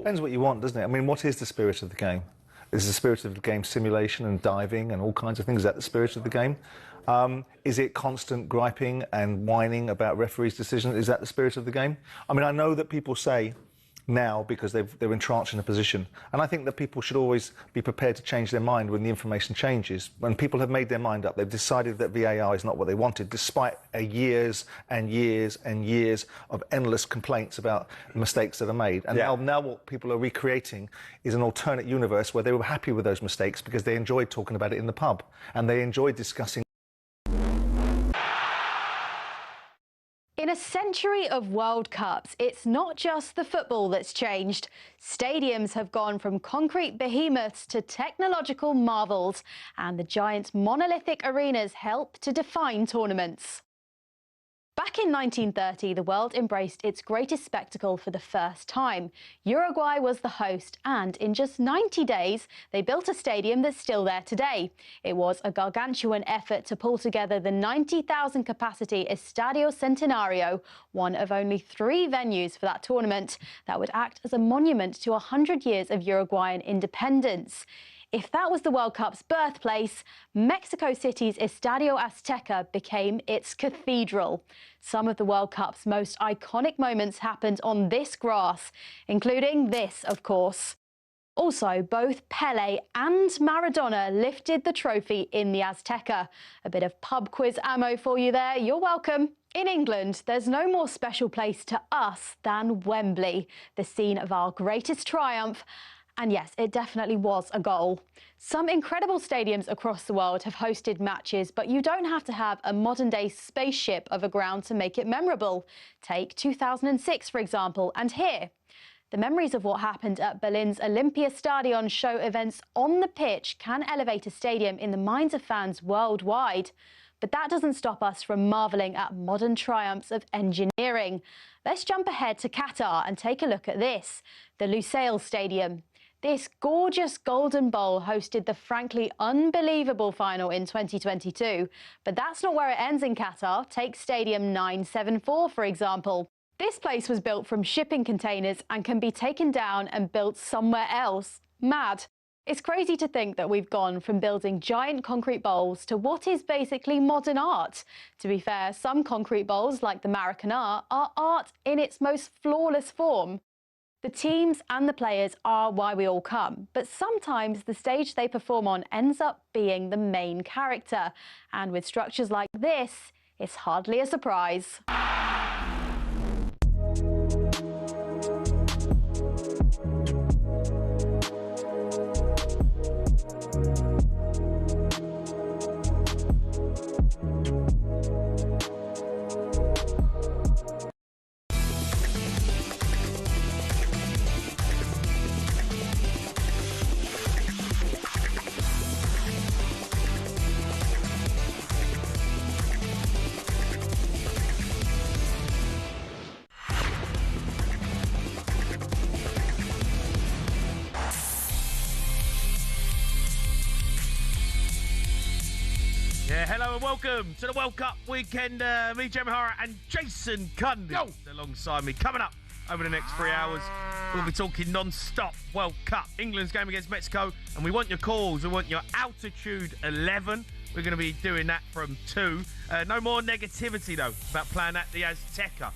depends what you want, doesn't it? I mean, what is the spirit of the game? Is the spirit of the game simulation and diving and all kinds of things? Is that the spirit of the game? Is it constant griping and whining about referees' decisions? Is that the spirit of the game? I mean, I know that people say now because they're entrenched in a position, and I think that people should always be prepared to change their mind when the information changes. When people have made their mind up, they've decided that VAR is not what they wanted, despite years and years and years of endless complaints about mistakes that are made. And now what people are recreating is an alternate universe where they were happy with those mistakes because they enjoyed talking about it in the pub and they enjoyed discussing. In a century of World Cups, it's not just the football that's changed. Stadiums have gone from concrete behemoths to technological marvels, and the giant monolithic arenas help to define tournaments. Back in 1930, the world embraced its greatest spectacle for the first time. Uruguay was the host, and in just 90 days, they built a stadium that's still there today. It was a gargantuan effort to pull together the 90,000 capacity Estadio Centenario, one of only 3 venues for that tournament, that would act as a monument to 100 years of Uruguayan independence. If that was the World Cup's birthplace, Mexico City's Estadio Azteca became its cathedral. Some of the World Cup's most iconic moments happened on this grass, including this, of course. Also, both Pelé and Maradona lifted the trophy in the Azteca. A bit of pub quiz ammo for you there. You're welcome. In England, there's no more special place to us than Wembley, the scene of our greatest triumph. And yes, it definitely was a goal. Some incredible stadiums across the world have hosted matches, but you don't have to have a modern-day spaceship of a ground to make it memorable. Take 2006, for example, and here. The memories of what happened at Berlin's Olympiastadion show events on the pitch can elevate a stadium in the minds of fans worldwide. But that doesn't stop us from marvelling at modern triumphs of engineering. Let's jump ahead to Qatar and take a look at this, the Lusail Stadium. This gorgeous golden bowl hosted the frankly unbelievable final in 2022. But that's not where it ends in Qatar. Take Stadium 974, for example. This place was built from shipping containers and can be taken down and built somewhere else. Mad. It's crazy to think that we've gone from building giant concrete bowls to what is basically modern art. To be fair, some concrete bowls, like the Maracanã, are art in its most flawless form. The teams and the players are why we all come, but sometimes the stage they perform on ends up being the main character. And with structures like this, it's hardly a surprise. Hello and welcome to the World Cup weekend. Me, Jeremy Hara, and Jason Cundy alongside me. Coming up over the next 3 hours, we'll be talking non-stop World Cup. England's game against Mexico, and we want your calls. We want your altitude 11. We're going to be doing that from 2. No more negativity, though, about playing at the Azteca.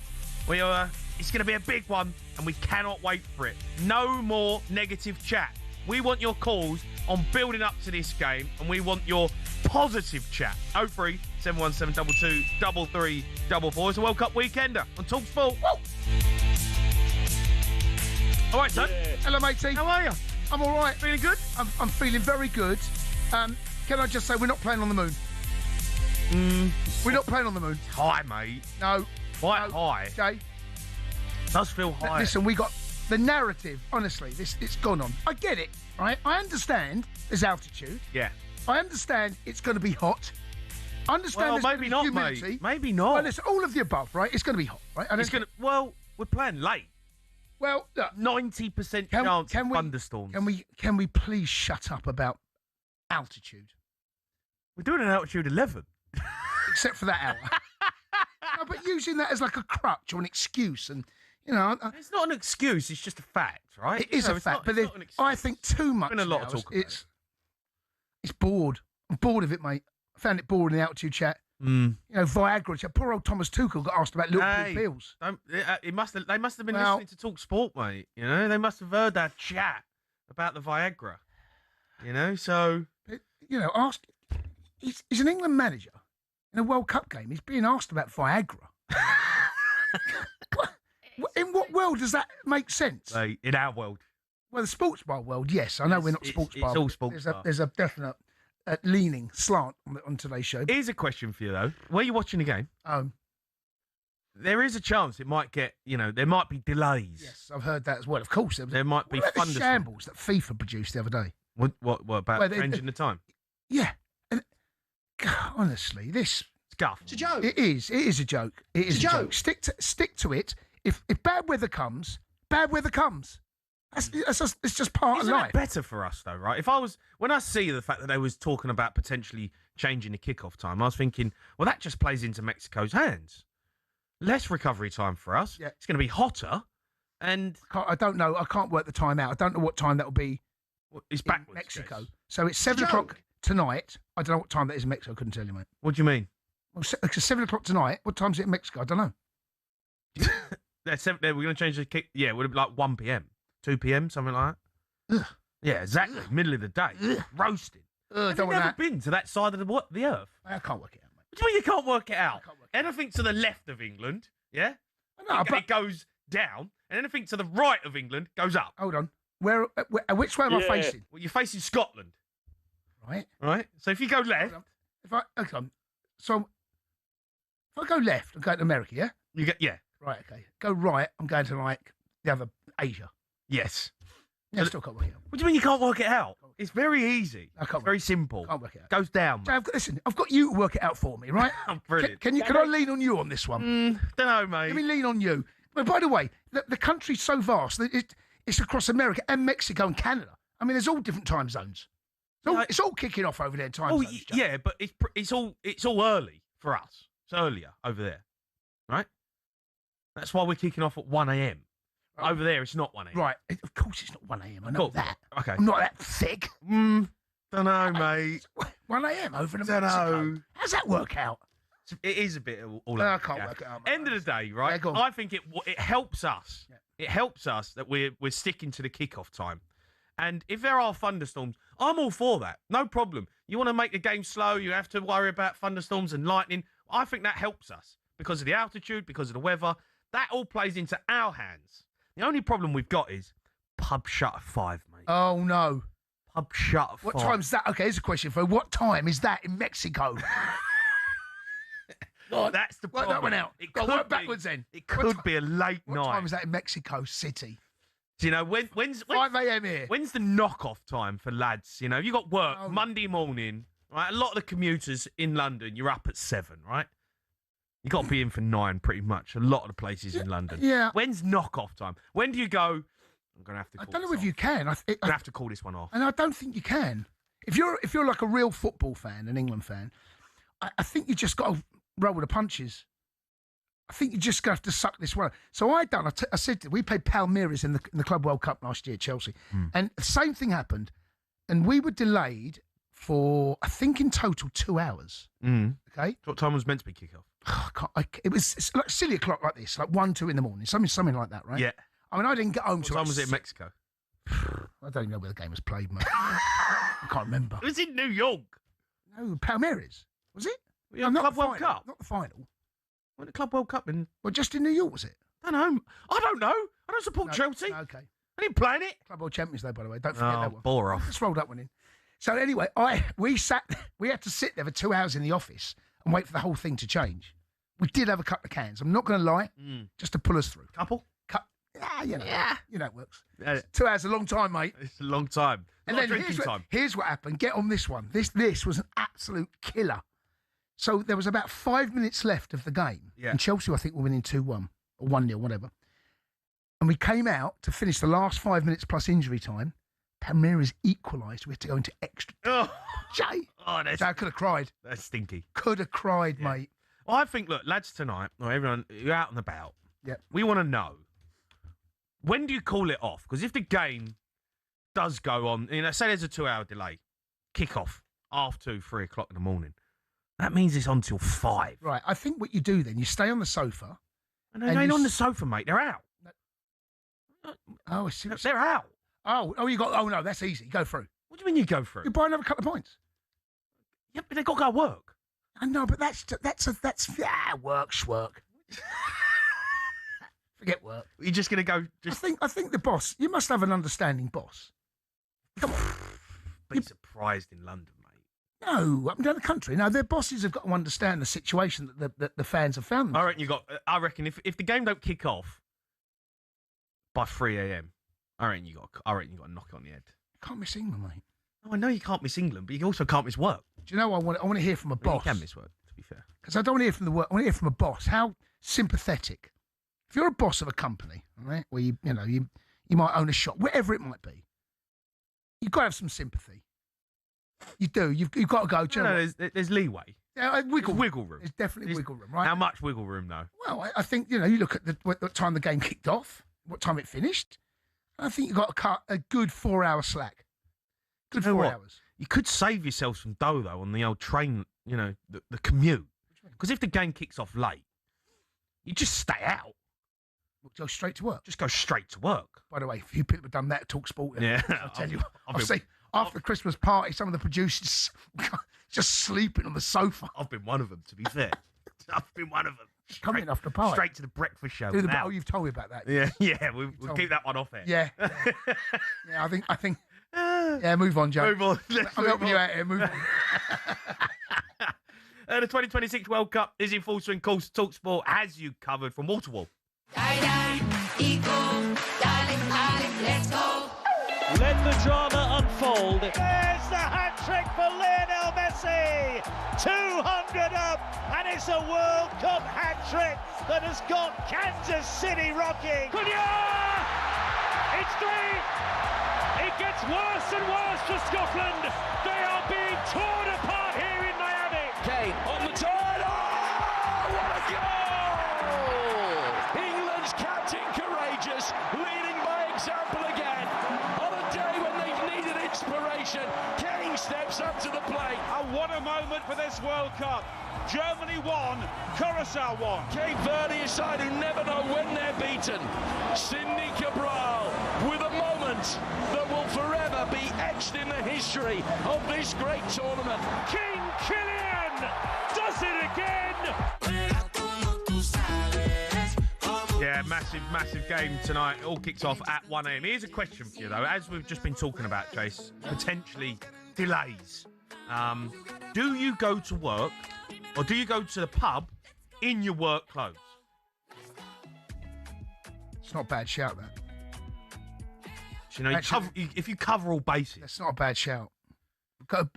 It's going to be a big one, and we cannot wait for it. No more negative chat. We want your calls on building up to this game, and we want your positive chat. 03 717 22 3344. It's a World Cup weekender on talkSPORT. All right, son. Yeah. Hello, matey. How are you? I'm all right. Feeling good? I'm feeling very good. Can I just say we're not playing on the moon? We're not playing on the moon. High, mate. No. Quite high. Okay. Does feel high. Listen, we got the narrative. Honestly, it's gone on. I get it, right? I understand there's altitude. Yeah. I understand it's going to be hot. I understand there's maybe not, humidity. mate. Maybe not. Well, listen, all of the above, right? It's going to be hot, right? Well, we're playing late. Well, look, 90% chance of thunderstorms. Can we please shut up about altitude? We're doing an altitude 11. Except for that hour. No, but using that as like a crutch or an excuse and, You know, It's not an excuse. It's just a fact, right? it is a it's fact. not- But it's then not an excuse. I think too much. Been a lot now, of talk about it's bored. I'm bored of it, mate. I found it boring in the altitude chat. You know, Viagra chat. Poor old Thomas Tuchel got asked about little blue pills. They must have been Well- listening to talk sport, mate. You know, they must have heard that chat about the Viagra. You know, so You know, he's an England manager in a World Cup game. He's being asked about Viagra. In what world does that make sense? in our world, Well, the sports bar world, yes. I know we're not sports bar. it's all but sports bar. There's a definite leaning slant on today's show. here's a question for you though: were you watching the game? There is a chance it might get. You know, there might be delays. Yes, I've heard that as well. Of course, There might be what about the thunderstorms. shambles that FIFA produced the other day. What about Well, they- changing the time? Yeah, and God, honestly, this It's guff. It's a joke. it is a joke. It is It's a joke. Stick to it. If bad weather comes, bad weather comes. It's just part Isn't of that life. better for us though, right? When I see the fact that they was talking about potentially changing the kickoff time, I was thinking, well, that just plays into Mexico's hands. Less recovery time for us. Yeah. It's going to be hotter, and I don't know. I can't work the time out. I don't know what time that will be it's in backwards. Mexico. Jess. So it's 7 o'clock tonight. I don't know what time that is in Mexico. I couldn't tell you, mate. What do you mean? Well, it's 7 o'clock tonight. What time is it in Mexico? I don't know. We're going to change the kick. Yeah, would it be like 1 p.m., 2 p.m., something like that? Ugh. Yeah, exactly. Middle of the day, roasting. I Have don't you want never that. been to that side of the earth? I can't work it out, mate. What do you mean you can't work it out? can't work it Anything to the left of England, yeah, No, it goes down, and anything to the right of England goes up. hold on. Which way am I facing? Well, you're facing Scotland, Right. right? So if you go left, Hold on. So if I go left, I'm going to America. Yeah. you get Right. Okay. Go right. I'm going to like the other Asia. yes. Yeah, still can't work it out. What do you mean you can't work it out? It's very easy. I can't It's very simple. Can't work it out. Goes down. So listen, I've got you to work it out for me, right? I'm brilliant. Can I lean on you on this one? Don't know, mate. Let me lean on you. But by the way, the country's so vast that it's across America and Mexico and Canada. I mean, there's all different time zones. It's all kicking off over there. Time Oh, zones. Joe. yeah, but it's all early for us. It's earlier over there, right? That's why we're kicking off at 1 a.m. Over there, it's not 1 a.m. Right. Of course, it's not 1 a.m. I know Cool. that. Okay. I'm not that thick. Don't know, mate. 1 a.m. over in Dunno. Mexico. How's that work out? It is a bit all I over. can't yeah. work it out, mate. End of the day, right? Yeah, go on. I think it helps us. Yeah. It helps us that we're sticking to the kickoff time. And if there are thunderstorms, I'm all for that. No problem. You want to make the game slow, you have to worry about thunderstorms and lightning. I think that helps us because of the altitude, because of the weather. That all plays into our hands. The only problem we've got is pub shut at 5, mate. Oh, no. Pub shut at 5. What time's that? Okay, here's a question for you. What time is that in Mexico? That's the Work problem. that one out. It Go could work be- backwards then. It What could ti- be a late What night. time is that in Mexico City? Do you know when's 5 a.m. here. when's the knock-off time for lads? You know, you got work Oh. Monday morning, right? A lot of the commuters in London, you're up at 7, right? You got to be in for 9, pretty much. A lot of the places in London. Yeah. When's knock-off time? When do you go? I'm gonna have to. I Call don't know this if you off. can. I'm gonna have to call this one off. And I don't think you can. If you're like a real football fan, an England fan, I think you just got to roll with the punches. I think you just have to suck this one. So I said we played Palmeiras in the Club World Cup last year, Chelsea, and the same thing happened, and we were delayed for I think in total 2 hours. Okay, What time was meant to be kick-off? it's like silly o'clock like this, like 1, 2 in the morning, something like that, right? Yeah. I mean, I didn't get home What till time like was it in Mexico? I don't even know where the game was played, mate. I can't remember. It was in New York. No, Palmeiras. Was it? Yeah, not Club the World final, Cup. Not the final. When the Club World Cup in. Well, just in New York, was it? I don't know. I don't know. I don't support No, Chelsea. no, okay. I didn't play in it. Club World Champions, though, by the way. Don't forget Oh, that one. bore off. Just rolled that one in. So anyway, we had to sit there for 2 hours in the office and wait for the whole thing to change. We did have a couple of cans. I'm not going to lie, just to pull us through. Couple. You know it works. Yeah. 2 hours is a long time, mate. It's a long time. And Not then drinking time. here's what happened. Get on this one. This was an absolute killer. So there was about 5 minutes left of the game. Yeah. And Chelsea, I think, were winning 2-1 or 1-0, whatever. And we came out to finish the last 5 minutes plus injury time. Palmeiras equalised. We had to go into extra. Oh, Jay. oh that's, Jay, I could have cried. that's stinky. Could have cried, Yeah. mate. Well, I think, look, lads, tonight, or everyone, you're out and about. Yep. We want to know when do you call it off? Because if the game does go on, say there's a 2-hour delay, kick-off, 2:30, 3 o'clock in the morning, that means it's on till 5. Right. I think what you do then, you stay on the sofa. And they ain't on the sofa, mate. They're out. Oh, I see. They're out. Oh, no, that's easy. Go through. What do you mean you go through? You buy another couple of points. Yeah, but they've got to go work. I know, but that's work. Forget work. You're just going to go... I think the boss, you must have an understanding boss. Come on. Be surprised in London, mate. No, up and down the country. No, their bosses have got to understand the situation that the fans have found themselves. I reckon if the game don't kick off by 3 a.m, I reckon you got to knock it on the head. Can't miss England, mate. No, I know you can't miss England, but you also can't miss work. Do you know what I want to hear from a boss? You can miss work, to be fair. Because I don't want to hear from the work. I want to hear from a boss. How sympathetic. If you're a boss of a company, right, where you might own a shop, whatever it might be, you've got to have some sympathy. You do. You've got to go. There's leeway. Yeah, wiggle room. There's definitely wiggle room, right? How much wiggle room, though? Well, I think you look at what time the game kicked off, what time it finished. I think you've got to cut a good 4-hour slack. Good 4 hours. You could save yourselves some dough, though, on the old train, the commute. Because if the game kicks off late, you just stay out. Go straight to work. Just go straight to work. By the way, a few people have done that at talkSPORT. Yeah. I'll tell you. I'll say, after the Christmas party, some of the producers just sleeping on the sofa. I've been one of them, to be fair. I've been one of them. Coming after the party. Straight to the breakfast show. Oh, you've told me about that. Yeah. We'll keep that one off here. Yeah. Yeah, I think. Yeah, move on, Joe. Move on. I'm helping you out here. Move on. The 2026 World Cup is in full swing. Course talkSPORT has you covered from wall to wall. Let the drama unfold. There's the hat-trick for Lionel Messi. 200 up, and it's a World Cup hat-trick that has got Kansas City rocking. Cundy! It's 3. It gets worse and worse for Scotland. They are being torn apart here in Miami. Kane on the turn. Oh, what a goal! England's captain courageous, leading by example again. On a day when they've needed inspiration, Kane steps up to the plate. And what a moment for this World Cup. Germany won, Curacao won. Cape Verde is a side who never know when they're beaten. Cindy Cabral with a moment that will forever be etched in the history of this great tournament. King Killian does it again. Yeah, massive game tonight. It all kicks off at 1 a.m. Here's a question for you, though. As we've just been talking about, Chase, potentially delays. Do you go to work or do you go to the pub in your work clothes? It's not a bad shout, that. So, if you cover all bases. That's not a bad shout. Go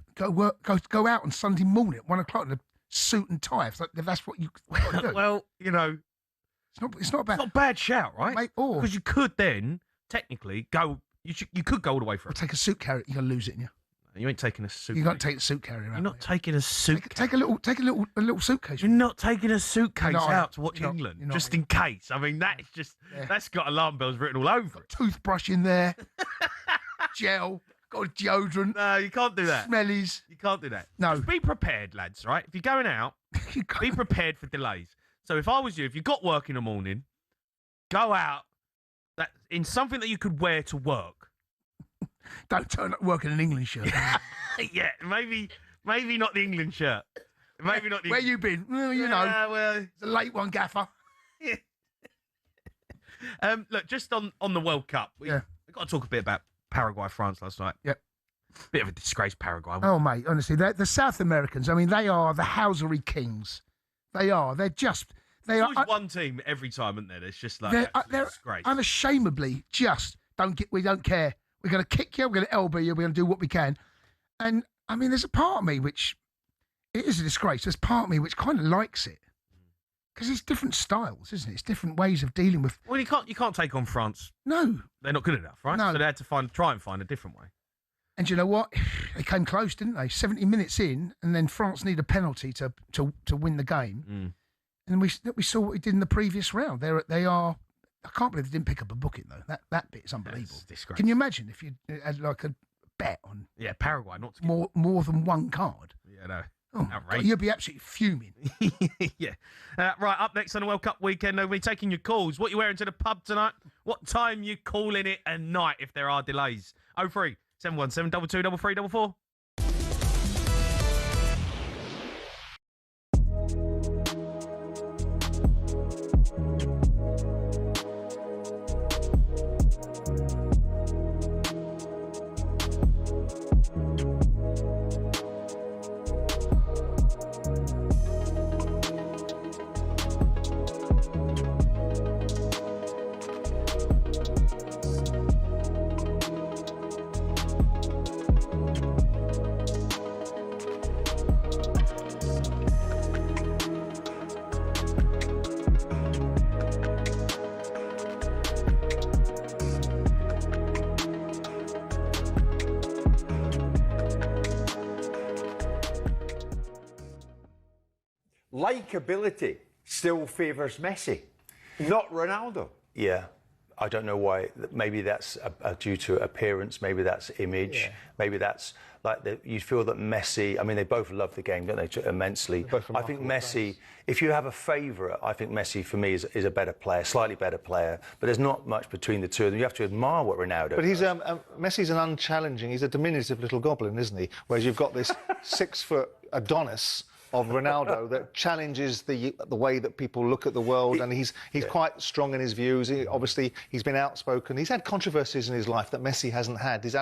out on Sunday morning at 1 o'clock in a suit and tie. If that's what you do. Well, it's not bad. It's not a bad shout, right? Mate, or because you could then technically go. You could go all the way through. Take a suit carrier. You're gonna lose it, yeah. You ain't taking a suitcase. You got to take the suit carrier out. You're not taking a suitcase. Take a little suitcase. You're not taking a suitcase out to watch you're England, not. just in case. I mean, that's just that's got alarm bells written all over it. Toothbrush in there, gel, got a deodorant. No, you can't do that. Smellies. You can't do that. No. Just be prepared, lads. Right? If you're going out, be prepared for delays. So if I was you, if you got work in the morning, go out in something that you could wear to work. Don't turn up work in an England shirt. Yeah, maybe not the England shirt. Maybe not the. Where you been? Well, it's a late one, Gaffer. Look, just on the World Cup, we've got to talk a bit about Paraguay, France last night. Yep. Bit of a disgrace, Paraguay. Oh, mate, honestly, the South Americans. I mean, they are the housery kings. They are. They're just. They There's are. always one team every time, isn't there? There's just like they're disgrace. Unashamedly just we don't care. We're going to kick you. We're going to elbow you. We're going to do what we can. And I mean, there's a part of me which it is a disgrace. There's part of me which kind of likes it because it's different styles, isn't it? It's different ways of dealing with. Well, you can't take on France. No, they're not good enough, right? No. So they had to try and find a different way. And you know what? They came close, didn't they? 70 minutes in, and then France need a penalty to win the game. And we saw what we did in the previous round. They I can't believe they didn't pick up a booking though. That bit's unbelievable. That's disgrace. Can you imagine if you had like a bet on Paraguay not to get more than one card? Yeah, no. Oh, God, you'd be absolutely fuming. Yeah. Right, up next on the World Cup weekend, we'll be taking your calls. What you wearing to the pub tonight? What time you calling it at night if there are delays? 03 717 22 33 Likeability still favours Messi, not Ronaldo. Yeah, I don't know why. Maybe that's due to appearance. Maybe that's image. Yeah. Maybe that's like you feel that Messi. I mean, they both love the game, don't they? Immensely. I think Messi. If you have a favourite, I think Messi for me is a better player, slightly better player. But there's not much between the two of them. You have to admire what Ronaldo. But he's Messi's an unchallenging. He's a diminutive little goblin, isn't he? Whereas you've got this 6-foot Adonis of Ronaldo that challenges the way that people look at the world, and he's quite strong in his views. Obviously, he's been outspoken. He's had controversies in his life that Messi hasn't had. These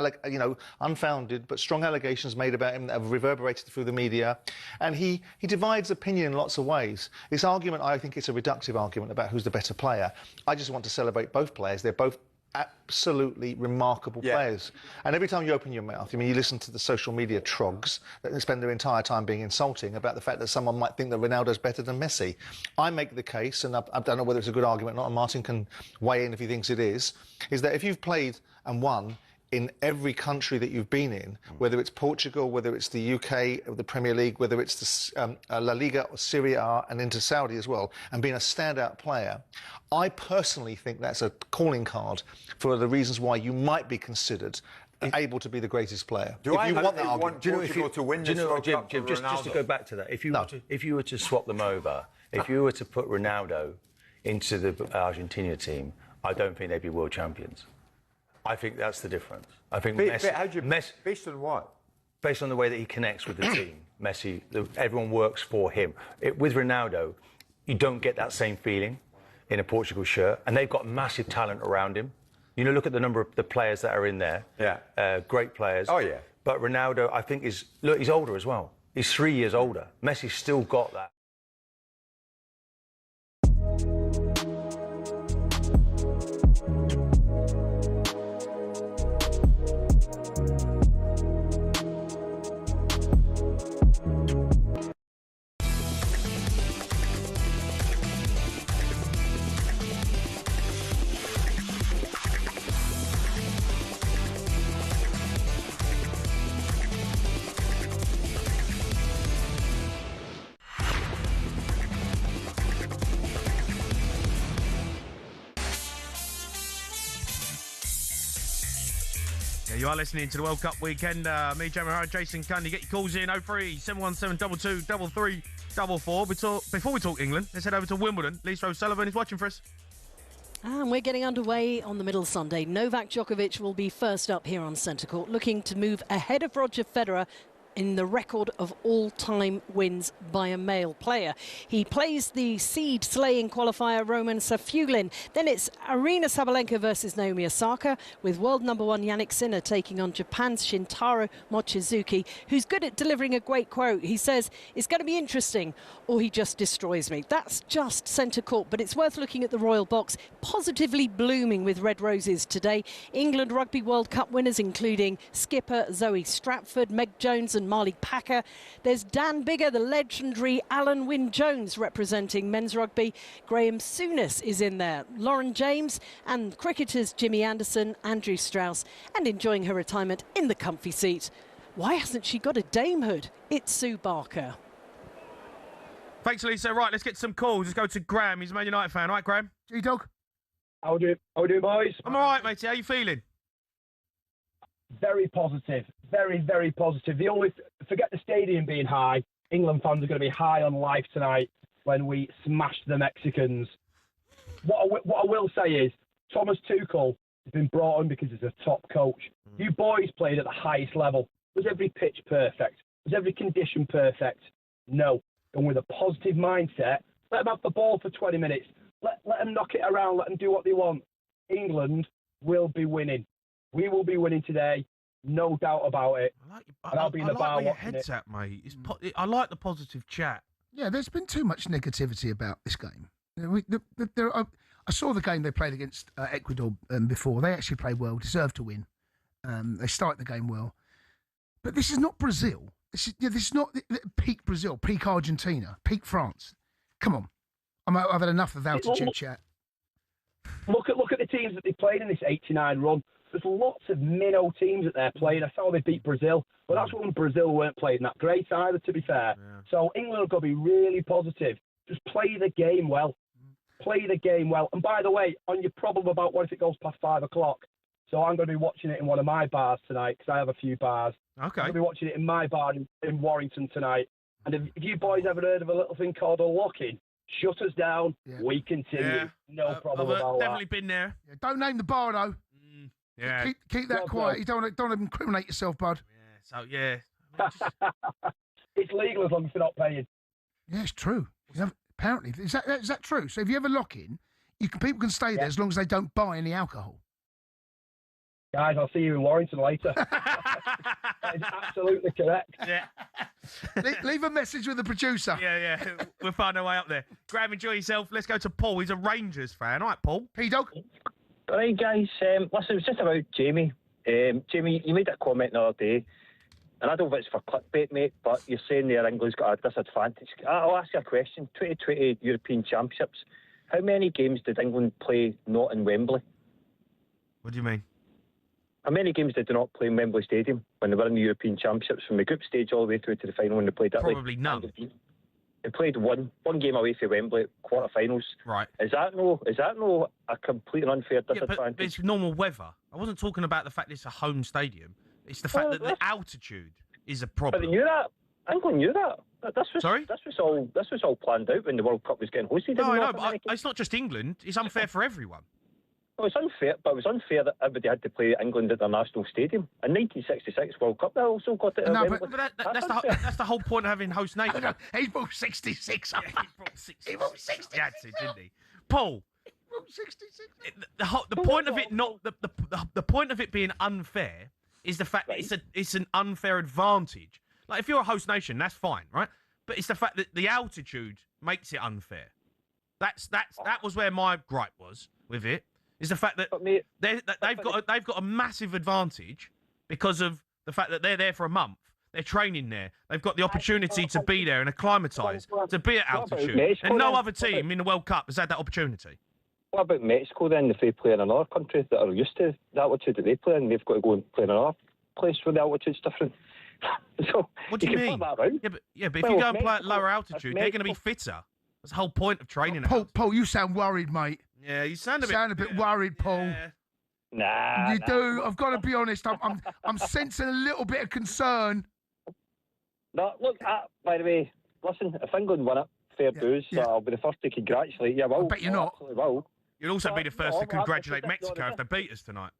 unfounded but strong allegations made about him that have reverberated through the media, and he divides opinion in lots of ways. This argument, I think, it's a reductive argument about who's the better player. I just want to celebrate both players. They're both absolutely remarkable players, and every time you open your mouth, I mean, you listen to the social media trogs that spend their entire time being insulting about the fact that someone might think that Ronaldo's better than Messi. I make the case, and I don't know whether it's a good argument or not, and Martin can weigh in if he thinks it is that if you've played and won in every country that you've been in, whether it's Portugal, whether it's the UK, or the Premier League, whether it's the La Liga or Serie A and into Saudi as well, and being a standout player, I personally think that's a calling card for the reasons why you might be considered able to be the greatest player. Do you want that argument? Do you know if you to win this World Cup Jim, for just to Ronaldo? go back to that, if you were to swap them over, if you were to put Ronaldo into the Argentina team, I don't think they'd be world champions. I think that's the difference. I think based on what? Based on the way that he connects with the team. Messi, everyone works for him. With Ronaldo, you don't get that same feeling in a Portugal shirt, and they've got massive talent around him. You know, look at the number of the players that are in there. Yeah. Great players. Oh, yeah. But Ronaldo, I think, he's older as well. He's 3 years older. Messi's still got that. You are listening to the World Cup weekend. Me, Jamie O'Hara, Jason Cundy. Get your calls in 03 717 22 33 Before we talk England, let's head over to Wimbledon. Lisa O'Sullivan is watching for us. And we're getting underway on the middle Sunday. Novak Djokovic will be first up here on centre court, looking to move ahead of Roger Federer in the record of all-time wins by a male player. He plays the seed-slaying qualifier Roman Safulin. Then it's Arina Sabalenka versus Naomi Osaka, with world number one Yannick Sinner taking on Japan's Shintaro Mochizuki, who's good at delivering a great quote. He says, "It's going to be interesting, or he just destroys me." That's just centre court, but it's worth looking at the Royal Box, positively blooming with red roses today. England Rugby World Cup winners, including skipper Zoe Stratford, Meg Jones and Marley Packer. There's Dan Bigger, the legendary Alan Wynne-Jones representing men's rugby. Graham Souness is in there. Lauren James and cricketers Jimmy Anderson, Andrew Strauss, and enjoying her retirement in the comfy seat. Why hasn't she got a damehood? It's Sue Barker. Thanks, Lisa. Right, let's get some calls. Let's go to Graham. He's a Man United fan. All right, Graham? G-Dog. How we doing, boys? I'm all right, matey. How you feeling? Very positive. Very, very positive. The only forget the stadium being high. England fans are going to be high on life tonight when we smash the Mexicans. What I will say is Thomas Tuchel has been brought in because he's a top coach. You boys played at the highest level. Was every pitch perfect? Was every condition perfect? No. And with a positive mindset, let them have the ball for 20 minutes. Let them knock it around. Let them do what they want. England will be winning. We will be winning today. No doubt about it. I'll be in the bar where your watching head's it. at, mate. I like the positive chat. Yeah, there's been too much negativity about this game. You know, I saw the game they played against Ecuador before. They actually played well, deserved to win. They started the game well. But this is not Brazil. This is not peak Brazil, peak Argentina, peak France. Come on. I've had enough of altitude chat. Look at the teams that they played in this 89 run. There's lots of minnow teams that they're playing. I saw they beat Brazil, but that's when Brazil weren't playing that great either, to be fair. Yeah. So England have got to be really positive. Just play the game well. Play the game well. And by the way, on your problem about what if it goes past 5 o'clock, so I'm going to be watching it in one of my bars tonight because I have a few bars. Okay. I'm going to be watching it in my bar in Warrington tonight. And if you boys ever heard of a little thing called a lock-in, shut us down. Yeah. We continue. Yeah. No problem about definitely been there. Yeah, don't name the bar though. Yeah. Keep that quiet. You don't incriminate yourself, bud. Yeah. So yeah. It's legal as long as you're not paying. Yeah, it's true. Apparently, is that true? So if you have a lock-in, people can stay there as long as they don't buy any alcohol. Guys, I'll see you in Warrington later. That is absolutely correct. Yeah. Leave a message with the producer. Yeah. We'll find our way up there. Graham, enjoy yourself. Let's go to Paul. He's a Rangers fan. All right, Paul. P-Dog. All right, guys. Listen, it was just about Jamie. Jamie, you made that comment the other day, and I don't know if it's for clickbait, mate, but you're saying there England's got a disadvantage. I'll ask you a question. 2020 European Championships. How many games did England play not in Wembley? What do you mean? How many games did they not play in Wembley Stadium when they were in the European Championships, from the group stage all the way through to the final when they played Italy? Probably none. They played one game away from Wembley, quarter-finals. Right. Is that no a complete and unfair disadvantage? Yeah, but it's normal weather. I wasn't talking about the fact it's a home stadium. It's the fact that the altitude is a problem. But they knew that. England knew that. Sorry? This was all planned out when the World Cup was getting hosted. No, I know, but it's not just England. It's unfair for everyone. Well, it's unfair, but it was unfair that everybody had to play England at their national stadium. In 1966 World Cup, they also got it. No, but that's the whole point of having host nation. He brought 66 up. Yeah, he brought 66. He had to, didn't he? Paul. He brought 66. The point of it not the point of it being unfair is the fact that it's an unfair advantage. Like if you're a host nation, that's fine, right? But it's the fact that the altitude makes it unfair. That was where my gripe was with it. Is the fact that they've got a massive advantage because of the fact that they're there for a month. They're training there. They've got the opportunity to be there and acclimatise, to be at altitude. And no other team in the World Cup has had that opportunity. What about Mexico then, if they play in another country that are used to the altitude that they play in, they've got to go and play in another place where the altitude's different? So what do you mean? Yeah, but if you go and play at lower altitude, they're going to be fitter. That's the whole point of training. Paul, you sound worried, mate. Yeah, you sound a bit worried, Paul. Yeah. Nah, you do. I've got to be honest. I'm sensing a little bit of concern. No, look. By the way, listen. If England win it, fair dues. Yeah. I'll be the first to congratulate you. I bet you're not. Will. You'll also be the first to congratulate Mexico if they beat us tonight.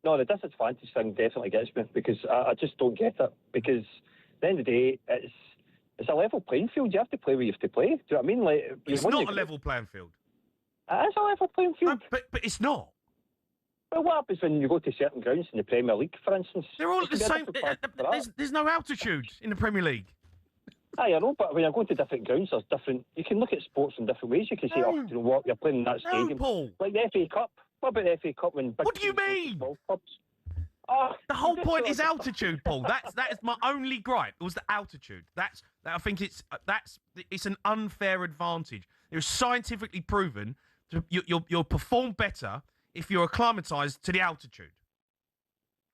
No, the disadvantage thing definitely gets me because I just don't get it. Because at the end of the day, it's a level playing field. You have to play where you have to play. Do you know what I mean? Like, it's not a level playing field. It is a level playing field. No, but it's not. Well, what happens when you go to certain grounds in the Premier League, for instance? They're all the same. There's no altitude in the Premier League. I know, but when you're going to different grounds, there's different. You can look at sports in different ways. You can say, oh, you know what, you're playing in that stadium. Paul. Like the FA Cup. What about the FA Cup when? What do you mean? Oh, the whole point is altitude, Paul. That is my only gripe. It was the altitude. I think it's an unfair advantage. It was scientifically proven. You'll perform better if you're acclimatised to the altitude.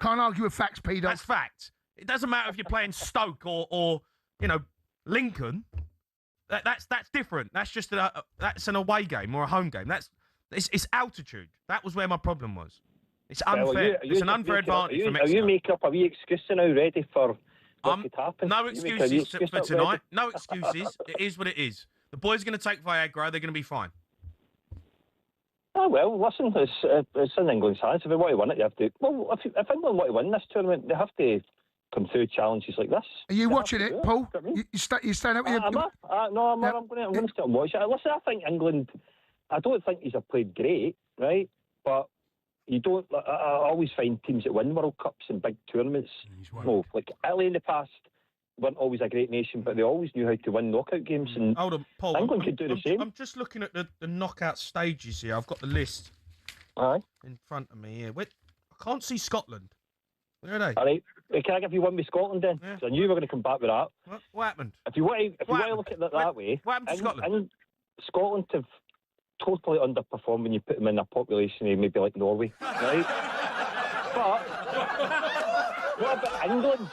Can't argue with facts, Peter. That's fact. It doesn't matter if you're playing Stoke or Lincoln. That's different. That's just that's an away game or a home game. That's It's altitude. That was where my problem was. It's Well, unfair. It's an unfair advantage for Are Mexico. you making up a wee excuse now, ready for what could happen? No You make a wee excuses excuse for up, tonight. ready? No excuses. It is what it is. The boys are going to take Viagra. They're going to be fine. Oh, well, listen, it's in England's hands. If they want to win it, you have to. Well, if England want to win this tournament, they have to come through challenges like this. Are you They watching have to it, do Paul? You know what I mean? You staying up with your... Am I? No, I'm going to still watch it. Listen, I think England, I don't think he's played great, right? But you don't, I always find teams that win World Cups and big tournaments, no, like Italy in the past, weren't always a great nation, but they always knew how to win knockout games. And Hold on, Paul. England could do the same. I'm just looking at the knockout stages here. I've got the list in front of me here. Wait, I can't see Scotland. Where are they? All right. Can I give you one with Scotland then? Yeah. 'Cause I knew we were going to come back with that. What happened? If you want to look at it that way, What happened to Scotland? Scotland have totally underperformed when you put them in a population of maybe like Norway, right? But what about England?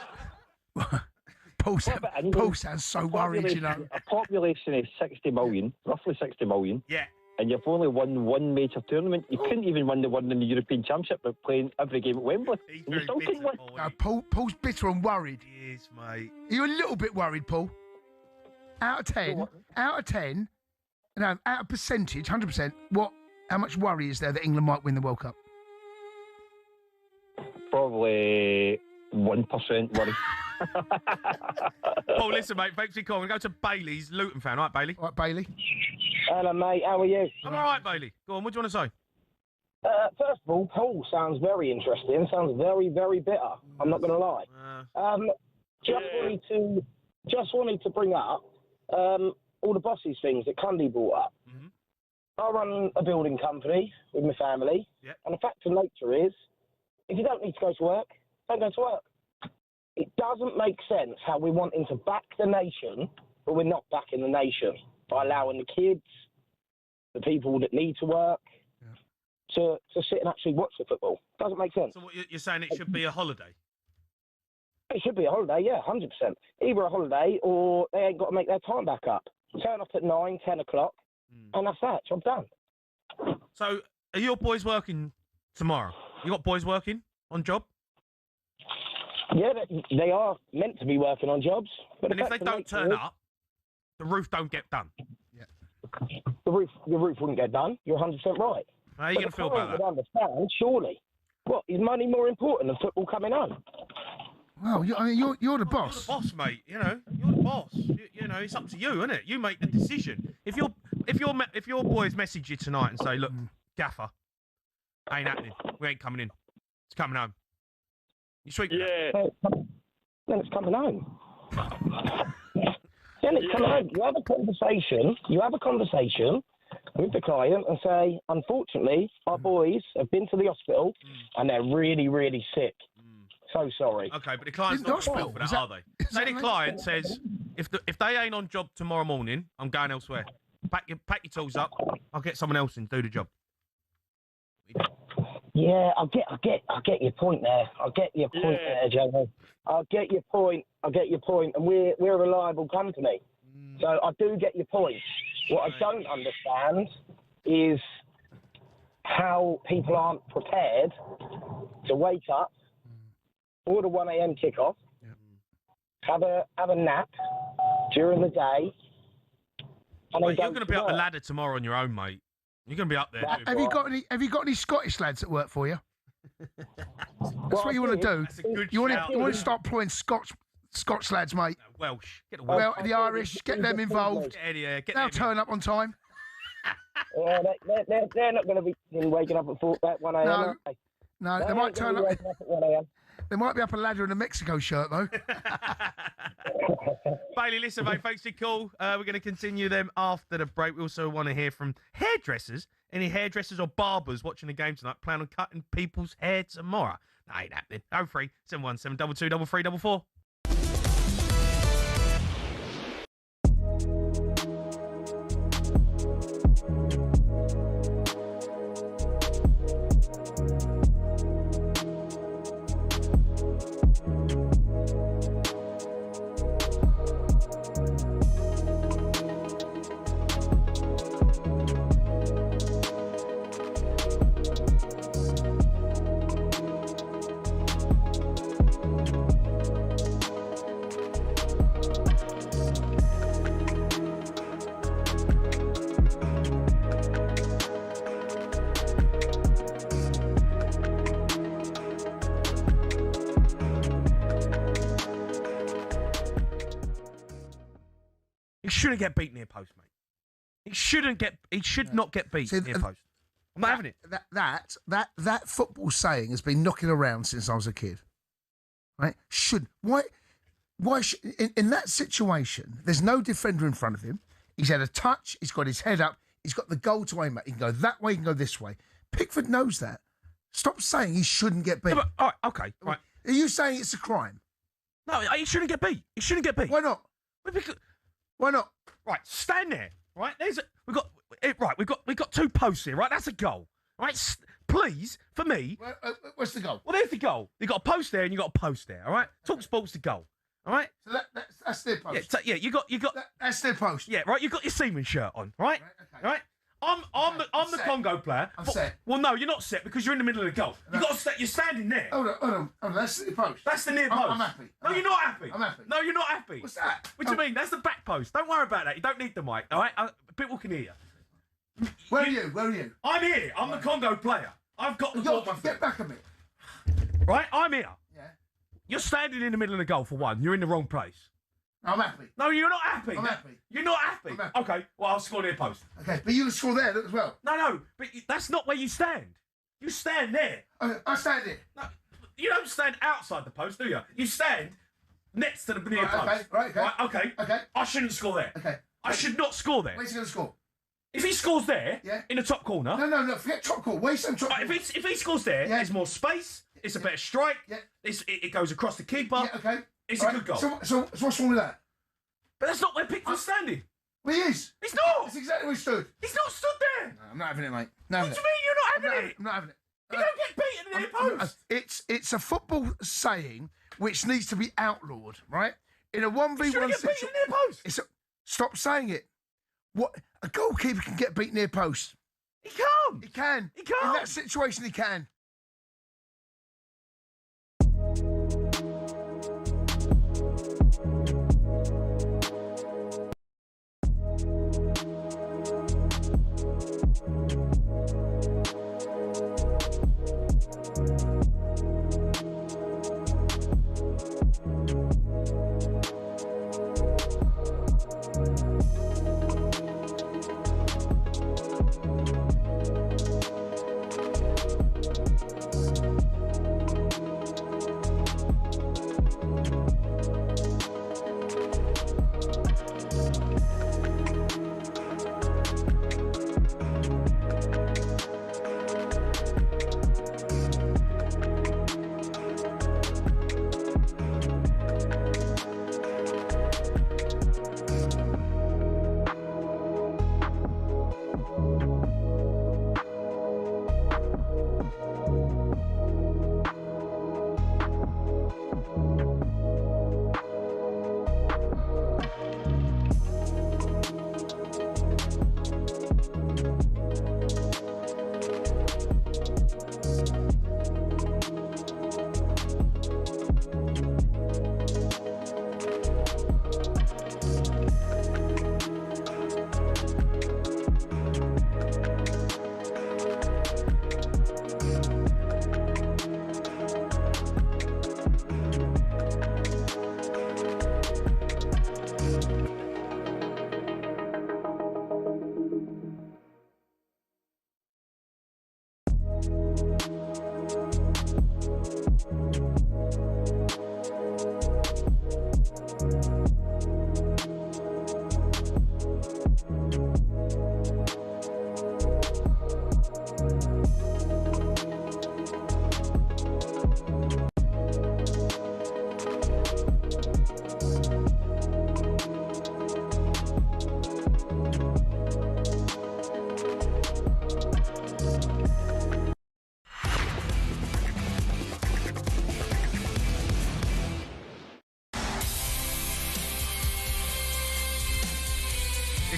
Paul sounds so worried, you know. A population of 60 million, roughly 60 million. Yeah. And you've only won one major tournament. You couldn't even win the one in the European Championship by playing every game at Wembley. And you still couldn't win. Paul's bitter and worried. He is, mate. Are you a little bit worried, Paul? Out of 10, no, out of percentage, 100%, how much worry is there that England might win the World Cup? Probably 1% worry. Paul, listen, mate, thanks for calling. We're going to go to Bailey's, Luton fan. All right, Bailey? All right, Bailey. Hello, mate. How are you? I'm all right, Bailey. Go on, what do you want to say? First of all, Paul sounds very interesting. Sounds very, very bitter. I'm not going to lie. Just wanted to bring up all the bosses things that Cundy brought up. Mm-hmm. I run a building company with my family, and the fact of nature is, if you don't need to go to work, don't go to work. It doesn't make sense how we're wanting to back the nation, but we're not backing the nation by allowing the kids, the people that need to work, to sit and actually watch the football. Doesn't make sense. So what you're saying, it should be a holiday? It should be a holiday, yeah, 100%. Either a holiday or they ain't got to make their time back up. Turn up at 9, 10 o'clock, and that's that. Job done. So are your boys working tomorrow? You got boys working on job? Yeah, they are meant to be working on jobs. But And if they don't turn up, the roof don't get done. the roof wouldn't get done. You're 100% right. How are you going to feel about that? Would understand, surely. What, is money more important than football coming home? Well, you're the boss. You're the boss, mate. You know, you're the boss. You know, it's up to you, isn't it? You make the decision. If your boys message you tonight and say, "Look, Gaffer, ain't happening. We ain't coming in. It's coming home." You sweet? Yeah. Then it's coming home. Then it's coming home. You have a conversation with the client and say, unfortunately, our boys have been to the hospital and they're really, really sick. So sorry. Okay, but the client's not responsible for that, are they? Say the client says, if they ain't on job tomorrow morning, I'm going elsewhere. Pack your tools up. I'll get someone else in to do the job. Yeah, I get your point there. I get your point there, Jamie. I get your point. And we're a reliable company. So I do get your point. What I don't understand is how people aren't prepared to wake up, order 1 a.m. kickoff, have a nap during the day, and Mate, you're going to be up the ladder tomorrow on your own, mate. You're going to be up there. Have you got any Scottish lads that work for you? That's what you want to do. That's a good You want shout. to start employing Scotch lads, mate. Welsh. Get the Well, Welsh. the Irish, get them involved. They'll turn up on time. Yeah, they're not going to be waking up at 1 a.m. No. are They might turn up. waking up at 1 a.m. They might be up a ladder in a Mexico shirt, though. Bailey, listen, mate, thanks for your call. We're going to continue them after the break. We also want to hear from hairdressers. Any hairdressers or barbers watching the game tonight plan on cutting people's hair tomorrow? That ain't happening. 03 717 22 3344. shouldn't get beat near post, mate. He should not get beat near post. I'm not having it. That football saying has been knocking around since I was a kid. Right? In that situation, there's no defender in front of him. He's had a touch. He's got his head up. He's got the goal to aim at. He can go that way. He can go this way. Pickford knows that. Stop saying he shouldn't get beat. No, but, all right, okay, right. Are you saying it's a crime? No, he shouldn't get beat. He shouldn't get beat. Why not? Why not? Right, stand there. Right, we've got 2 posts here. Right, that's a goal. Right, please, for me. What's the goal? Well, there's the goal. You got a post there and you got a post there. All right, talkSPORT's the goal. All right. So that's their post. Yeah, you got. That's their post. Yeah, right. You got your Seaman shirt on. Right. Okay. Right. I'm the Congo player. I'm set. Well, no, you're not set because you're in the middle of the goal. You got to set. You're standing there. Hold on. That's the post. That's the near post. I'm happy. No, you're not happy. I'm happy. No, you're not happy. What's that? What do you mean? That's the back post. Don't worry about that. You don't need the mic. All right. People can hear you. Where are you? I'm here. I'm the Congo player. I've got the ball. Get back a bit. Right. I'm here. Yeah. You're standing in the middle of the goal for one. You're in the wrong place. I'm happy. No, you're not happy. I'm happy. You're not happy. I'm happy. Okay, well, I'll score near post. Okay, but you can score there as well. No, but that's not where you stand. You stand there. I stand here. No, you don't stand outside the post, do you? You stand next to the near post. Okay. I shouldn't score there. Okay. I should not score there. Where's he going to score? If he scores there, in the top corner. No, forget top corner. Where's some top corner? If he scores there, there's more space. It's a better strike. Yeah. It goes across the keeper. Yeah, okay. It's a good goal. So what's wrong with that? But that's not where Pickford's standing. Well, he is. He's not. That's exactly where he stood. He's not stood there. No, I'm not having it, mate. What do you mean you're not having it? I'm not having it. You don't get beaten in the near post. It's a football saying which needs to be outlawed, right? In a 1v1 situation. Near post. Stop saying it. What a goalkeeper can get beat near post. He can't. He can. He can't. In that situation, he can.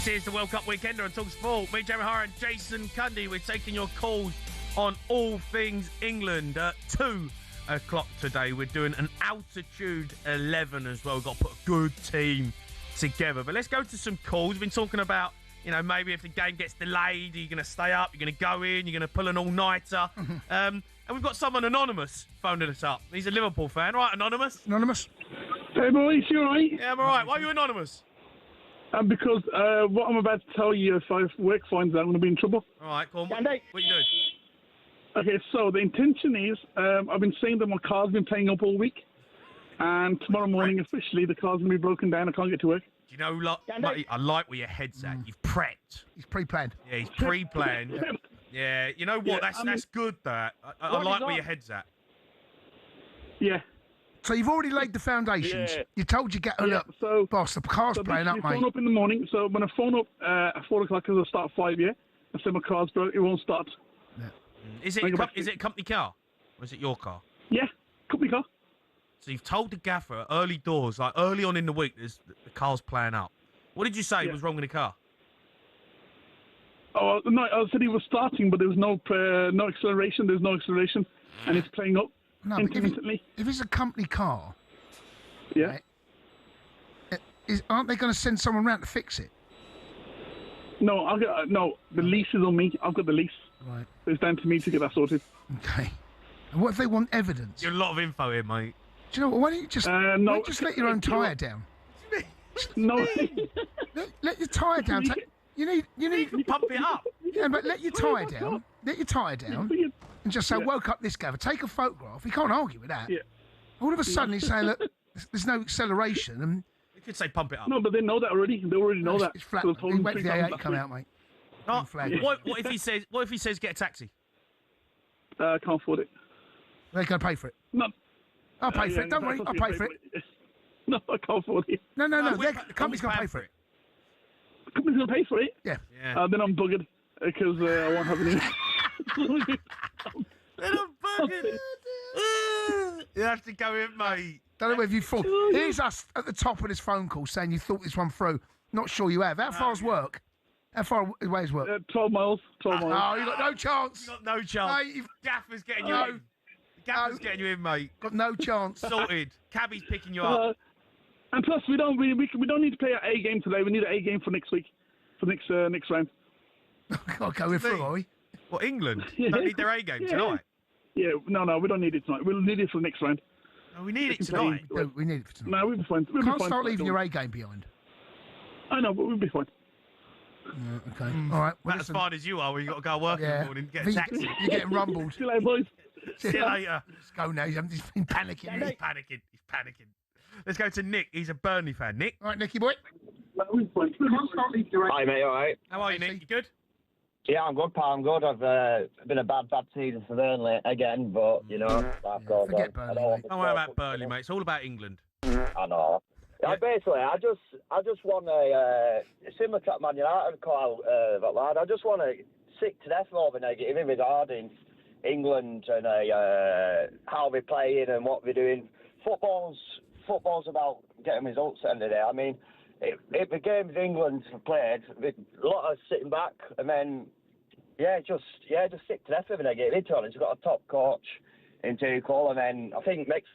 This is the World Cup Weekender on talkSPORT. Me, Jeremy Hara and Jason Cundy. We're taking your calls on all things England at 2 o'clock today. We're doing an altitude 11 as well. We've got to put a good team together. But let's go to some calls. We've been talking about, maybe if the game gets delayed, you're going to stay up, you're going to go in, you're going to pull an all-nighter. And we've got someone anonymous phoning us up. He's a Liverpool fan. Right, Anonymous? Anonymous? Hey, boys, you all right? Yeah, I'm all right. Why are you anonymous? And because what I'm about to tell you, if work finds out, I'm going to be in trouble. All right, go on. What are you doing? Okay, so the intention is, I've been saying that my car's been playing up all week, and tomorrow morning officially the car's going to be broken down. I can't get to work. Do you know, mate, I like where your head's at. You've prepped. He's pre-planned. Yeah, he's pre-planned. Yeah, you know what? That's good. That I like where your head's at. Yeah. So you've already laid the foundations. Yeah. You told you get look, so, boss. The car's playing up, mate. mate. Phone up in the morning. So when I phone up at 4 o'clock, because I start at 5, I say my car's broke. It won't start. Yeah. Is it a company car, or is it your car? Yeah, company car. So you've told the gaffer early doors, like early on in the week, the car's playing up. What did you say was wrong with the car? Oh no, I said he was starting, but there was no acceleration. There's no acceleration, and it's playing up intermittently. If it's a company car, yeah, right, aren't they going to send someone round to fix it? No, the lease is on me. I've got the lease. Right. It's down to me to get that sorted. Okay. And what if they want evidence? You're a lot of info here, mate. Do you know what? Why don't you just just let your own tyre down? No. let your tyre down. You need pump it up. Yeah, but let your tyre down. Let your tyre down, and just say, "Woke up this gaffer." Take a photograph. He can't argue with that. Yeah. All of a sudden, he's saying, "Look, there's no acceleration." And you could say, "Pump it up." No, but they know that already. They already know that. It's flat. So He wait for the A8 to come out, mate. Oh, what if he says? What if he says, "Get a taxi"? I can't afford it. They're going to pay for it. No. I'll pay for it. Don't worry. I'll pay for it. No, I can't afford it. No. The company's going to pay for it. The company's going to pay for it? Yeah. Then I'm buggered because I won't have any. Then I'm buggered. You have to go in, mate. Don't know if you thought. Here's us at the top of this phone call saying you thought this one through. Not sure you have. How far's work? How far away is work? 12 miles. 12 miles. Oh, you got no chance. You got no chance. Mate, Gaffer's getting you in. Gaffer's getting you in, mate. Got no chance. Sorted. Cabby's picking you up. And plus, we don't need to play an A game today. We need an A game for next week, for next round. Okay, we're through, are we? What, England? Don't need their A game tonight? Yeah, no, we don't need it tonight. We'll need it for the next round. No, we need it tonight. No, we need it for tonight. No, we'll be fine. You can't start leaving your A game behind. I know, but we'll be fine. Okay. All right. Well, as fine as you are when you've got to go work in the morning, get a taxi. You're getting rumbled. See you later, boys. See you later. Let's go now. He's been panicking. He's panicking. Let's go to Nick. He's a Burnley fan. Nick? All right, Nicky boy. Hi, mate. All right. How are you, Nick? You good? Yeah, I'm good, pal. I'm good. I've been a bad season for Burnley again, but, you know, I've got... Forget Burnley, mate. Don't worry about Burnley, mate. It's all about England. I know. Yeah. Basically, I just want a similar to Man United call that lad. I just want to sick to death over negative regarding England and how they're playing and what they're doing. Football's about getting results at the end of the day. I mean, if the games England have played, a lot of sitting back and then just sick to death with a negative. He's got a top coach in Tuchel, and then I think next.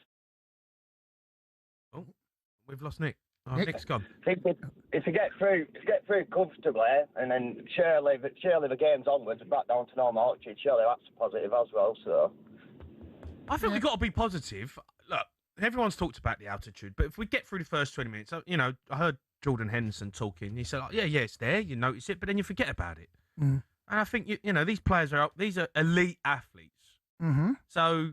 We've lost Nick. Oh, Nick's gone. If you get through comfortably, and then surely the game's onwards, back down to normal attitude, surely that's a positive as well. So, I think we've got to be positive. Look, everyone's talked about the altitude, but if we get through the first 20 minutes, you know, I heard Jordan Henderson talking. He said, "Yeah, it's there. You notice it, but then you forget about it." Mm. And I think you know these players are elite athletes. Mm-hmm. So.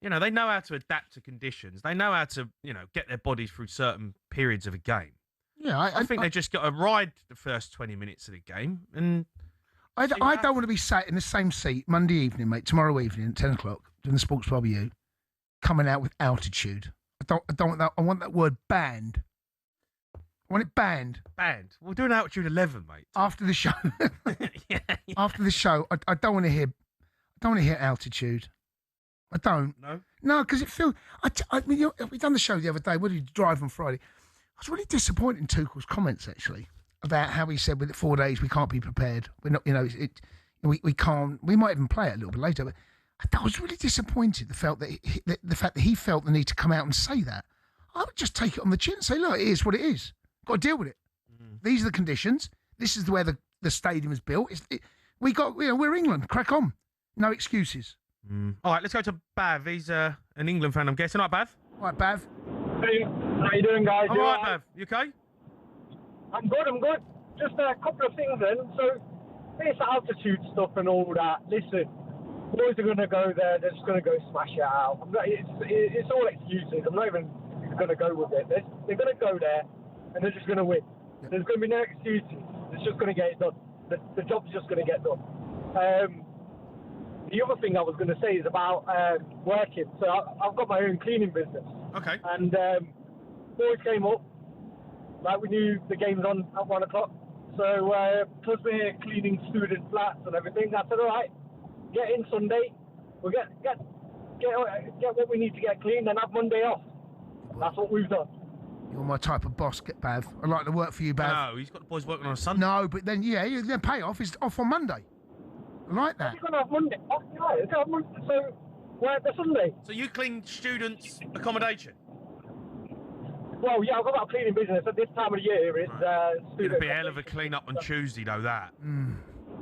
You know, they know how to adapt to conditions. They know how to, you know, get their bodies through certain periods of a game. Yeah, I think they just got to ride the first 20 minutes of the game. And I don't want to be sat in the same seat Monday evening, mate, tomorrow evening at 10 o'clock, doing the sports bar with you, coming out with altitude. I don't want that. I want that word banned. I want it banned. Banned? We'll do an altitude 11, mate. After the show. After the show, I don't want to hear. I don't want to hear altitude. I don't. No, because it feels. I mean, we done the show the other day. What did you drive on Friday? I was really disappointed in Tuchel's comments actually about how he said with 4 days we can't be prepared. We're not. You know, we can't. We might even play it a little bit later. But I was really disappointed. The fact that he felt the need to come out and say that. I would just take it on the chin and say, look, it is what it is. Got to deal with it. These are the conditions. This is where the stadium is built. We're England. Crack on. No excuses. All right, let's go to Bav. He's an England fan, I'm guessing. All right, Bav? All right, Bav. Hey, how you doing, guys? All right, Bav. You okay? I'm good. Just a couple of things then. So, this altitude stuff and all that, listen, boys are going to go there, they're just going to go smash it out. It's all excuses. I'm not even going to go with it. They're going to go there and they're just going to win. There's going to be no excuses. It's just going to get it done. The job's just going to get done. The other thing I was going to say is about working. So I've got my own cleaning business. Okay. And boys came up, like we knew the game's on at 1 o'clock. So plus we're cleaning student flats and everything. I said, all right, get in Sunday. We'll get what we need to get cleaned and have Monday off. That's what we've done. You're my type of boss, Bav. I'd like to work for you, Bav. No, he's got the boys working on a Sunday. No, but then, their payoff is off on Monday. I like that. You're going to have Monday off, so where's the Sunday? So you clean students' accommodation? Well, yeah, I've got a cleaning business at this time of the year. It's It'll be a hell of a clean up on Tuesday, though, that.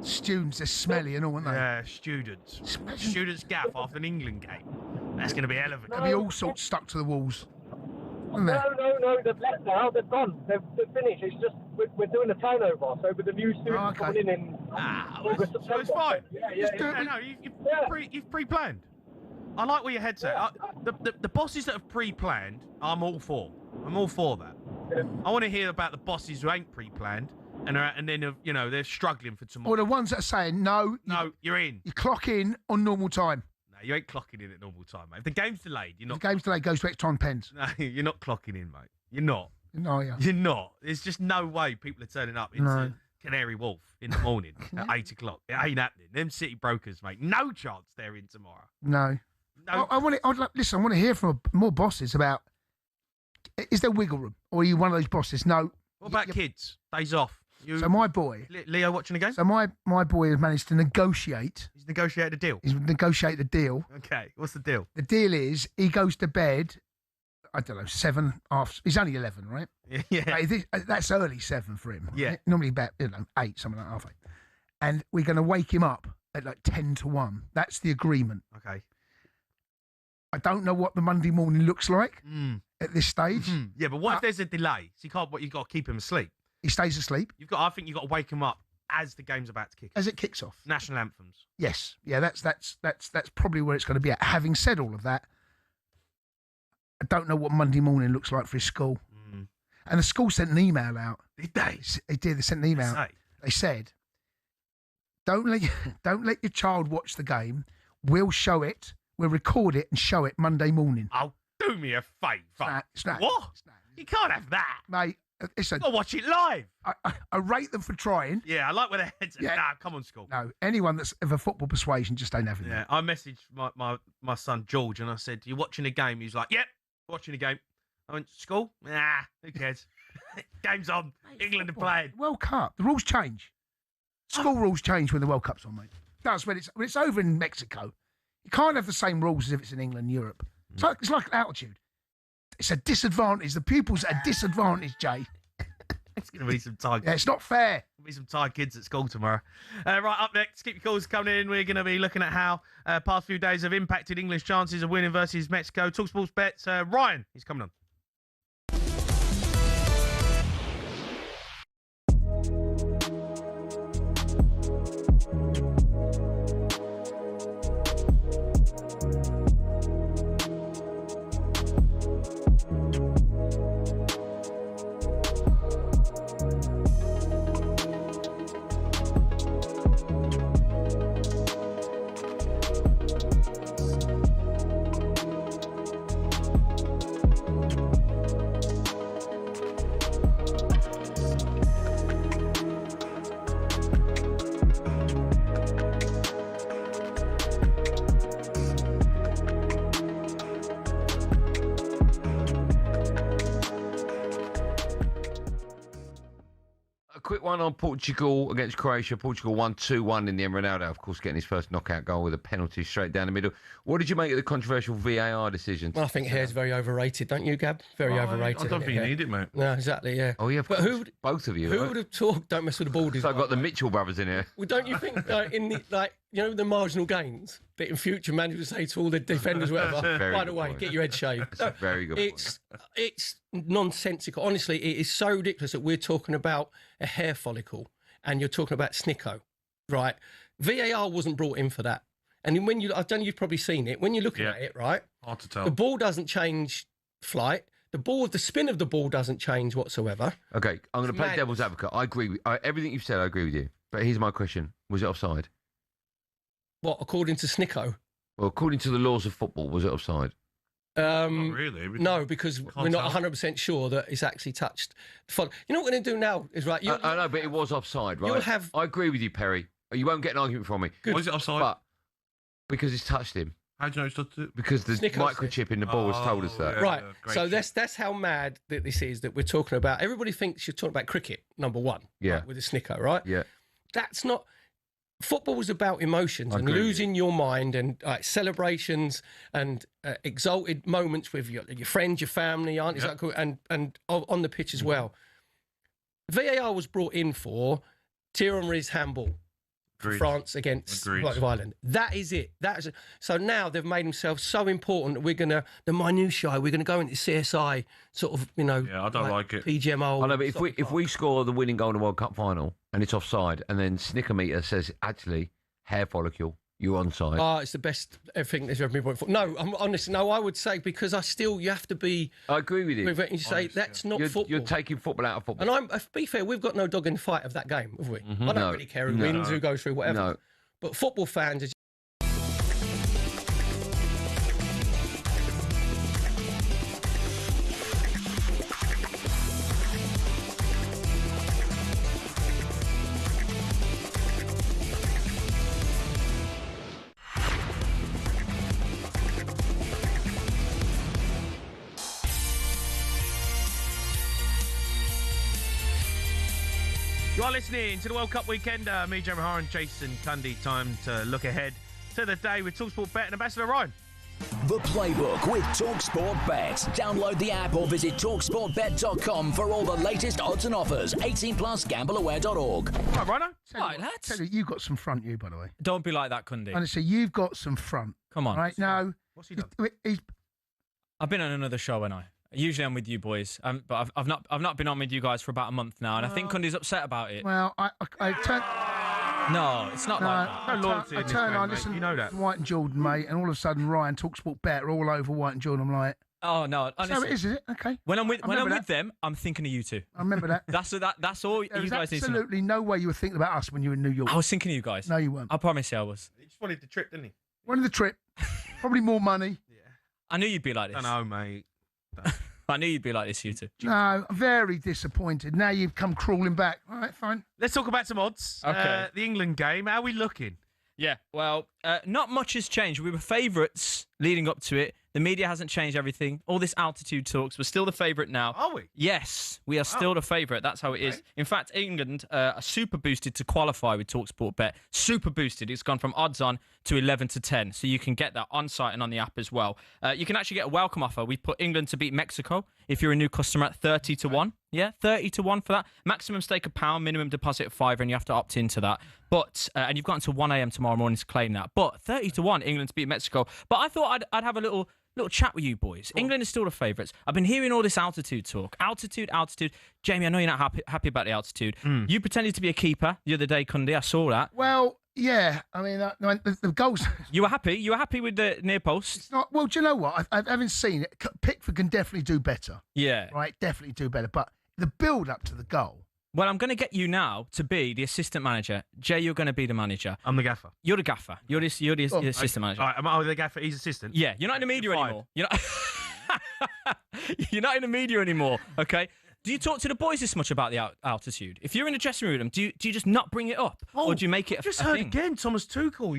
Students, they're smelly and all, aren't they? Yeah, students. Students' gaff after an England game. That's going to be a hell of a There'll be all sorts stuck to the walls. No, they've left now. They've gone. They've finished. It's just we're doing a turnover. So with the new students coming in August, September. So it's fine. Yeah. You've pre-planned. I like where your head's at. The bosses that have pre-planned, I'm all for. I'm all for that. Yeah. I want to hear about the bosses who ain't pre-planned and then they're struggling for tomorrow. Or the ones that are saying no, you're in. You clock in on normal time. No, you ain't clocking in at normal time, mate. If the game's delayed, you're not. If the game's delayed, goes to extra time pens. No, you're not clocking in, mate. You're not. No, yeah. You're not. There's just no way people are turning up into Canary Wharf in the morning at 8 o'clock. It ain't happening. Them city brokers, mate. No chance they're in tomorrow. No. I want to hear from more bosses about, is there wiggle room? Or are you one of those bosses? No. What about kids? Days off. So my boy... Leo watching the game? So my boy has managed to negotiate... He's negotiated a deal? He's negotiated a deal. Okay, what's the deal? The deal is he goes to bed, I don't know, 7 after... He's only 11, right? Yeah. That's early 7 for him. Yeah. Normally about, 8, something like half 8. And we're going to wake him up at like 10 to 1. That's the agreement. Okay. I don't know what the Monday morning looks like at this stage. Yeah, but what if there's a delay? So you've got to keep him asleep. He stays asleep. I think you've got to wake him up as the game's about to kick off. As it kicks off. National anthems. Yes. Yeah, that's probably where it's going to be at. Having said all of that, I don't know what Monday morning looks like for his school. And the school sent an email out. Did they? They did. They sent an email. They said, don't let your child watch the game. We'll show it. We'll record it and show it Monday morning. Oh, do me a favour. What? You can't have that. Mate, I'll watch it live. I rate them for trying. Yeah, I like where their heads are. Yeah. Nah, come on, school. No, anyone that's of a football persuasion just ain't having Yeah, it. I messaged my son George and I said, "You watching a game?" He was like, "Yep, watching a game." I went, "School? Nah, who cares? Game's on. England are playing." World Cup. The rules change. School rules change when the World Cup's on, mate. That's when it's over in Mexico. You can't have the same rules as if it's in England and Europe. It's like altitude. It's a disadvantage. The pupils at a disadvantage, Jay. It's going to be some tired. Yeah, it's not fair. There'll be some tired kids at school tomorrow. Right, up next, keep your calls coming in. We're going to be looking at how past few days have impacted England's chances of winning versus Mexico. talkSPORT bets. Ryan, he's coming on. Quick one on Portugal against Croatia. Portugal won 2-1 in the end. Ronaldo, of course, getting his first knockout goal with a penalty straight down the middle. What did you make of the controversial VAR decision? I think hair's very overrated, don't you, Gab? Very overrated. I don't think you need it, mate. No, exactly, yeah. Oh, yeah, but both of you. Who would have talked? Don't mess with the borders. So I've got the Mitchell brothers in here. Well, don't you think in the the marginal gains that in future managers say to all the defenders, whatever. By the way, get your head shaved. That's a very good point. It's nonsensical. Honestly, it is so ridiculous that we're talking about a hair follicle and you're talking about snicko, right? VAR wasn't brought in for that. And when I don't know, you've probably seen it. When you're looking at it, right? Hard to tell. The ball doesn't change flight. The spin of the ball doesn't change whatsoever. Okay, I'm going to play devil's advocate. I agree with everything you've said. I agree with you. But here's my question: was it offside? What, according to Snicko? Well, according to the laws of football, was it offside? Not really. No, because we're not 100% sure that it's actually touched. You know what we're going to do now is right. I know, but it was offside, right? I agree with you, Perry. You won't get an argument from me. Why is it offside? But because it's touched him. How do you know it's touched it? Because the microchip in the ball has told us that. Right. So that's how mad that this is that we're talking about. Everybody thinks you're talking about cricket, number one. Yeah. Right, with the Snicko, right? Yeah. That's not. Football was about emotions and losing your mind and celebrations and exalted moments with your friends, your family, aunties, uncle, and on the pitch as well. VAR was brought in for Thierry Henry's handball for France against Republic of Ireland. That is it. So now they've made themselves so important that we're going to, the minutiae, we're going to go into CSI, sort of, Yeah, I don't like it. PGMO. I know, but if we score the winning goal in the World Cup final and it's offside, and then Snickermeter says, actually, hair follicle, you're onside. Oh, it's the best thing that's ever been brought forward. No, I'm honest. No, I would say because you have to be. I agree with you. You say that's not football. You're taking football out of football. And to be fair, we've got no dog in the fight of that game, have we? I don't really care who wins, who goes through, whatever. No. But football fans are. You are listening to the World Cup weekend. Me, Jeremy Hara, and Jason Cundy. Time to look ahead to the day with talkSPORT Bet and Ambassador Ryan. The Playbook with talkSPORT Bet. Download the app or visit talksportbet.com for all the latest odds and offers. 18 plus gambleaware.org. Right, Rhino? Right, lads. Tell you, you've got some front, you, by the way. Don't be like that, Cundy. Honestly, you've got some front. Come on. Right, no. What's he done? I've been on another show, and usually I'm with you boys, but I've not been on with you guys for about a month now, and I think Cundy's upset about it. Well, I turn. No, it's not like that. No loyalty in I this turn game, on, mate. listen, You know that. White and Jordan, mate, and all of a sudden Ryan talkSPORT Bet are all over White and Jordan. I'm like, oh no, honestly, so it is it? Okay. When I'm with them, I'm thinking of you two. I remember that. That's all There you was guys need to know. absolutely no way you were thinking about us when you were in New York. I was thinking of you guys. No, you weren't. I promise you I was. He just wanted the trip, didn't he? Wanted the trip, probably more money. I knew you'd be like this. I know, mate. I knew you'd be like this, you two. No, I'm very disappointed. Now you've come crawling back. All right, fine. Let's talk about some odds. Okay. The England game. How are we looking? Yeah, well, not much has changed. We were favourites leading up to it. The media hasn't changed everything. All this altitude talks. We're still the favourite now. Are we? Yes, we are still the favourite. That's how it is. In fact, England are super boosted to qualify with talkSPORT Bet. Super boosted. It's gone from odds on to 11 to 10. So you can get that on site and on the app as well. You can actually get a welcome offer. We put England to beat Mexico if you're a new customer at 30 to 1. Yeah, 30 to 1 for that. Maximum stake £1, minimum deposit £5, and you have to opt into that. But and you've got until 1 a.m. tomorrow morning to claim that. But 30 to 1, England to beat Mexico. But I thought I'd have a little chat with you boys. England is still the favourites. I've been hearing all this altitude talk. Altitude. Jamie, I know you're not happy about the altitude. You pretended to be a keeper the other day, Cundy. I saw that. Well, yeah. I mean, the goals. You were happy. You were happy with the near post. It's not. Well, do you know what? I haven't seen it. Pickford can definitely do better. Yeah. Right, definitely do better. But the build up to the goal. Well, I'm going to get you now to be the assistant manager. Jay, you're going to be the manager. I'm the gaffer. You're the gaffer. You're the assistant manager. All right, am I the gaffer? He's assistant? Yeah, you're not in the media anymore. You're not in the media anymore, okay? Do you talk to the boys this much about the altitude? If you're in the dressing room with them, do you just not bring it up? Or do you make it a just a heard thing? again, Thomas Tuchel.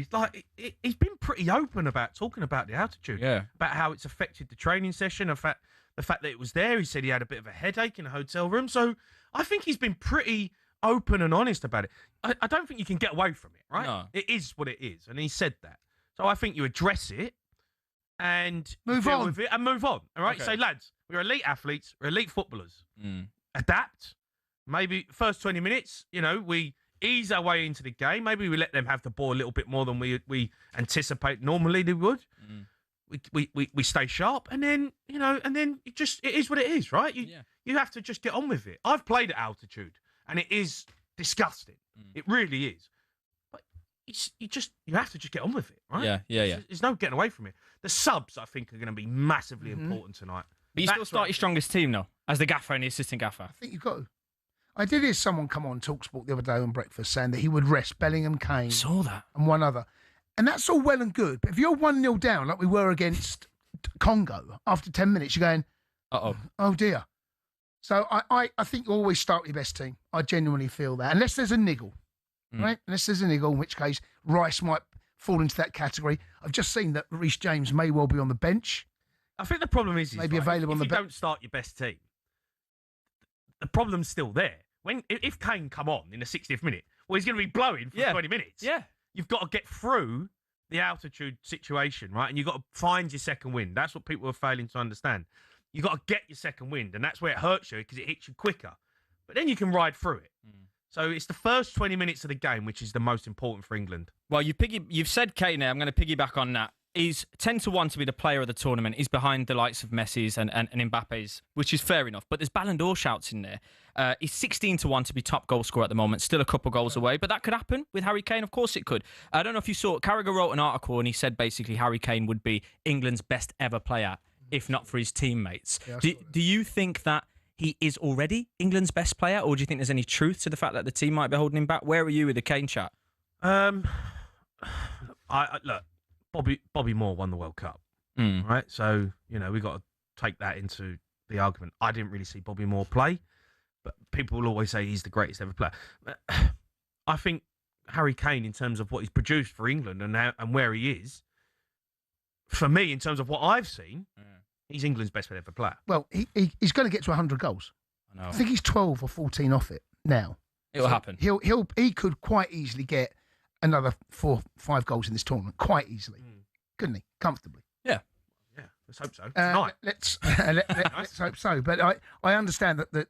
He's been pretty open about talking about the altitude. Yeah. About how it's affected the training session, the fact that it was there. He said he had a bit of a headache in a hotel room. So I think he's been pretty open and honest about it. I don't think you can get away from it, right? No. It is what it is, and he said that. So I think you address it and move deal on with it and move on. All right, Okay. say, lads, we're elite athletes, we're elite footballers. Adapt. Maybe first 20 minutes, we ease our way into the game. Maybe we let them have the ball a little bit more than we anticipate normally they would. We stay sharp, and then it is what it is, right? You have to just get on with it. I've played at altitude, and it is disgusting. It really is. But you have to just get on with it, right? Yeah. There's no getting away from it. The subs, I think, are going to be massively important tonight. But you still start your strongest team, though, as the gaffer and the assistant gaffer. I think you've got to. I did hear someone come on talkSPORT the other day on breakfast saying that he would rest Bellingham, Kane, saw that, and one other. And that's all well and good. But if you're 1-0 down, like we were against Congo, after 10 minutes, you're going, oh dear. So I think you always start with your best team. I genuinely feel that. Unless there's a niggle, right? Unless there's a niggle, in which case Rice might fall into that category. I've just seen that Reece James may well be on the bench. I think the problem is maybe available on the bench. If you don't start your best team, the problem's still there. If Kane come on in the 60th minute, well, he's going to be blowing for 20 minutes. Yeah. You've got to get through the altitude situation, right? And you've got to find your second wind. That's what people are failing to understand. You've got to get your second wind, and that's where it hurts you because it hits you quicker. But then you can ride through it. So it's the first 20 minutes of the game which is the most important for England. Well, you've said Kane there. I'm going to piggyback on that. He's 10-1 to be the player of the tournament. He's behind the likes of Messi's and Mbappe's, which is fair enough. But there's Ballon d'Or shouts in there. He's 16-1 to be top goal scorer at the moment. Still a couple goals away, but that could happen with Harry Kane. Of course it could. I don't know if you saw, Carragher wrote an article and he said basically Harry Kane would be England's best ever player, if not for his teammates. Yeah, do you think that he is already England's best player, or do you think there's any truth to the fact that the team might be holding him back? Where are you with the Kane chat? Look, Bobby Moore won the World Cup, right? So, we've got to take that into the argument. I didn't really see Bobby Moore play, but people will always say he's the greatest ever player. I think Harry Kane, in terms of what he's produced for England and where he is, for me, in terms of what I've seen, he's England's best ever player. Well, he's going to get to 100 goals. I think he's 12 or 14 off it now. It'll happen. He could quite easily get another 4-5 goals in this tournament, quite easily, couldn't he? Comfortably. Yeah, let's hope so. Tonight. Let's hope so. But I understand that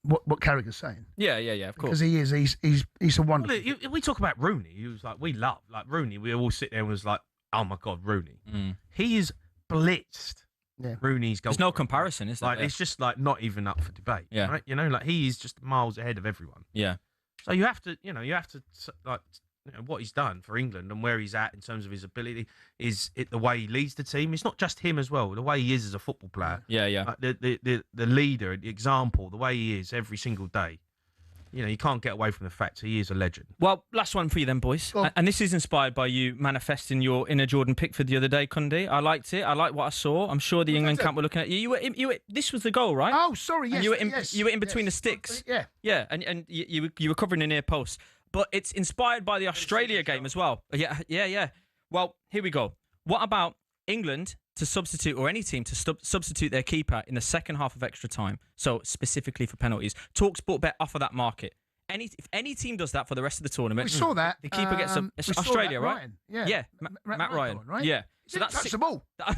what Carragher's saying. Yeah, of course. Because he's a wonderful. Well, we talk about Rooney. He was like, we love Rooney. We all sit there and was like, oh my God, Rooney. He is blitzed. Yeah. Rooney's goal. There's no comparison, is there? It's just not even up for debate. Yeah. Right? He is just miles ahead of everyone. Yeah. So you have to what he's done for England and where he's at in terms of his ability is the way he leads the team. It's not just him as well. The way he is as a football player. Yeah. The leader, the example, the way he is every single day. You can't get away from the fact he is a legend. Well, last one for you then, boys. And this is inspired by you manifesting your inner Jordan Pickford the other day, Cundy. I liked it. I liked what I saw. I'm sure the England camp were looking at you. You were this was the goal, right? Oh, sorry, yes. You were in between the sticks. Yeah. Yeah, and you were covering the near post. But it's inspired by the Australia game as well. Yeah. Well, here we go. What about England to substitute, or any team to substitute their keeper in the second half of extra time? So specifically for penalties. talkSPORT bet offer that market. If any team does that for the rest of the tournament, we saw that. The keeper gets it's Australia, right? Ryan. Yeah. Matt Ryan. Right? Yeah. So that's touch the ball. He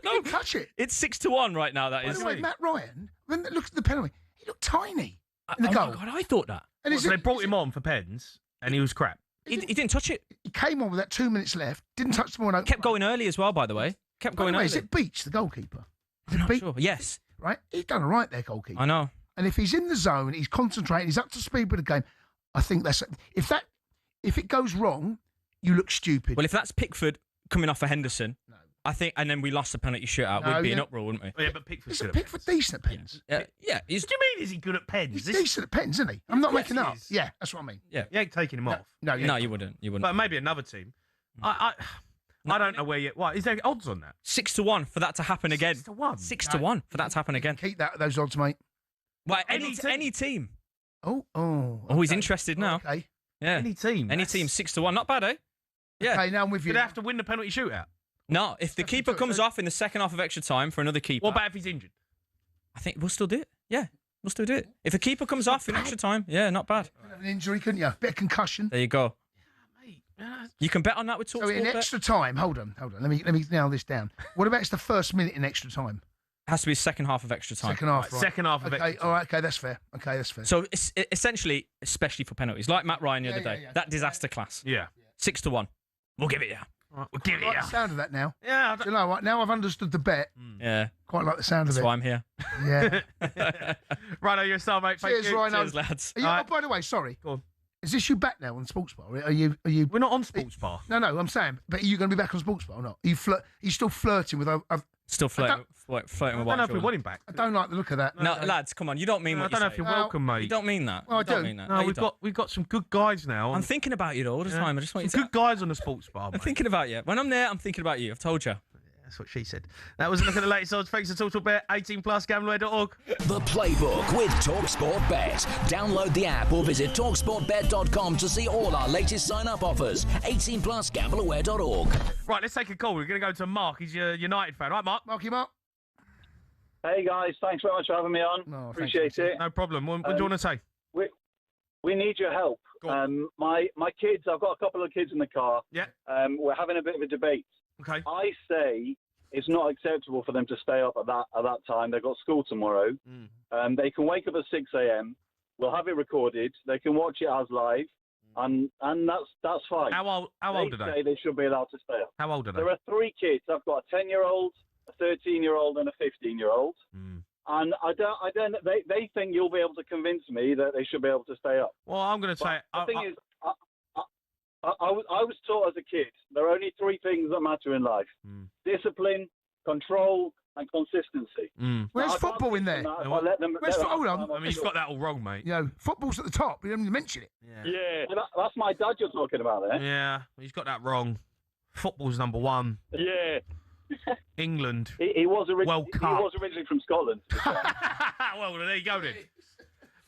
didn't touch it. It's 6-1 right now. That is. By the way, Matt Ryan, when they looked at the penalty, he looked tiny in the goal. My God, I thought that. And so they brought him on for pens, and he was crap. He didn't touch it. He came on with that 2 minutes left. Didn't touch the ball. Kept going early as well, by the way. Kept going early. Is it Beach, the goalkeeper? I'm not sure. Yes. Right? He's done all right there, goalkeeper. I know. And if he's in the zone, he's concentrating, he's up to speed with the game, I think that's... If it goes wrong, you look stupid. Well, if that's Pickford coming off for Henderson, I think, and then we lost the penalty shootout, we'd be in uproar, wouldn't we? Yeah, but Pickford's good at Pickford decent at pens. Yeah. What do you mean, is he good at pens? He's decent at pens, isn't he? I'm not making up. Yeah, that's what I mean. Yeah. You ain't taking him off. No, you wouldn't. But maybe another team. I don't know where you... What, is there odds on that? 6-1 for that to happen again. 6-1? 6-1 for that to happen again. Keep those odds, mate. Well, any team. Oh, he's interested now. Okay. Yeah. Any team. 6-1. Not bad, eh? Yeah. Okay, now I'm with you. Do they have to win the penalty shootout? No, if the keeper comes off in the second half of extra time for another keeper... What about if he's injured? I think we'll still do it. Yeah, we'll still do it. If a keeper comes off in extra time, yeah, not bad. An injury, couldn't you? Bit of concussion. There you go. You can bet on that with talkSPORT. So in extra time, hold on. Let me nail this down. What about it's the first minute in extra time? Has to be second half of extra time. Second half, right. Second half of extra time. All right, okay, that's fair. Okay, that's fair. So it's essentially, especially for penalties, like Matt Ryan the other day, that disaster class. Yeah. 6-1. We'll give it you. We'll give it I like you. the sound of that now. Yeah. Do you know what? Now I've understood the bet. Yeah. Quite like the sound That's of it. why I'm here. Yeah. Rhino, you're a star, mate. Thank Cheers, you. Rhino. Cheers, lads. Are you, oh, by the way, sorry. Go on. Is this you back now on Sports Bar? Are you? We're not on Sports Bar. No, I'm saying. But are you going to be back on Sports Bar or not? Are you still flirting with? Still flirting with I don't know if we want him back. I don't like the look of that. No, lads, come on. You don't mean what I you don't know say. if you're welcome, mate. You don't mean that. Well, I You don't do. mean that. No, you don't. we've got some good guys now. I'm thinking about you all the time. I just want you some to. good guys on the Sports Bar, I'm mate. thinking about you. When I'm there, I'm thinking about you. I've told you. That's what she said. That was a look at the latest odds. Thanks to TalkSPORT, 18 plus, gambleware.org. The Playbook with talkSPORT Bet. Download the app or visit talksportbet.com to see all our latest sign-up offers. 18 plus, gambleware.org. Right, let's take a call. We're going to go to Mark. He's a United fan. Right, Mark? Mark. Hey guys, thanks very much for having me on. No, appreciate it. No problem. What do you want to say? We need your help. My kids, I've got a couple of kids in the car. Yeah. We're having a bit of a debate. Okay. I say it's not acceptable for them to stay up at that time. They've got school tomorrow. They can wake up at 6 a.m. We'll have it recorded. They can watch it as live, and that's fine. How old are They they? say they should be allowed to stay up. How old are they? There are 3 kids. I've got a 10-year-old, a 13-year-old, and a 15-year-old. And I don't. They think you'll be able to convince me that they should be able to stay up. Well, I'm going to say. The thing is, I was taught as a kid there are only 3 things that matter in life: discipline, control, and consistency. Where's football in there? Hold on. I mean, you've got that all wrong, mate. You know, football's at the top. You didn't mention it. Yeah. That's my dad you're talking about there. Yeah, he's got that wrong. Football's number 1. Yeah. England. He was World Cup. He was originally from Scotland. Well, there you go then.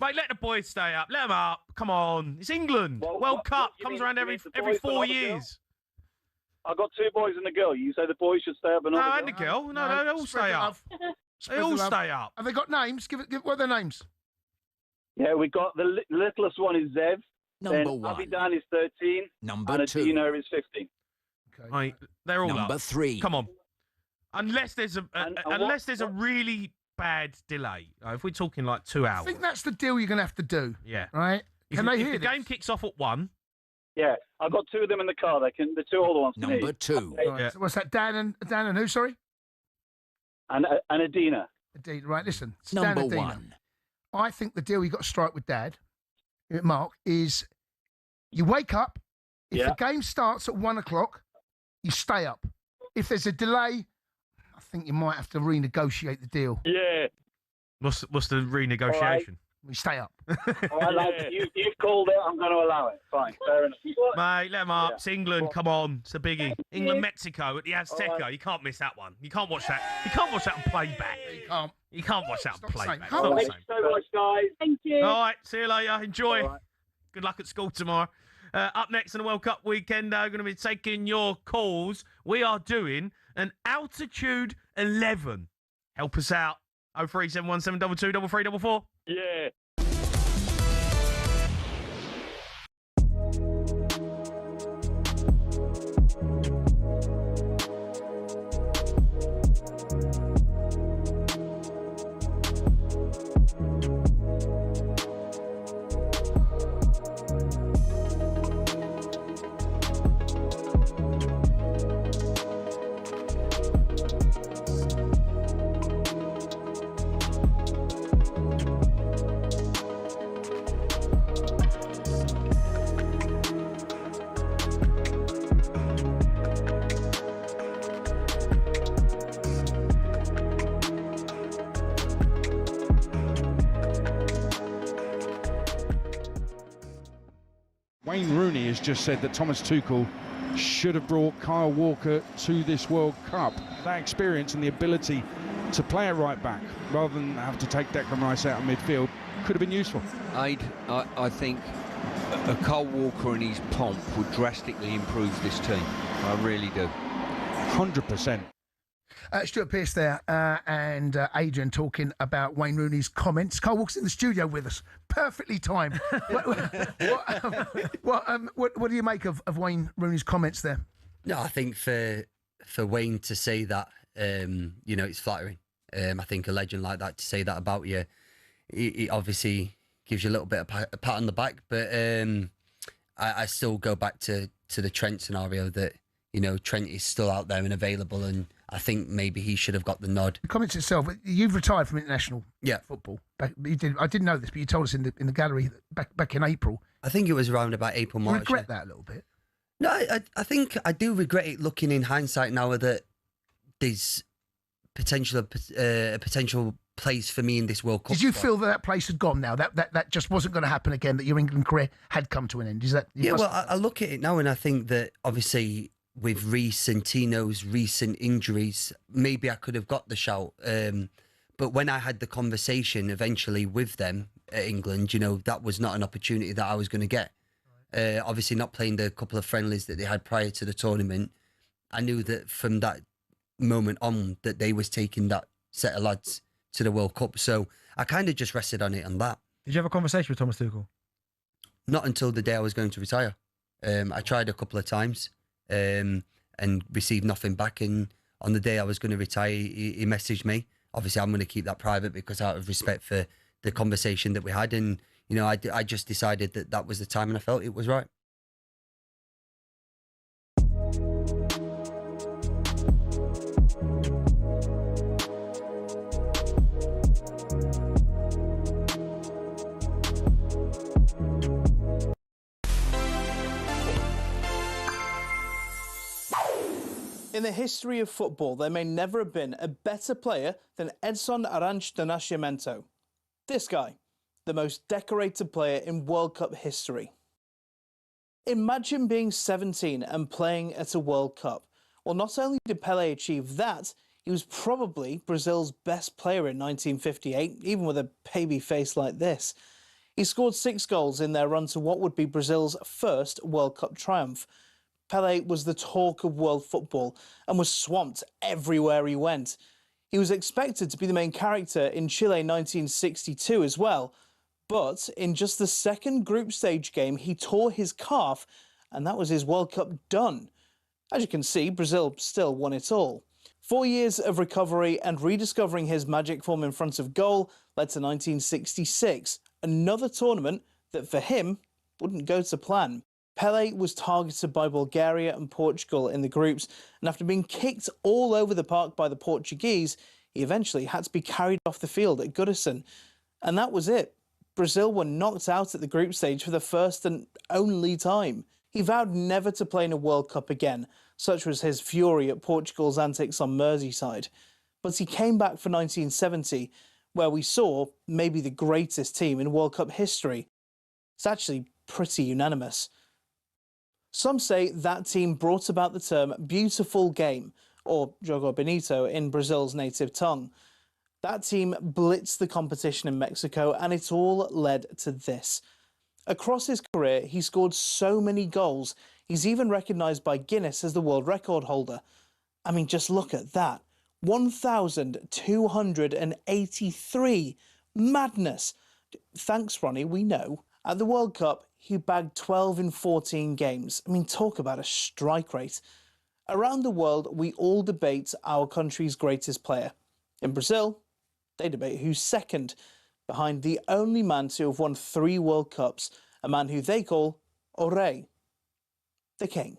Mate, let the boys stay up. Let them up. Come on. It's England. World Cup comes around every 4 years. I've got 2 boys and a girl. You say the boys should stay up and No, not and the girl. No, they all stay up. They all stay up. Have they got names? What are their names? Yeah, we got the littlest one is Zev. Number then 1. Abidan is 13. Number and 2. Adina is 15. Mate, they're all Number up. 3. Come on. Unless there's a really bad delay. If we're talking like 2 hours. I think that's the deal you're going to have to do. Yeah. Right? Can they hear the this? game kicks off at 1. Yeah, I've got 2 of them in the car. The 2 older ones. Number 2. Right, so what's that? Dan and who? Sorry. And Adina. Adina. Right. Listen. Number Adina. 1. I think the deal you got to strike with Dad, Mark, is you wake up. If the game starts at 1 o'clock, you stay up. If there's a delay, I think you might have to renegotiate the deal. Yeah. What's the renegotiation? We stay up. All right, lads, you've called it. I'm going to allow it. Fine, fair enough. Mate, let them up. It's England. Come on. It's a biggie. England, Mexico at the Azteca. Right. You can't miss that one. You can't watch that. You can't watch that and play back. You can't. You can't watch that and play same. back. Can't. It's not the Thank same. you so much, guys. Thank you. All right. See you later. Enjoy. All right. Good luck at school tomorrow. Up next on the World Cup weekend, we're going to be taking your calls. We are doing an altitude 11. Help us out. 03717223344. Yeah. Wayne Rooney has just said that Thomas Tuchel should have brought Kyle Walker to this World Cup. That experience and the ability to play at right back rather than have to take Declan Rice out of midfield could have been useful. I think a Kyle Walker and his pomp would drastically improve this team. I really do. 100%. Stuart Pearce there and Adrian talking about Wayne Rooney's comments. Carl Walker's in the studio with us. Perfectly timed. What do you make of Wayne Rooney's comments there? No, I think for Wayne to say that, it's flattering. I think a legend like that, to say that about you, it obviously gives you a little bit of a pat on the back. But I still go back to the Trent scenario, that, you know, Trent is still out there and available, and I think maybe he should have got the nod. The comments itself, you've retired from international football. You did. I didn't know this, but you told us in the gallery back in April. I think it was around about April, March. You regret that a little bit? No, I think I do regret it, looking in hindsight now, that there's a potential place for me in this World Cup. Did you feel that place had gone now? That just wasn't going to happen again, that your England career had come to an end? Is that... I look at it now and I think that, obviously, with Reece and Tino's recent injuries, maybe I could have got the shout. But when I had the conversation eventually with them at England, you know, that was not an opportunity that I was going to get. Obviously, not playing the couple of friendlies that they had prior to the tournament, I knew that from that moment on that they was taking that set of lads to the World Cup. So I kind of just rested on it and that. Did you have a conversation with Thomas Tuchel? Not until the day I was going to retire. I tried a couple of times and received nothing back. And on the day I was going to retire, he messaged me. Obviously, I'm going to keep that private because out of respect for the conversation that we had. And, you know, I just decided that was the time and I felt it was right. In the history of football, there may never have been a better player than Edson Arantes do Nascimento. This guy, the most decorated player in World Cup history. Imagine being 17 and playing at a World Cup. Well, not only did Pelé achieve that, he was probably Brazil's best player in 1958, even with a baby face like this. He scored 6 goals in their run to what would be Brazil's first World Cup triumph. Pelé was the talk of world football and was swamped everywhere he went. He was expected to be the main character in Chile 1962 as well, but in just the second group stage game he tore his calf and that was his World Cup done. As you can see, Brazil still won it all. 4 years of recovery and rediscovering his magic form in front of goal led to 1966, another tournament that for him wouldn't go to plan. Pelé was targeted by Bulgaria and Portugal in the groups, and after being kicked all over the park by the Portuguese, he eventually had to be carried off the field at Goodison. And that was it. Brazil were knocked out at the group stage for the first and only time. He vowed never to play in a World Cup again, such was his fury at Portugal's antics on Merseyside. But he came back for 1970, where we saw maybe the greatest team in World Cup history. It's actually pretty unanimous. Some say that team brought about the term beautiful game, or Jogo Bonito in Brazil's native tongue. That team blitzed the competition in Mexico, and it all led to this. Across his career, he scored so many goals, he's even recognised by Guinness as the world record holder. I mean, just look at that. 1,283. Madness. Thanks, Ronnie, we know. At the World Cup, he bagged 12 in 14 games. I mean, talk about a strike rate. Around the world, we all debate our country's greatest player. In Brazil, they debate who's second, behind the only man to have won 3 World Cups, a man who they call O Rei, the king.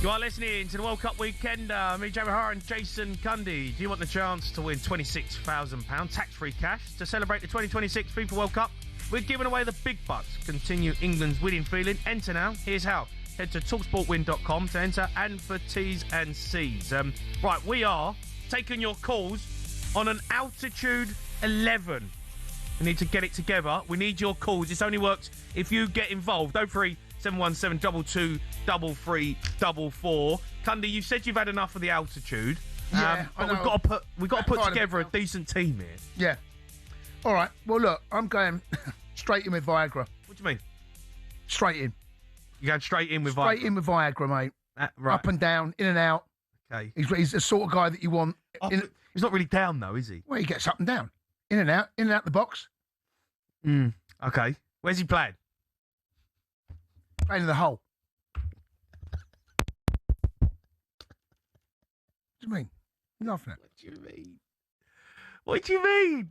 You are listening to the World Cup weekend. Me, Jamie Hara and Jason Cundy. Do you want the chance to win £26,000 tax-free cash to celebrate the 2026 FIFA World Cup? We're giving away the big bucks. Continue England's winning feeling. Enter now. Here's how. Head to talksportwin.com to enter and for T's and C's. Right, we are taking your calls on an altitude 11. We need to get it together. We need your calls. This only works if you get involved. 03 717 22 3344. Cundy, you said you've had enough of the altitude. Yeah, but I know. we've got to put together a decent team here. Yeah. All right. Well, look, I'm going straight in with Viagra. What do you mean? Straight in. You're going straight in with Viagra? Straight in with Viagra, mate. Right. Up and down, in and out. Okay. He's the sort of guy that you want. He's not really down, though, is he? Well, he gets up and down. In and out the box. Okay. Where's he playing? Playing in the hole. What do you mean? You're laughing at. What do you mean? What do you mean?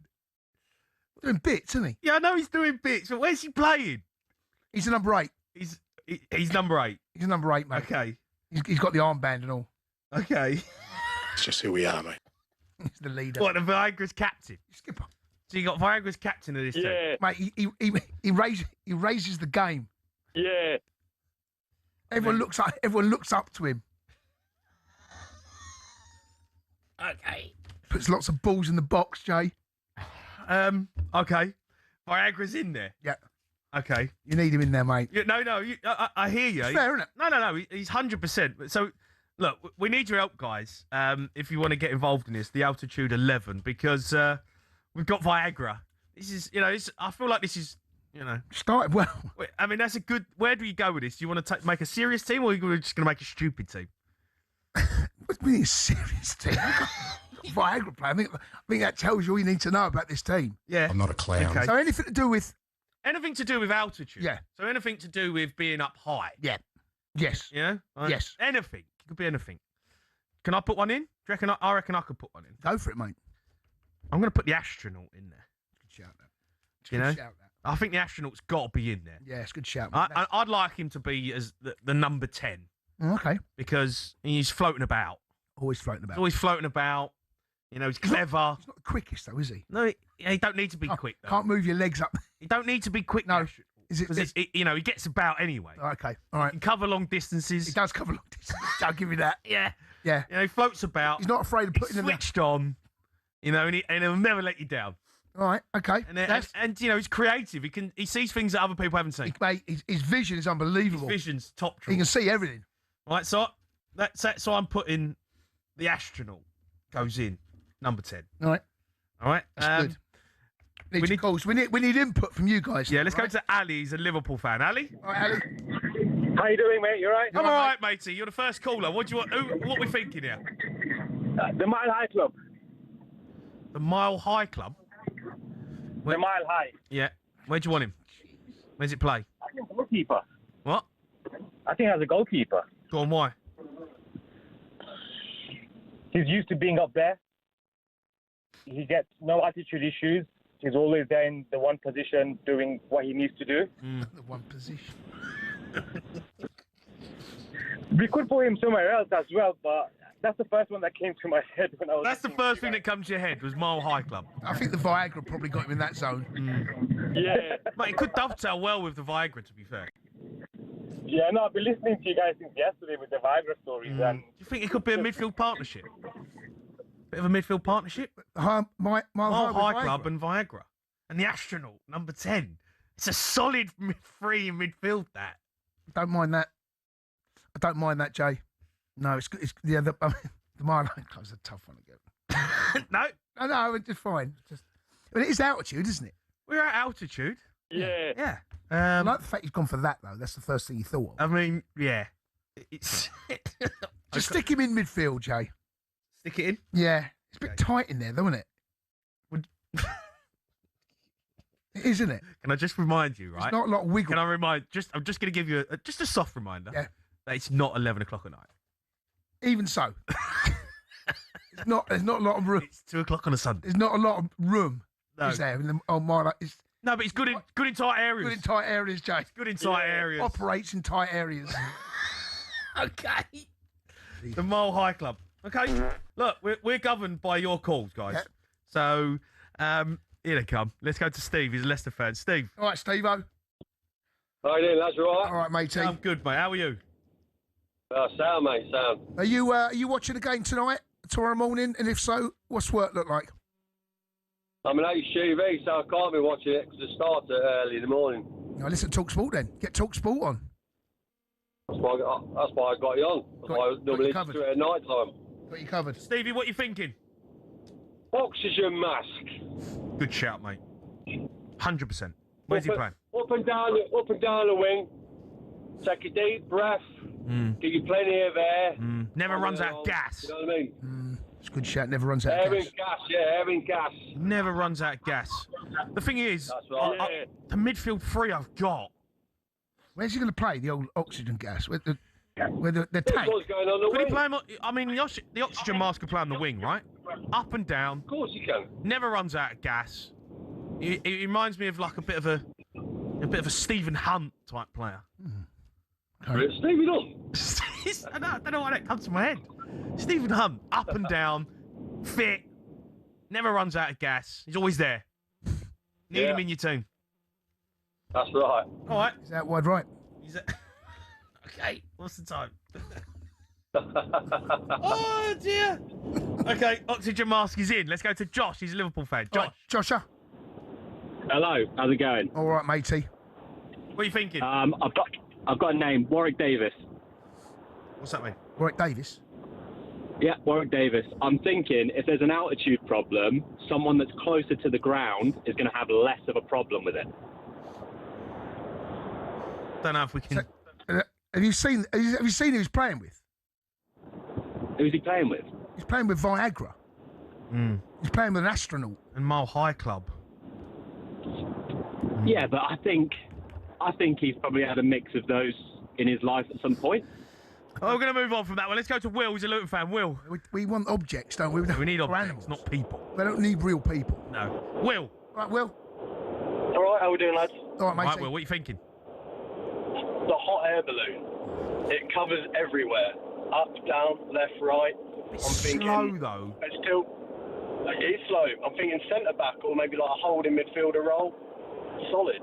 Doing bits, isn't he? Yeah, I know he's doing bits, but where's he playing? He's a number 8. He's number 8. He's a number 8, mate. Okay. He's got the armband and all. Okay. It's just who we are, mate. He's the leader. What, the Viagra's captain? Skipper. So you got Viagra's captain of this team? Mate, he raises the game. Yeah. Everyone looks up to him. Okay. Puts lots of balls in the box, Jay. Okay. Viagra's in there. Yeah. Okay. You need him in there, mate. No, I hear you. It's fair, isn't it? No. He's 100%. So, look, we need your help, guys. If you want to get involved in this, the altitude 11, because we've got Viagra. This is, I feel like this is, started well. I mean, that's a good. Where do you go with this? Do you want to make a serious team, or are you just going to make a stupid team? What's been a serious team? Viagra player. I think that tells you all you need to know about this team. Yeah. I'm not a clown. Okay. So anything to do with altitude. Yeah. So anything to do with being up high. Yeah. Yes. Yeah. Yes. Anything. It could be anything. Can I put one in? Do you reckon? I reckon I could put one in. Go for it, mate. I'm going to put the astronaut in there. Good shout, that. Good shout, that. I think the astronaut's got to be in there. Yeah, it's a good shout. I'd like him to be as the number 10. Okay. Because he's floating about. Always floating about. He's always floating about. He's clever. He's not the quickest, though, is he? No, he don't need to be quick, though. Can't move your legs up. You don't need to be quick. No. Because he gets about anyway. Okay. All right. He can cover long distances. He does cover long distances. I'll give you that. Yeah. Yeah. He floats about. He's not afraid of putting in switched on. And he'll never let you down. All right. Okay. And he's creative. He sees things that other people haven't seen. Mate, his vision is unbelievable. His vision's top drawer. He can see everything. Right. So I'm putting the astronaut goes in number 10. All right. All right. That's good. We need calls. We need input from you guys. Yeah, let's go to Ali. He's a Liverpool fan. Ali? All right, Ali. How you doing, mate? You all right? I'm all right, matey. You're the first caller. What do you want? What are we thinking here? The Mile High Club. The Mile High Club? The Mile High. Yeah. Where do you want him? Where's it play? I think goalkeeper. What? I think as a goalkeeper. Go on, why? He's used to being up there. He gets no attitude issues. He's always there in the one position doing what he needs to do. The one position. We could put him somewhere else as well, but that's the first one that came to my head when I was... That's the first thing that comes to your head was Mile High Club. I think the Viagra probably got him in that zone. Yeah. Mate, it could dovetail well with the Viagra, to be fair. Yeah, no, I've been listening to you guys since yesterday with the Viagra stories. And Do you think it could be a midfield partnership? Bit of a midfield partnership? Mile High Club and Viagra. And the astronaut, number 10. It's a solid three in midfield, that. Don't mind that. I don't mind that, Jay. No, it's good. The Mile High Club's a tough one to get. No, it's just fine. But it is altitude, isn't it? We're at altitude. Yeah. Yeah. I like the fact you've gone for that, though. That's the first thing you thought of. I mean, yeah. It's Just stick him in midfield, Jay. Stick it in? Yeah. It's a bit tight in there, though, isn't it? It is, isn't it? Can I just remind you, right? There's not a lot of wiggle. Can I remind? I'm just going to give you just a soft reminder. Yeah. That it's not 11 o'clock at night. Even so, there's not a lot of room. It's 2 o'clock on a Sunday. There's not a lot of room. No. Is there? Mile High? No, but it's good in tight areas. Good in tight areas, Jay. It's good in tight areas. Operates in tight areas. Okay. The Mile High Club. Okay. Look, we're governed by your calls, guys. Yep. So, here they come. Let's go to Steve. He's a Leicester fan. Steve. All right, Steve-O. How you doing, lads? You all right? All right, matey. I'm good, mate. How are you? Sound, mate, sound. Are you watching the game tonight, tomorrow morning? And if so, what's work look like? I'm an HGV, so I can't be watching it because it starts early in the morning. No, listen to talkSPORT then. Get talkSPORT on. That's why I got you on. That's why I normally listen to it at night time. Got you covered. Stevie, what are you thinking? Oxygen mask. Good shout, mate. 100%. Where's he playing? Up and down the wing. Take a deep breath. Give you plenty of air. Never runs out of gas. You know what I mean? It's a good shout. Never runs out Air of gas. and gas, yeah, air and gas. Never runs out of gas. The thing is, That's right. the midfield three I've got. Where's he going to play the old oxygen gas? Where the tank? What's going on the Could he wing? play him? I mean, the oxygen mask could play on the wing, right? Up and down. Of course he can. Never runs out of gas. He reminds me of like a bit of a Stephen Hunt type player. Stevie Hunt. I don't know why that comes to my head. Stephen Hunt, up and down, fit, never runs out of gas. He's always there. Need him in your team. That's right. All right. Is that wide right? Okay. What's the time? Oh dear. Okay, oxygen mask is in. Let's go to Josh. He's a Liverpool fan. Josh. Right, Joshua. Hello, how's it going? All right, matey. What are you thinking? I've got a name, Warwick Davis. What's that mean? Warwick Davis. Yeah, Warwick Davis. I'm thinking if there's an altitude problem, someone that's closer to the ground is going to have less of a problem with it. Don't know if we can. Have you seen who he's playing with? Who's he playing with? He's playing with Viagra. He's playing with an astronaut. And Mile High Club. Yeah, but I think he's probably had a mix of those in his life at some point. Oh, we're going to move on from that one. Let's go to Will. He's a Luton fan. Will. We want objects, don't we? We need objects, animals. not people. They don't need real people. No. Will. Right, Will. All right, how we doing, lads? All right, matey. Right, Will, what are you thinking? The hot air balloon. It covers everywhere. Up, down, left, right. I'm thinking. Slow, though. It's still. It is slow. I'm thinking centre back or maybe like a holding midfielder role. Solid.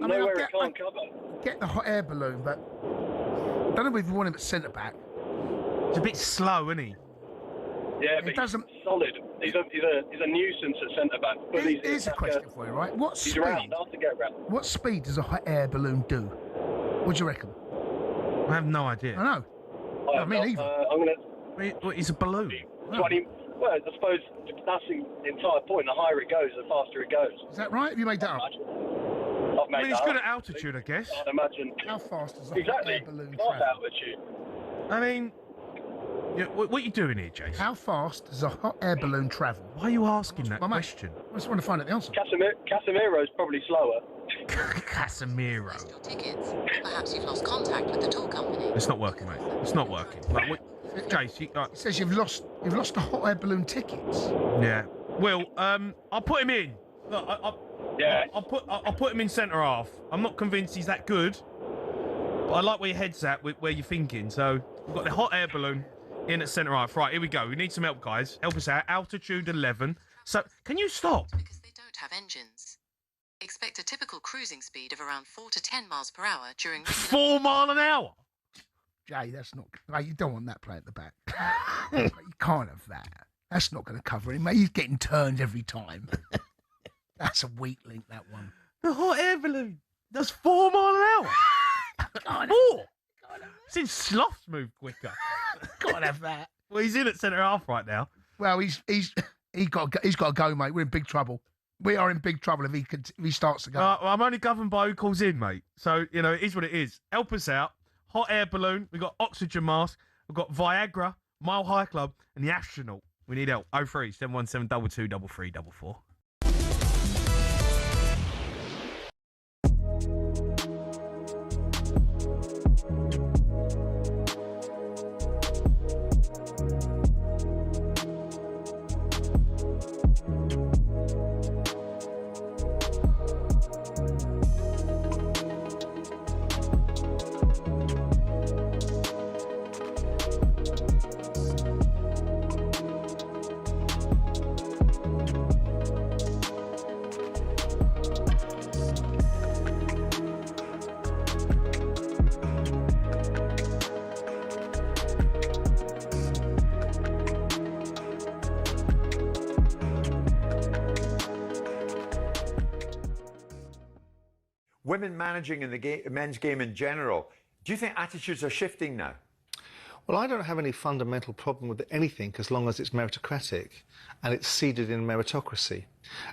Nowhere it can't cover. Get the hot air balloon, but I don't know if we want him at centre back. It's a bit slow, isn't he? Yeah, but he's solid. He's a nuisance at centre back. Here's a question for you, right? What he's speed? around, hard to get around. What speed does a hot air balloon do? What do you reckon? I have no idea. I know. I mean, either. I'm gonna. What is a balloon? 20. Well, I suppose that's the entire point. The higher it goes, the faster it goes. Is that right? Have you made that up? I've made I mean, it's that good up. at altitude, I guess. I'd imagine. How fast does a hot Exactly. air balloon Not travel? altitude. I mean, what are you doing here, Jason? How fast does a hot air balloon travel? Why are you asking that Well, mate, question? I just want to find out the answer. Casemiro's probably slower. Casemiro. Tickets. Perhaps you've lost contact with the tour company. It's not working, mate. It's not working. Like, Jace, It says you've lost the hot air balloon tickets. yeah. Will, I'll put him in. Look, I'll put him in centre half. I'm not convinced he's that good, but I like where your head's at, where you're thinking. So we've got the hot air balloon in at centre half. Right, here we go. We need some help, guys. Help us out. Altitude 11. So can you stop? Because they don't have engines. Expect a typical cruising speed of around 4 to 10 miles per hour during 4 miles an hour. Jay, that's not. Mate, you don't want that play at the back. You can't have that. That's not going to cover him, mate. He's getting turned every time. That's a weak link, that one. The hot air balloon does 4 miles an hour. 4. Since sloths move quicker. Can't have that. Well, he's in at centre half right now. Well, he's got to go, mate. We're in big trouble. We are in big trouble if he starts to go. Well, I'm only governed by who calls in, mate. So, you know, it is what it is. Help us out. Hot air balloon. We've got oxygen mask. We've got Viagra, Mile High Club, and the astronaut. We need help. 03 717 22 3344. women managing in the men's game in general, do you think attitudes are shifting now? Well, I don't have any fundamental problem with anything as long as it's meritocratic and it's seeded in meritocracy.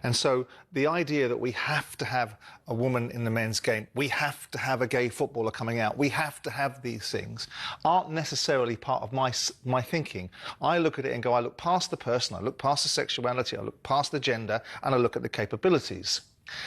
And so the idea that we have to have a woman in the men's game, we have to have a gay footballer coming out, we have to have these things, aren't necessarily part of my thinking. I look at it and go, I look past the person, I look past the sexuality, I look past the gender, and I look at the capabilities.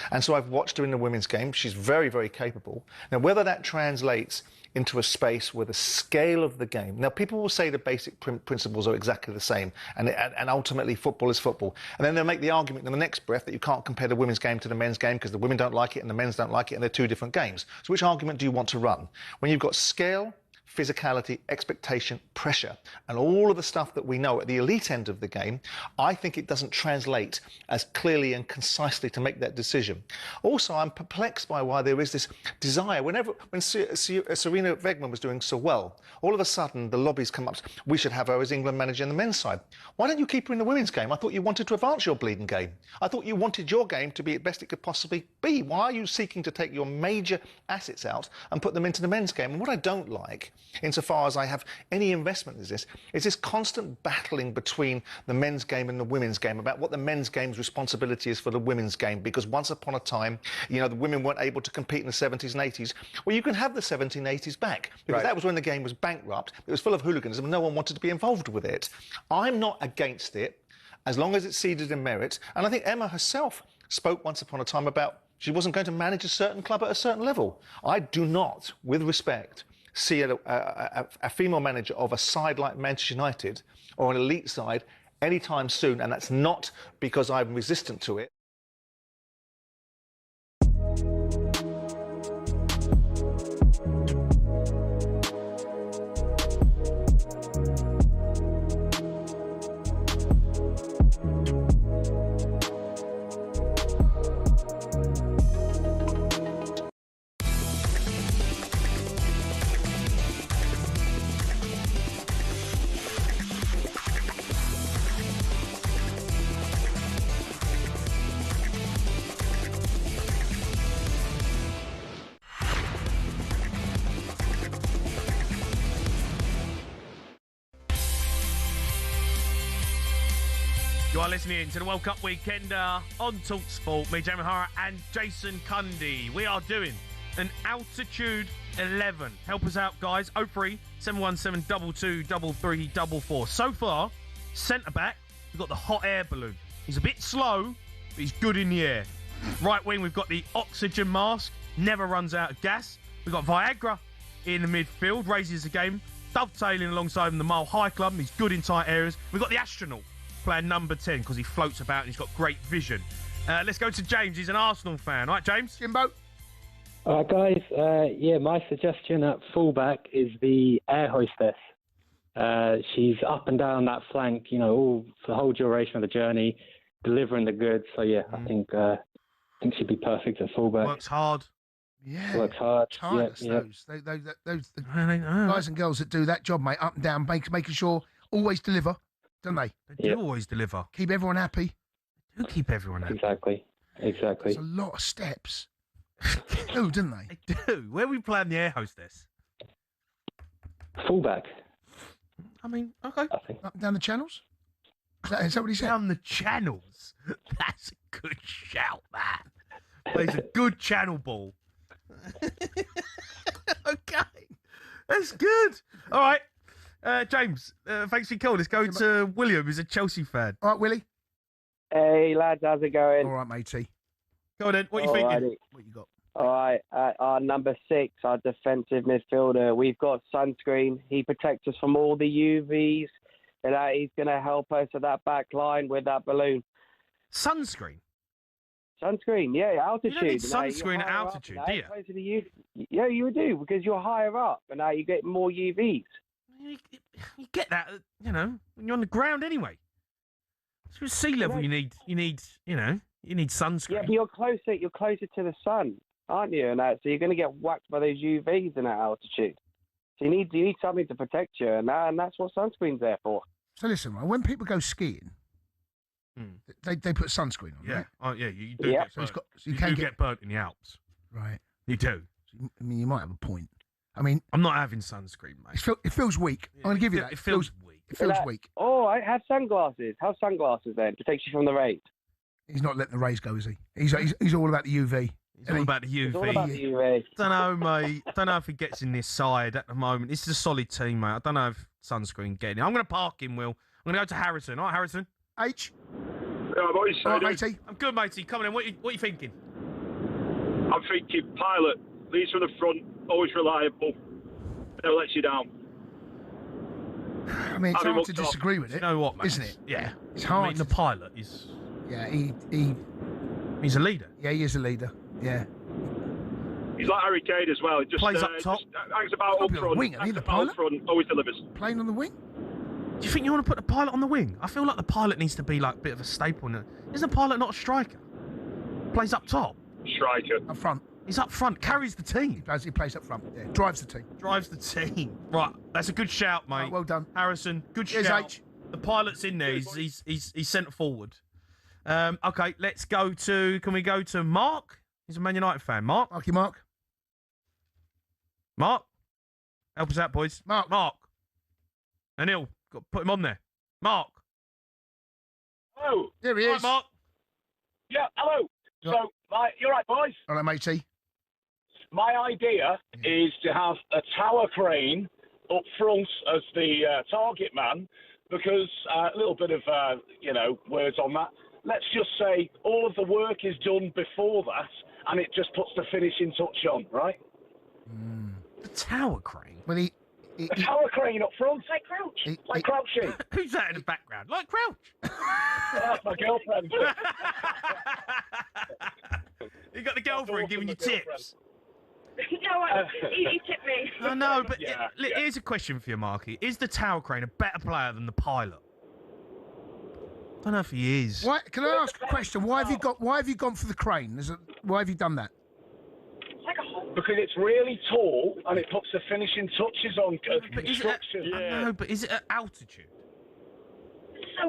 And so I've watched her in the women's game. She's very, very capable. Now, whether that translates into a space where the scale of the game... Now, people will say the basic principles are exactly the same, and ultimately football is football. And then they'll make the argument in the next breath that you can't compare the women's game to the men's game because the women don't like it and the men's don't like it, and they're two different games. So which argument do you want to run? When you've got scale, physicality, expectation, pressure, and all of the stuff that we know at the elite end of the game, I think it doesn't translate as clearly and concisely to make that decision. Also, I'm perplexed by why there is this desire. When Serena Wegman was doing so well, all of a sudden the lobbies come up, we should have her as England manager in the men's side. Why don't you keep her in the women's game? I thought you wanted to advance your bleeding game. I thought you wanted your game to be as best it could possibly be. Why are you seeking to take your major assets out and put them into the men's game? And what I don't like, insofar as I have any investment in this, is this constant battling between the men's game and the women's game about what the men's game's responsibility is for the women's game, because once upon a time, you know, the women weren't able to compete in the 70s and 80s. Well, you can have the 70s and 80s back, because that was when the game was bankrupt, it was full of hooliganism, and no one wanted to be involved with it. I'm not against it, as long as it's seeded in merit, and I think Emma herself spoke once upon a time about she wasn't going to manage a certain club at a certain level. I do not, with respect, see a female manager of a side like Manchester United or an elite side anytime soon, and that's not because I'm resistant to it. You are listening to the World Cup weekend on talkSPORT. Me, Jamie Hara, and Jason Cundy. We are doing an altitude 11. Help us out, guys. 03 717 223344. So far, centre back, we've got the hot air balloon. He's a bit slow, but he's good in the air. Right wing, we've got the oxygen mask. Never runs out of gas. We've got Viagra in the midfield. Raises the game. Dovetailing alongside him, the Mile High Club. He's good in tight areas. We've got the astronaut playing number 10 because he floats about and he's got great vision. Let's go to James. He's an Arsenal fan. All right, James? Jimbo? All right, guys. Yeah, my suggestion at fullback is the air hostess. She's up and down that flank, you know, all for the whole duration of the journey, delivering the goods. So, yeah, I think she'd be perfect at fullback. Works hard. Yeah. Works hard. Tireless, those guys and girls that do that job, mate, up and down, making sure always deliver, don't they? They do always deliver. Keep everyone happy. They do keep everyone happy. Exactly. There's a lot of steps. They do, don't they? They do. Where are we playing the air hostess? Fullback. I mean, okay. Up and down the channels? Is that what he said? Down the channels? That's a good shout, man. Plays a good channel ball. Okay. That's good. All right. James, thanks for your call. Let's go to William, who's a Chelsea fan. All right, Willie. Hey, lads, how's it going? All right, matey. Go on then. What are you thinking? What you got? All right, our number 6, our defensive midfielder, we've got Sunscreen. He protects us from all the UVs. And he's going to help us at that back line with that balloon. Sunscreen? Sunscreen, yeah, altitude. You don't need sunscreen at altitude, do you? Yeah, you do, because you're higher up, and now you get more UVs. You get that, you know, when you're on the ground anyway. So at sea level, you need sunscreen. Yeah, but you're closer to the sun, aren't you? And so you're going to get whacked by those UVs in that altitude. So you need something to protect you, and that's what sunscreen's there for. So listen, right, when people go skiing, they put sunscreen on, yeah. right? Oh, yeah, you do get burnt. You can get burnt in the Alps. Right. You do. I mean, you might have a point. I mean, I'm not having sunscreen, mate. it feels weak. I'm going to give you that. It feels weak. It feels weak. Oh, I have sunglasses. Have sunglasses then. Protects you from the rays. He's not letting the rays go, is he? He's all about the UV. It's all about the UV. It's all about the UV. Don't know, mate. Don't know if he gets in this side at the moment. This is a solid team, mate. I don't know if sunscreen getting in. I'm going to park him, Will. I'm going to go to Harrison. All right, Harrison? H. Yeah, boys. All right, matey. I'm good, matey. Come on in. What you thinking? I'm thinking pilot. Leads from the front. Always reliable. Never lets you down. I mean, it's hard to disagree with it. You know what, mate? Isn't it? Yeah. It's hard. I mean, the pilot is... Yeah, he's a leader. Yeah, he is a leader. Yeah. He's like Harry Kane as well. He just plays up top. Just hangs about up front. Wing, Hangs about up front. Always delivers. Playing on the wing? Do you think you want to put the pilot on the wing? I feel like the pilot needs to be like a bit of a staple. Isn't the pilot not a striker? Plays up top. Striker. Up front. He's up front. Carries the team. He plays up front. Yeah. Drives the team. Drives the team. Right. That's a good shout, mate. Oh, well done, Harrison. Good Here's shout. H. The pilot's in there. He's sent forward. Okay, let's go to... Can we go to Mark? He's a Man United fan. Mark? Mark. Mark? Help us out, boys. Mark. Anil, got to put him on there. Mark. Hello. There he is. Hi, Mark. Yeah, hello. So, you're right, boys. All right, matey. My idea is to have a tower crane up front as the target man, because a little bit of, words on that. Let's just say all of the work is done before that, and it just puts the finishing touch on, right? The tower crane? Well, a tower crane up front, like Crouch, like Crouchy. Who's that in the background? Like Crouch. That's my girlfriend. You got the girlfriend giving you tips. No, he tipped me. I know, but here's a question for you, Marky. Is the tower crane a better player than the pilot? I don't know if he is. Why, can I ask a question? Why have you gone for the crane? Why have you done that? Because it's really tall and it puts the finishing touches on construction. I know, but is it at altitude?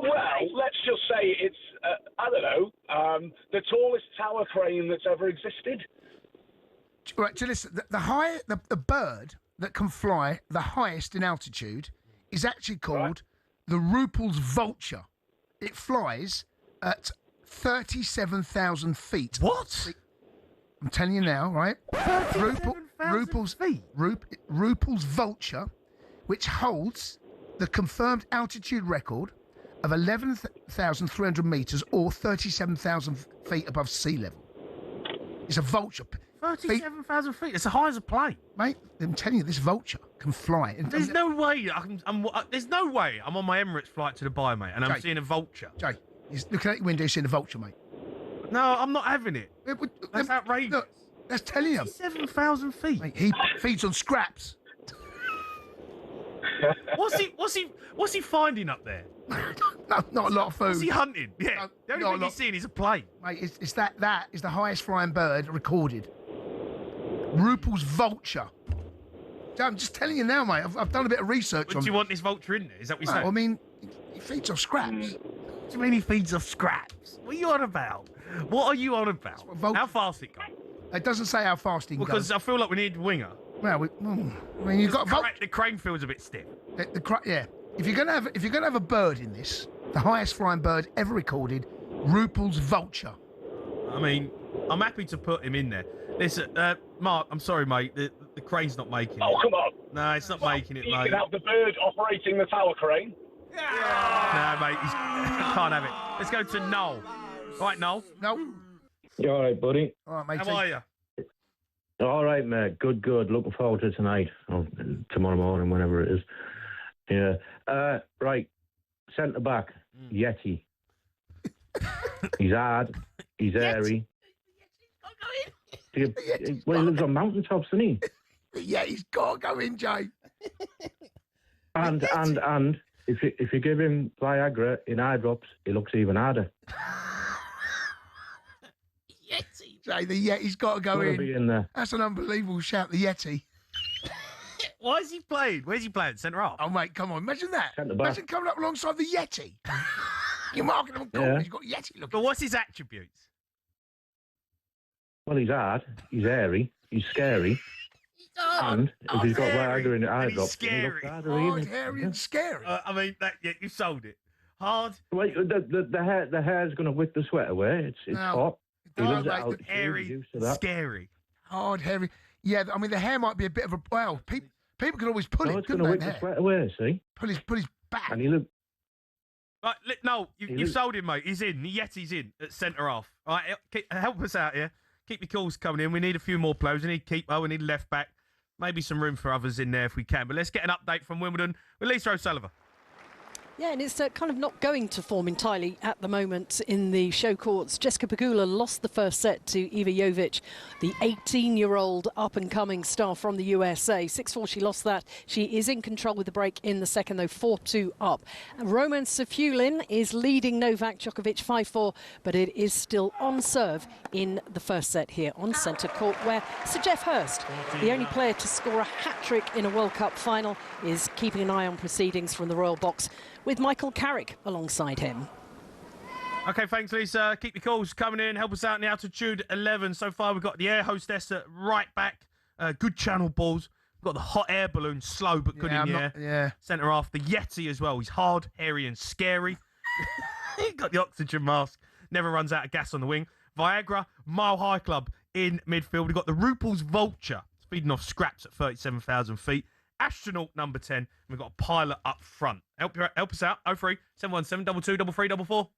Well, let's just say it's, the tallest tower crane that's ever existed. Right, so listen, the bird that can fly the highest in altitude is actually called the Ruppel's vulture. It flies at 37,000 feet. What? I'm telling you now, right? Ruppel's vulture, which holds the confirmed altitude record of 11,300 metres or 37,000 feet above sea level. It's a vulture. 37,000 feet. It's as high as a plane, mate. I'm telling you, this vulture can fly. There's no way. There's no way I'm on my Emirates flight to Dubai, mate, and I'm seeing a vulture. Jay, he's looking out your window, seeing a vulture, mate. No, I'm not having it. That's outrageous. Look, that's telling you. 7,000 feet. Mate, he feeds on scraps. What's he finding up there? Not a lot of food. What's he hunting? Yeah, the only thing he's seeing is a plane. Mate, it's that is the highest flying bird recorded. Ruppel's vulture. I'm just telling you now, mate. I've done a bit of research on. Do you want this vulture in there? Is that what you're saying? I mean, he feeds off scraps. What do you mean he feeds off scraps? What are you on about? What are you on about? How fast it goes? It doesn't say how fast he can go. Because I feel like we need a winger. Well, I mean, you've got the crane feels a bit stiff. Yeah. If you're gonna have a bird in this, the highest flying bird ever recorded, Ruppel's vulture. I mean, I'm happy to put him in there. Listen, Mark, I'm sorry, mate. The crane's not making it. Oh, come on. No, it's not making it, you mate. You can have the bird operating the tower crane. No, mate, he can't have it. Let's go to Noel. Right, Noel? No. You all right, buddy? All right, mate. How are you? All right, mate. Good. Looking forward to tonight. Or tomorrow morning, whenever it is. Yeah. Right. Centre back, Yeti. He's hard. He's airy. Well, he lives on mountaintops, doesn't he? Yeah, he's got to go in, Jay. And if you give him Viagra in eye drops, he looks even harder. Yeti. Jay, the Yeti's got to go in. Be in there. That's an unbelievable shout, the Yeti. Why is he playing? Where's he playing? Centre half? Oh, mate, come on. Imagine that. Centre back. Imagine coming up alongside the Yeti. You're marking him on goal. Yeah. He's got Yeti looking. But what's his attributes? Well, he's hard. He's airy. he's scary. And if he's got Viagra in the eye and he's drops, scary. Hard, hairy, and scary. I mean, you sold it. Hard. Wait, the hair's going to wick the sweat away. It's No, hot. He no, loves it mate, out. Hairy, scary. Hard, hairy. Yeah, I mean, the hair might be a bit of a... Well, people can always pull No, it, it's couldn't going they? to wick the sweat away, see? Pull his back. And he look. Right, no, you sold him, mate. He's in. The Yeti's in at centre half. All right, help us out here. Keep your calls coming in. We need a few more players. We need keeper. We need left back. Maybe some room for others in there if we can. But let's get an update from Wimbledon with Lisa O'Sullivan. Yeah, and it's kind of not going to form entirely at the moment in the show courts. Jessica Pegula lost the first set to Iva Jovic, the 18-year-old up-and-coming star from the USA. 6-4, she lost that. She is in control with the break in the second, though, 4-2 up. Roman Safulin is leading Novak Djokovic 5-4, but it is still on serve in the first set here on centre court, where Sir Geoff Hurst, the only player to score a hat-trick in a World Cup final, is keeping an eye on proceedings from the Royal Box, with Michael Carrick alongside him. OK, thanks, Lisa. Keep your calls coming in. Help us out in the altitude 11. So far, we've got the air hostess at right back. Good channel balls. We've got the hot air balloon, slow but good in the air. Yeah. Centre half, the Yeti as well. He's hard, hairy and scary. He's got the oxygen mask. Never runs out of gas on the wing. Viagra, Mile High Club in midfield. We've got the Rupel's Vulture, feeding off scraps at 37,000 feet. Astronaut number 10. And we've got a pilot up front. Help us out. 03 717 22 33 44.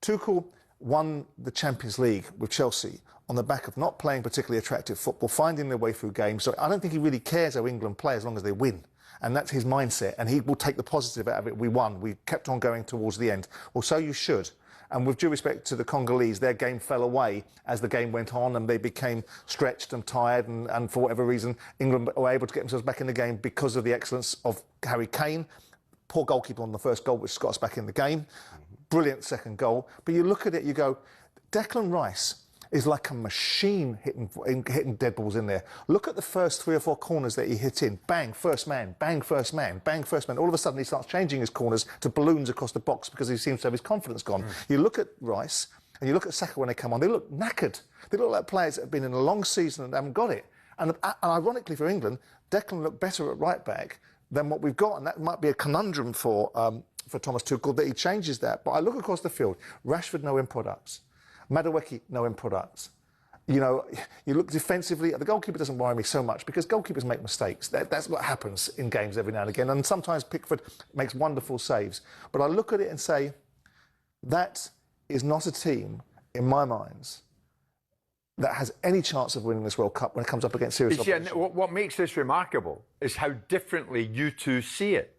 Tuchel won the Champions League with Chelsea on the back of not playing particularly attractive football, finding their way through games. So I don't think he really cares how England play as long as they win. And that's his mindset. And he will take the positive out of it. We won. We kept on going towards the end. Well, so you should. And with due respect to the Congolese, their game fell away as the game went on and they became stretched and tired. And for whatever reason, England were able to get themselves back in the game because of the excellence of Harry Kane. Poor goalkeeper on the first goal, which got us back in the game. Brilliant second goal. But you look at it, you go, Declan Rice is like a machine hitting dead balls in there. Look at the first 3 or 4 corners that he hit in. Bang, first man, bang, first man, bang, first man. All of a sudden he starts changing his corners to balloons across the box because he seems to have his confidence gone. You look at Rice and you look at Saka when they come on, they look knackered. They look like players that have been in a long season and haven't got it. And ironically for England, Declan looked better at right back than what we've got, and that might be a conundrum for Thomas Tuchel that he changes that. But I look across the field, Rashford no end products, Madueke no end products. You know, you look defensively, the goalkeeper doesn't worry me so much because goalkeepers make mistakes. That's what happens in games every now and again, and sometimes Pickford makes wonderful saves. But I look at it and say, that is not a team, in my mind, that has any chance of winning this World Cup when it comes up against serious opposition. What makes this remarkable is how differently you two see it.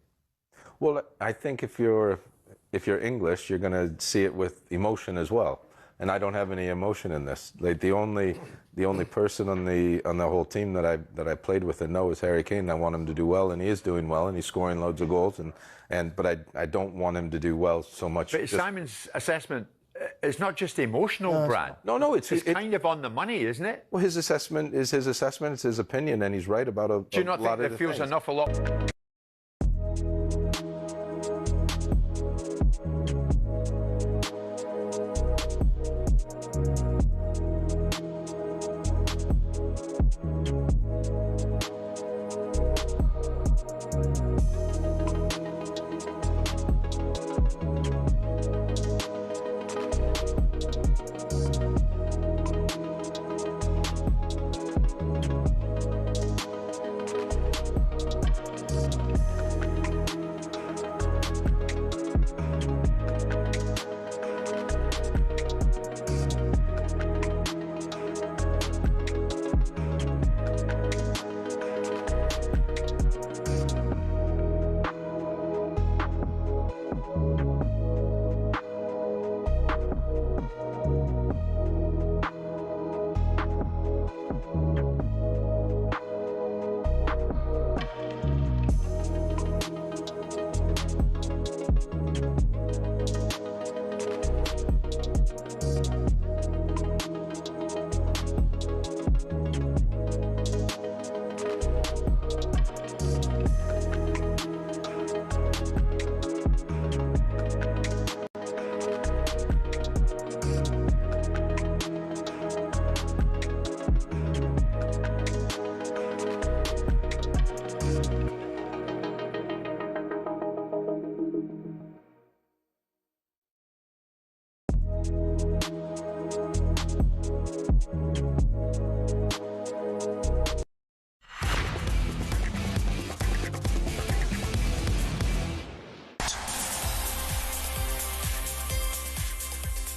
Well, I think if you're English, you're going to see it with emotion as well. And I don't have any emotion in this. Like the only person on the whole team that I played with and know is Harry Kane. I want him to do well, and he is doing well, and he's scoring loads of goals. But I don't want him to do well so much. But Simon's assessment. It's not just emotional, Brad. No, it's kind of on the money, isn't it? Well, his assessment is his assessment. It's his opinion, and he's right about a lot of the things. Do you not think there feels an awful lot?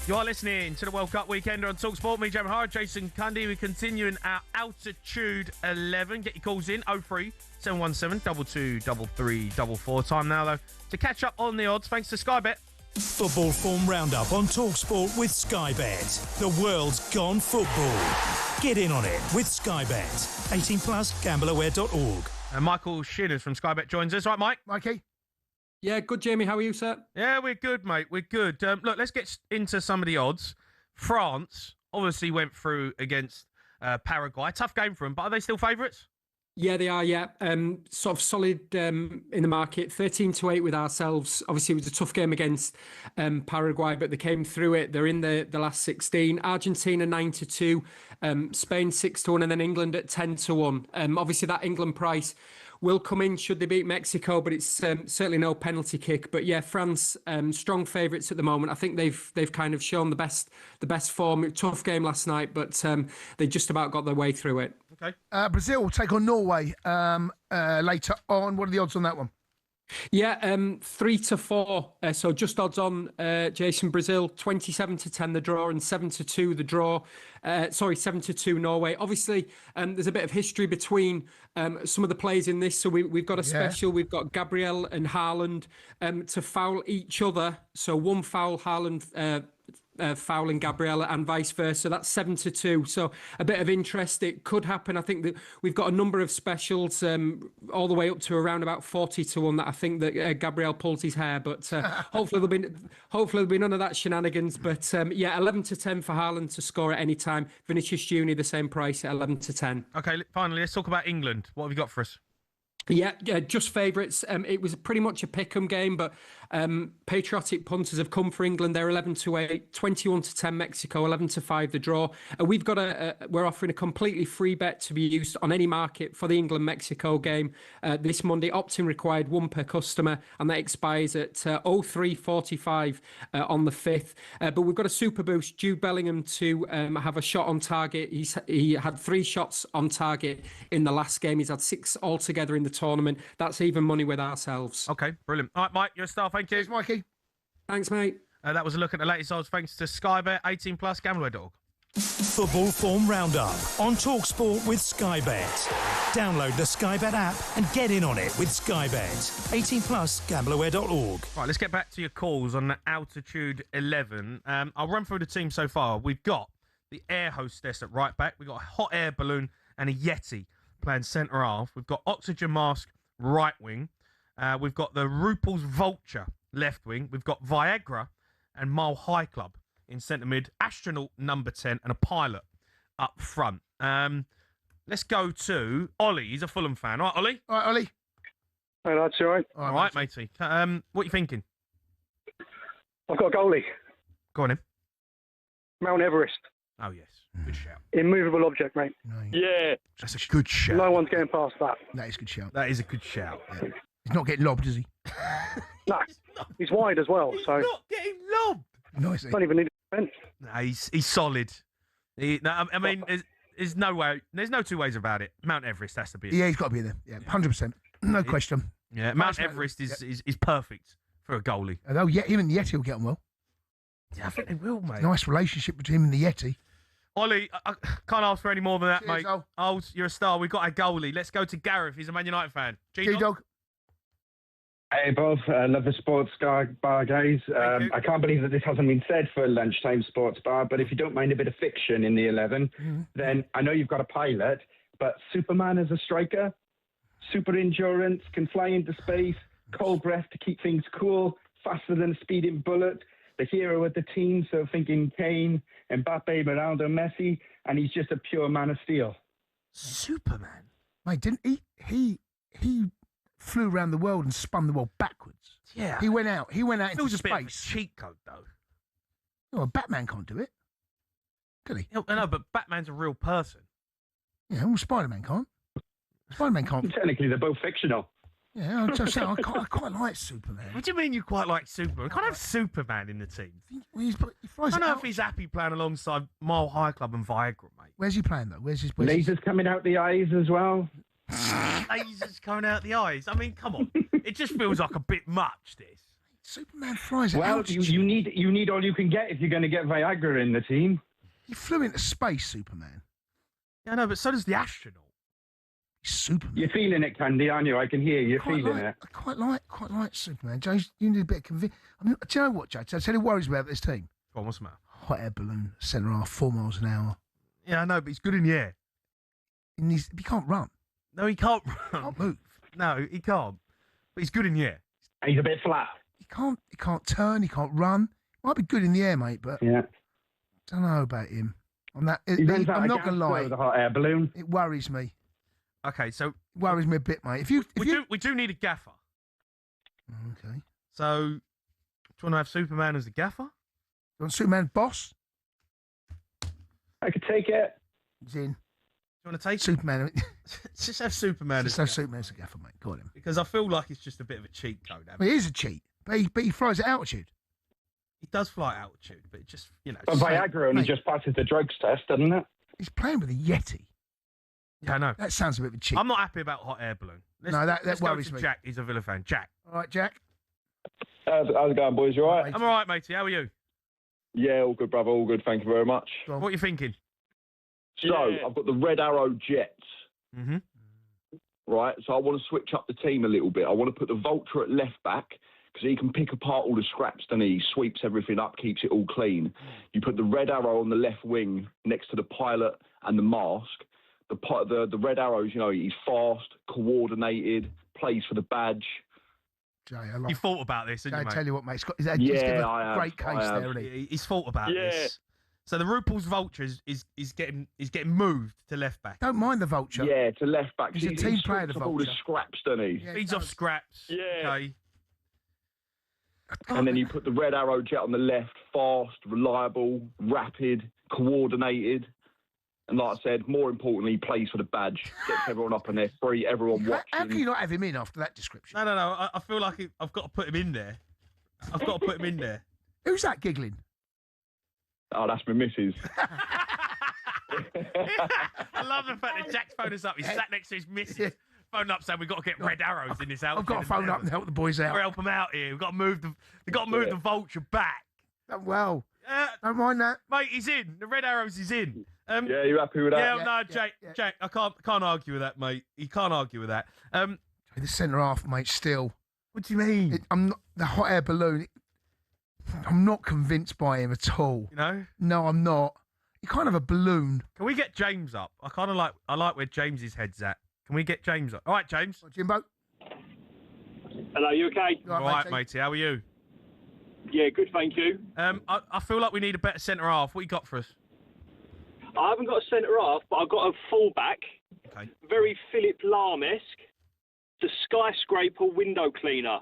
You are listening to the World Cup Weekender on talkSPORT. Me, Jamie Hard, Jason Cundy. We're continuing our Altitude 11. Get your calls in, 03 717 223344. Time now, though, to catch up on the odds, thanks to Sky Bet. Football Form Roundup on talkSPORT with Sky Bet. The world's gone football. Get in on it with Sky Bet. 18 plus, gambleaware.org. And Michael Shinners from Sky Bet joins us. Right, Mike? Mikey? Yeah, good, Jamie. How are you, sir? Yeah, we're good, mate. We're good. Look, let's get into some of the odds. France obviously went through against Paraguay. Tough game for them, but are they still favourites? Yeah, they are, yeah. Sort of solid in the market, 13-8 with ourselves. Obviously, it was a tough game against Paraguay, but they came through it. They're in the last 16. Argentina 9-2, Spain 6-1, and then England at 10-1. Obviously, that England price will come in should they beat Mexico, but it's certainly no penalty kick. But yeah, France strong favourites at the moment. I think they've kind of shown the best form. Tough game last night, but they just about got their way through it. Okay. Brazil will take on Norway later on. What are the odds on that one? Yeah, 3-4. So just odds on, Jason. Brazil 27-10 the draw and 7-2 the draw. 7-2 Norway. Obviously, there's a bit of history between some of the players in this. So we've got a special. We've got Gabriel and Haaland to foul each other. So one foul, Haaland fouling Gabriella and vice versa. That's 7-2. So a bit of interest. It could happen. I think that we've got a number of specials all the way up to around about 40-1 that I think that Gabriel pulls his hair. But hopefully there'll be none of that shenanigans. But 11-10 for Haaland to score at any time. Vinicius Junior the same price at 11-10. Okay, finally let's talk about England. What have you got for us? Yeah, just favourites. It was pretty much a pick'em game, but patriotic punters have come for England. They're 11-8, 21-10 Mexico, 11-5 the draw. We've got we're offering a completely free bet to be used on any market for the England-Mexico game this Monday. Opt-in required, one per customer, and that expires at 03:45 on the 5th. But we've got a super boost. Jude Bellingham to have a shot on target. He had 3 shots on target in the last game. He's had 6 altogether in the tournament. That's even money with ourselves. Okay, brilliant. All right, Mike, you're a star. Thank you. Cheers, Mikey. Thanks, mate. That was a look at the latest odds thanks to Sky Bet, 18 plus, gambleaware.org. Football Form Roundup on talkSPORT with Sky Bet. Download the Sky Bet app and get in on it with Sky Bet. 18 plus, gambleaware.org. Right, let's get back to your calls on the Altitude 11. I'll run through the team so far. We've got the air hostess at right back. We've got a hot air balloon and a Yeti playing centre half. We've got Oxygen Mask right wing. We've got the Rupel's Vulture left wing. We've got Viagra and Mile High Club in centre mid. Astronaut number 10 and a pilot up front. Let's go to Ollie. He's a Fulham fan. All right, Ollie? All right, Ollie. Hey, lads, you all right? All right, matey. What are you thinking? I've got a goalie. Go on in. Mount Everest. Oh, yes. Good shout. Immovable object, mate. Yeah. That's a good shout. No one's getting past that. That is a good shout. That is a good shout. Yeah. He's not getting lobbed, is he? No. He's wide as well, so. Not getting lobbed. Nice. Don't even need a bench. No, he's solid. I mean, there's no way. There's no two ways about it. Mount Everest has to be. Yeah, he's got to be there. Yeah, 100%. No question. Yeah, Mount Everest is perfect for a goalie. Although him and the Yeti will get on well. Yeah, I think they will, mate. Nice relationship between him and the Yeti. Ollie, I can't ask for any more than that, Cheers, mate. Oh, you're a star. We've got a goalie. Let's go to Gareth. He's a Man United fan. G-Dog. Hey, Bob. Love the Sports Bar, guys. I can't believe that this hasn't been said for Lunchtime Sports Bar, but if you don't mind a bit of fiction in the 11, then I know you've got a pilot, but Superman as a striker, super endurance, can fly into space, cold breath to keep things cool, faster than a speeding bullet, the hero of the team, so thinking Kane, Mbappe, Ronaldo, Messi, and he's just a pure man of steel. Superman? Mate, didn't he flew around the world and spun the world backwards. Yeah. He went out into Feels a space. bit of a cheat code, though. Well, Batman can't do it. Could he? No, but Batman's a real person. Yeah, well, Spider-Man can't. Spider-Man can't. Technically, they're both fictional. Yeah, I'm just saying, I quite like Superman. What do you mean you quite like Superman? We can't have Superman in the team. He flies I don't know out. if he's happy playing alongside Mile High Club and Viagra, mate. Where's he playing, though? Where's his... Lasers coming out the eyes as well. Lasers coming out the eyes. I mean, come on. It just feels like a bit much, this. Superman flies at Well, altitude. you need all you can get if you're going to get Viagra in the team. He flew into space, Superman. Yeah, I know, but so does the astronaut. He's Superman. You're feeling it, Cundy, aren't you? I can hear you feeling it. I quite like Superman. James, you need a bit of convincing. I mean, do you know what, James? I tell you what worries me about this team. Go on, what's the matter? Hot air balloon, centre half, 4 miles an hour. Yeah, I know, but he's good in the air. He can't run. No, he can't run. He can't move. No, he can't. But he's good in the air. He's a bit flat. He can't turn. He can't run. Might be good in the air, mate, but yeah, don't know about him. I'm not gonna lie. With a hot air balloon. It worries me. Okay, so It worries me a bit, mate. We do need a gaffer. Okay. So, do you want to have Superman as the gaffer? You want Superman boss? I could take it. He's in. Do you want to take Superman? Just have Superman Just as have Superman as a gaffer, mate. Got him. Because I feel like it's just a bit of a cheat code. Well, it is a cheat, but he flies at altitude. He does fly at altitude, but it just, But Viagra only just passes the drugs test, doesn't it? He's playing with a Yeti. Yeah, I know. That sounds a bit of a cheat. I'm not happy about hot air balloon. Let's worries go to me. Jack, he's a Villa fan. Jack. All right, Jack. How's it going, boys? You all right? I'm all right, matey. How are you? Yeah, all good, brother. All good. Thank you very much. What are you thinking? So, I've got the Red Arrow Jets. Mm-hmm. Right, so I want to switch up the team a little bit. I want to put the Vulture at left back because he can pick apart all the scraps, doesn't he? He sweeps everything up, keeps it all clean. You put the Red Arrow on the left wing next to the Pilot and the Mask. The Red Arrows, he's fast, coordinated, plays for the badge. Jay, You thought about this, didn't you, mate? I tell you what, mate. He's I have. great case there, isn't he? He's thought about this. So the RuPaul's Vulture is getting moved to left back. Don't mind the Vulture. Yeah, to left back. He's a team player, the All the Vulture. scraps, doesn't he? Yeah, Feeds off scraps. Yeah. Okay. And then you put the Red Arrow Jet on the left, fast, reliable, rapid, coordinated. And like I said, more importantly, he plays for the badge. Gets everyone up on their feet, everyone watching. How can you not have him in after that description? No. I feel like I've got to put him in there. I've got to put him in there. Who's that giggling? Oh, that's my missus. I love the fact that Jack's phoned us up. He's sat next to his missus. Phoned up saying we've got to get red arrows in this outfit. I've got to phone up and help the boys out. We'll help them out here. We've got to move the Vulture back. Well, don't mind that. Mate, he's in. The red arrows is in. Yeah, you happy with that? Yeah, no, Jack, I can't argue with that, mate. You can't argue with that. The centre half, mate, still. What do you mean? I'm not the hot air balloon. I'm not convinced by him at all. You know? No, I'm not. He kind of a balloon. Can we get James up? I like where James's head's at. Can we get James up? All right, James. Jimbo. Hello, you okay? All right, matey. How are you? Yeah, good, thank you. I feel like we need a better centre half. What you got for us? I haven't got a centre half, but I've got a fullback. Okay. Very Philip Lahm-esque. The skyscraper window cleaner.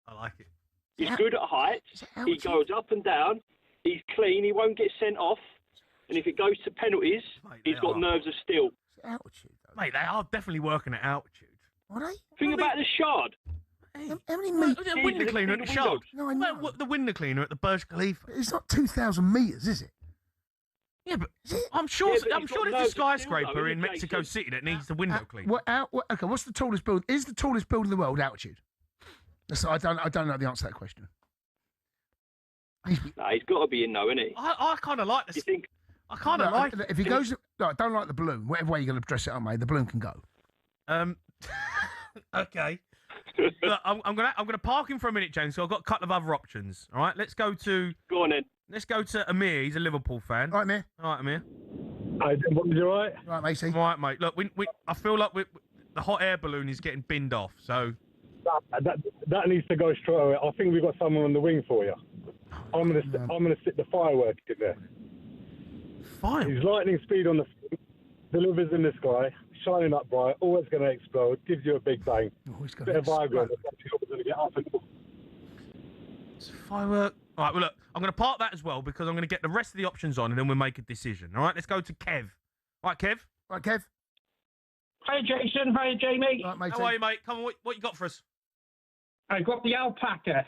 I like it. He's good at heights. He goes up and down. He's clean. He won't get sent off. And if it goes to penalties, he's got nerves of steel. Altitude, mate. They are definitely working at altitude. Are they? Think about the Shard. How many metres? The window cleaner at the Shard. No, I know. Well, the window cleaner at the Burj Khalifa. It's not 2,000 metres, is it? Yeah, but I'm sure there's a skyscraper in Mexico City that needs the window cleaner. Okay, what's the tallest building? Is the tallest building in the world altitude? I don't know the answer to that question. Nah, he's got to be in though, isn't he? I kind of like this. You think? I kind of like if he goes. No, I don't like the balloon. Whatever way you're going to dress it up, mate, the balloon can go. Okay. Look, I'm gonna park him for a minute, James. So I've got a couple of other options. All right, let's go to. Go on then. Let's go to Amir. He's a Liverpool fan. All right, Amir. All right, Amir. Hi, boys, you all right? Right, matey. All right, mate. Look, I feel like the hot air balloon is getting binned off. So. That needs to go straight away. I think we've got someone on the wing for you. I'm gonna stick the firework in there. Fire. He's lightning speed on the delivers in the sky, shining up bright, always going to explode, gives you a big bang. Bit of Viagra, going to get up and It's a firework. All right, well, look, I'm going to park that as well because I'm going to get the rest of the options on and then we'll make a decision. All right, let's go to Kev. All right, Kev. Right, Kev. Hi, Jason. Hi, Jamie. Right, matey. How are you, mate? Come on, what you got for us? I got the alpaca.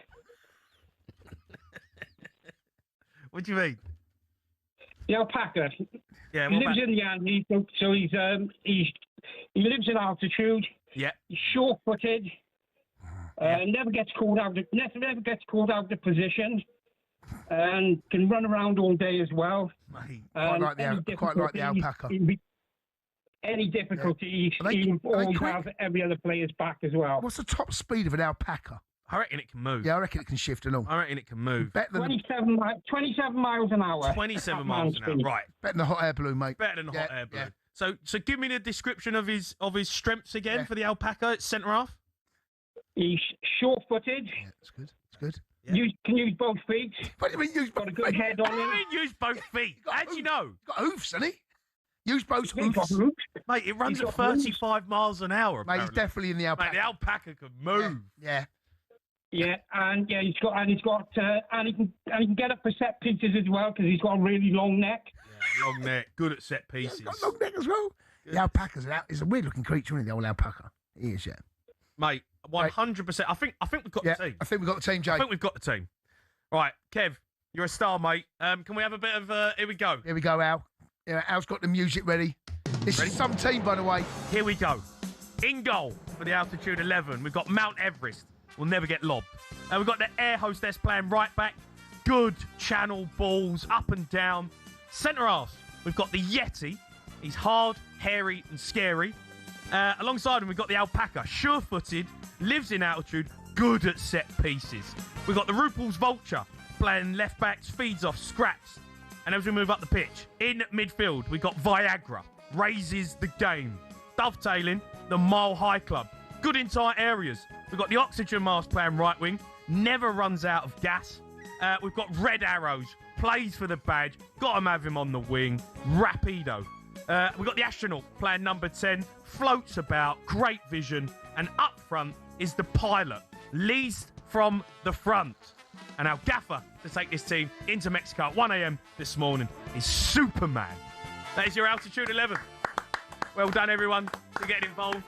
What do you mean? The alpaca. Yeah, he lives in the Andes, so he lives in altitude. Yeah. He's short-footed. Never gets called out. Never gets called out of position, and can run around all day as well. Quite like the alpaca. Any difficulty, he always has every other player's back as well. What's the top speed of an alpaca? I reckon it can move. Yeah, I reckon it can shift along. I reckon it can move. Better than 27 miles an hour. 27 miles an hour. Right. Better than the hot air balloon, mate. Better than the hot air balloon. So give me the description of his strengths again for the alpaca at centre half. He's short-footed. Yeah, it's good. It's good. Can use both feet. What do you mean use both feet? Got a good head on him. What do you mean use both feet? How do you know? He's got hoofs, hasn't he? Use both hoofs. Mate, it runs at 35 miles an hour. Mate, he's definitely in the alpaca. Mate, the alpaca can move. Yeah. Yeah, and he can get up for set pieces as well because he's got a really long neck. Yeah, long neck, good at set pieces. He's got a long neck as well. Good. The alpaca's is a weird looking creature, isn't he? The old alpaca. He is, yeah. Mate, 100%. I think we've got the team. I think we've got the team, Jay. I think we've got the team. Right, Kev, you're a star, mate. Can we have a bit of here we go? Here we go, Al. Yeah, Al's got the music ready. This is some team, by the way. Here we go. In goal for the altitude 11, we've got Mount Everest. Will never get lobbed. We've got the air hostess playing right back. Good channel balls up and down. Centre half, we've got the Yeti. He's hard, hairy and scary. Alongside him, we've got the alpaca. Sure-footed, lives in altitude, good at set pieces. We've got the Rupel's vulture playing left backs, feeds off scraps. And as we move up the pitch, in midfield, we've got Viagra. Raises the game. Dovetailing, the Mile High Club. Good in tight areas. We've got the oxygen mask playing right wing. Never runs out of gas. We've got Red Arrows. Plays for the badge. Got to have him on the wing. Rapido. We've got the astronaut playing number 10. Floats about. Great vision. And up front is the pilot. Leads from the front. And our gaffer to take this team into Mexico at 1 a.m. this morning is Superman. That is your altitude 11. Well done, everyone, for getting involved.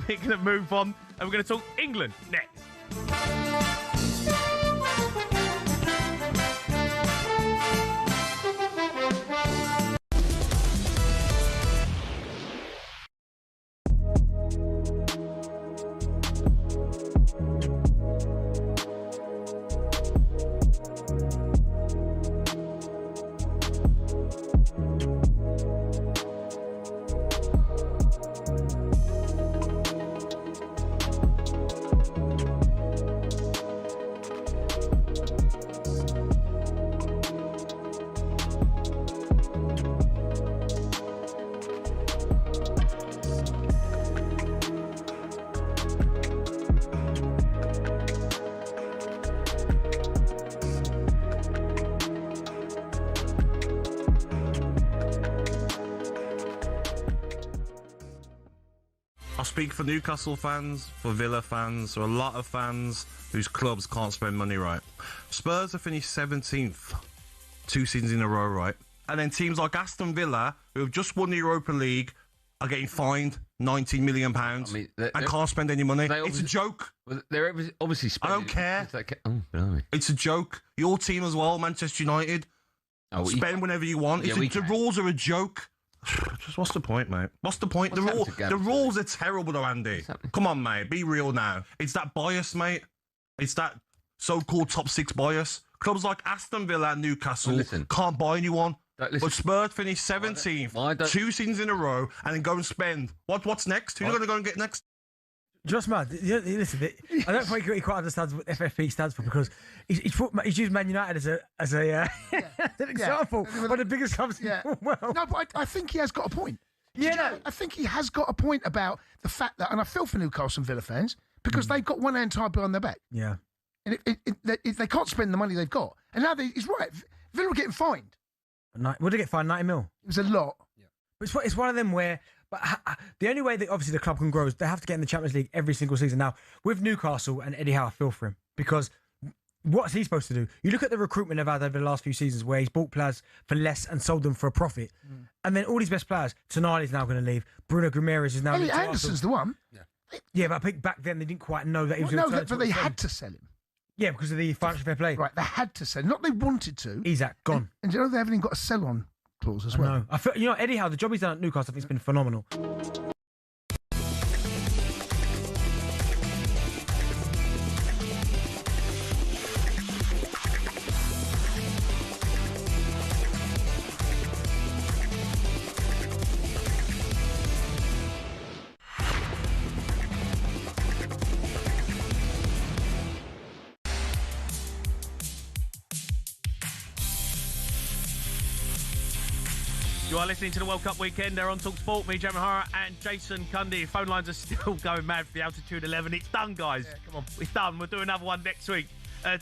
We're going to move on, and we're going to talk England next. Speak for Newcastle fans, for Villa fans, for a lot of fans whose clubs can't spend money right. Spurs have finished 17th 2 seasons in a row, right? And then teams like Aston Villa, who have just won the Europa League, are getting fined £19 million and can't spend any money. It's a joke. They're obviously spending. I don't care. Oh, it's a joke. Your team as well, Manchester United. Spend whenever you want. The rules are a joke. Just what's the point, mate? What's the point? The rules are terrible, though, Andy. Come on, mate. Be real now. It's that bias, mate. It's that so-called top six bias. Clubs like Aston Villa and Newcastle can't buy anyone. But Spurs finished 17th 2 seasons in a row and then go and spend. What's next? Who's going to go and get next? Just mad. Listen, I don't think he quite understands what FFP stands for because he's used Man United as an example. One of the biggest clubs in the world. No, but I think he has got a point. Yeah, I think he has got a point about the fact that, and I feel for Newcastle and Villa fans because they've got one hand tied behind their back. Yeah, and they can't spend the money they've got. And now he's right. Villa are getting fined. Would they get fined 90 mil? It was a lot. Yeah. But it's one of them where. But the only way that obviously the club can grow is they have to get in the Champions League every single season. Now, with Newcastle and Eddie Howe, I feel for him because what's he supposed to do? You look at the recruitment they've had over the last few seasons where he's bought players for less and sold them for a profit. And then all his best players, Tonali's now going to leave. Bruno Guimaraes is now Elliot Anderson's the one. Yeah, but I think back then they didn't quite know that he was going to but they had to sell him. Yeah, because of the financial fair play. Right, they had to sell him. Not they wanted to. He's gone. And you know they haven't even got a sell-on clause as well. I feel, Eddie Howe, the job he's done at Newcastle, I think has been phenomenal. You are listening to the World Cup weekend. They're on talkSPORT. Me, Jamie O'Hara, and Jason Cundy. Phone lines are still going mad for the Altitude 11. It's done, guys. Yeah, come on. It's done. We'll do another one next week.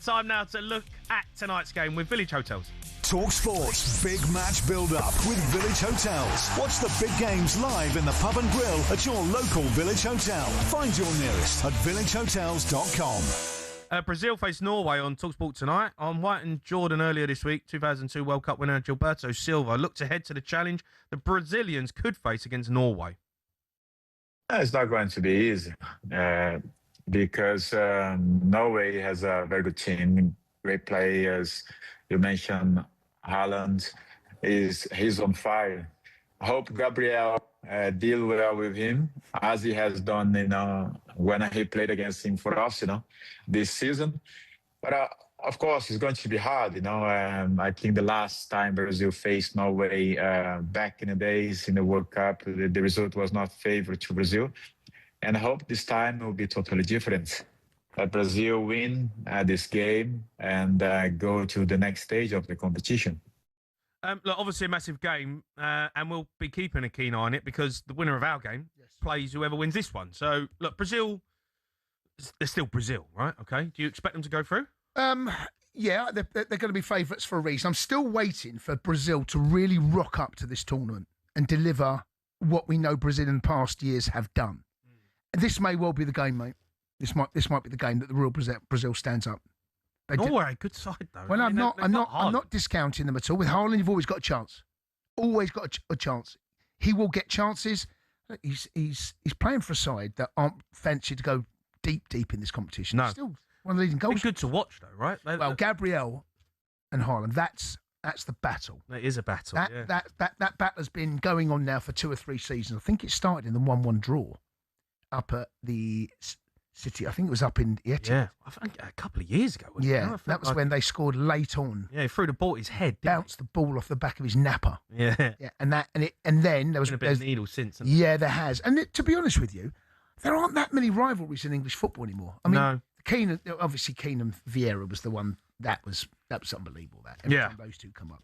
Time now to look at tonight's game with Village Hotels. talkSPORT's big match build-up with Village Hotels. Watch the big games live in the pub and grill at your local Village Hotel. Find your nearest at villagehotels.com. Brazil face Norway on talkSPORT tonight. On White and Jordan earlier this week, 2002 World Cup winner Gilberto Silva looked ahead to the challenge the Brazilians could face against Norway. It's not going to be easy because Norway has a very good team, great players. You mentioned Haaland, he's on fire. I hope Gabriel deal well with him, as he has done, when he played against him for us, this season. But of course, it's going to be hard, I think the last time Brazil faced Norway back in the days in the World Cup, the result was not favorable to Brazil. And I hope this time will be totally different. That Brazil win this game and go to the next stage of the competition. Look, obviously a massive game, and we'll be keeping a keen eye on it because the winner of our game plays whoever wins this one. So, look, Brazil, they're still Brazil, right? Okay. Do you expect them to go through? Yeah, they're going to be favourites for a reason. I'm still waiting for Brazil to really rock up to this tournament and deliver what we know Brazil in past years have done. And this may well be the game, mate. This might be the game that the real Brazil stands up. Norway, a good side though. Well, I'm not discounting them at all. With Haaland, you've always got a chance. Always got a chance. He will get chances. He's playing for a side that aren't fancy to go deep in this competition. No. He's still one of the leading goals. It's good to watch though, right? Well, Gabriel and Haaland, that's the battle. It is a battle. That battle has been going on now for 2 or 3 seasons. I think it started in the 1-1 draw up at the City. I think it was up in Etihad. Yeah, I think a couple of years ago. Yeah, that was when they scored late on. Yeah, he threw the ball at his head. Bounced the ball off the back of his napper. Yeah, and then there was been a bit of needle since. Yeah, there has. And to be honest with you, there aren't that many rivalries in English football anymore. I mean, no. Keenan Vieira was the one that was unbelievable. Every time those two come up,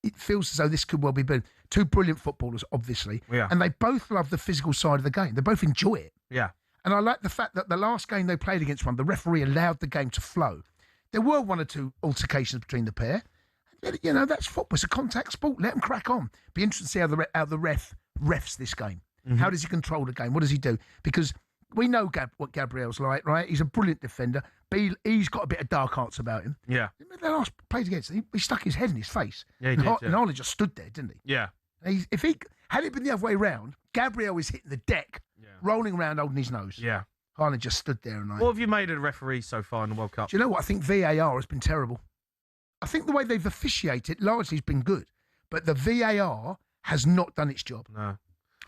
it feels as though this could well be 2 brilliant footballers, obviously. Yeah. And they both love the physical side of the game. They both enjoy it. Yeah. And I like the fact that the last game they played against one, the referee allowed the game to flow. There were 1 or 2 altercations between the pair. That's football. It's a contact sport. Let them crack on. Be interesting to see how the refs this game. Mm-hmm. How does he control the game? What does he do? Because we know what Gabriel's like, right? He's a brilliant defender. But he's got a bit of dark arts about him. Yeah. The last played against him, he stuck his head in his face. Yeah, he did. And Haaland just stood there, didn't he? Yeah. Had it been the other way round, Gabriel was hitting the deck, rolling around holding his nose. Yeah. Haaland just stood there and What have you made of the referees so far in the World Cup? Do you know what? I think VAR has been terrible. I think the way they've officiated largely has been good, but the VAR has not done its job. No.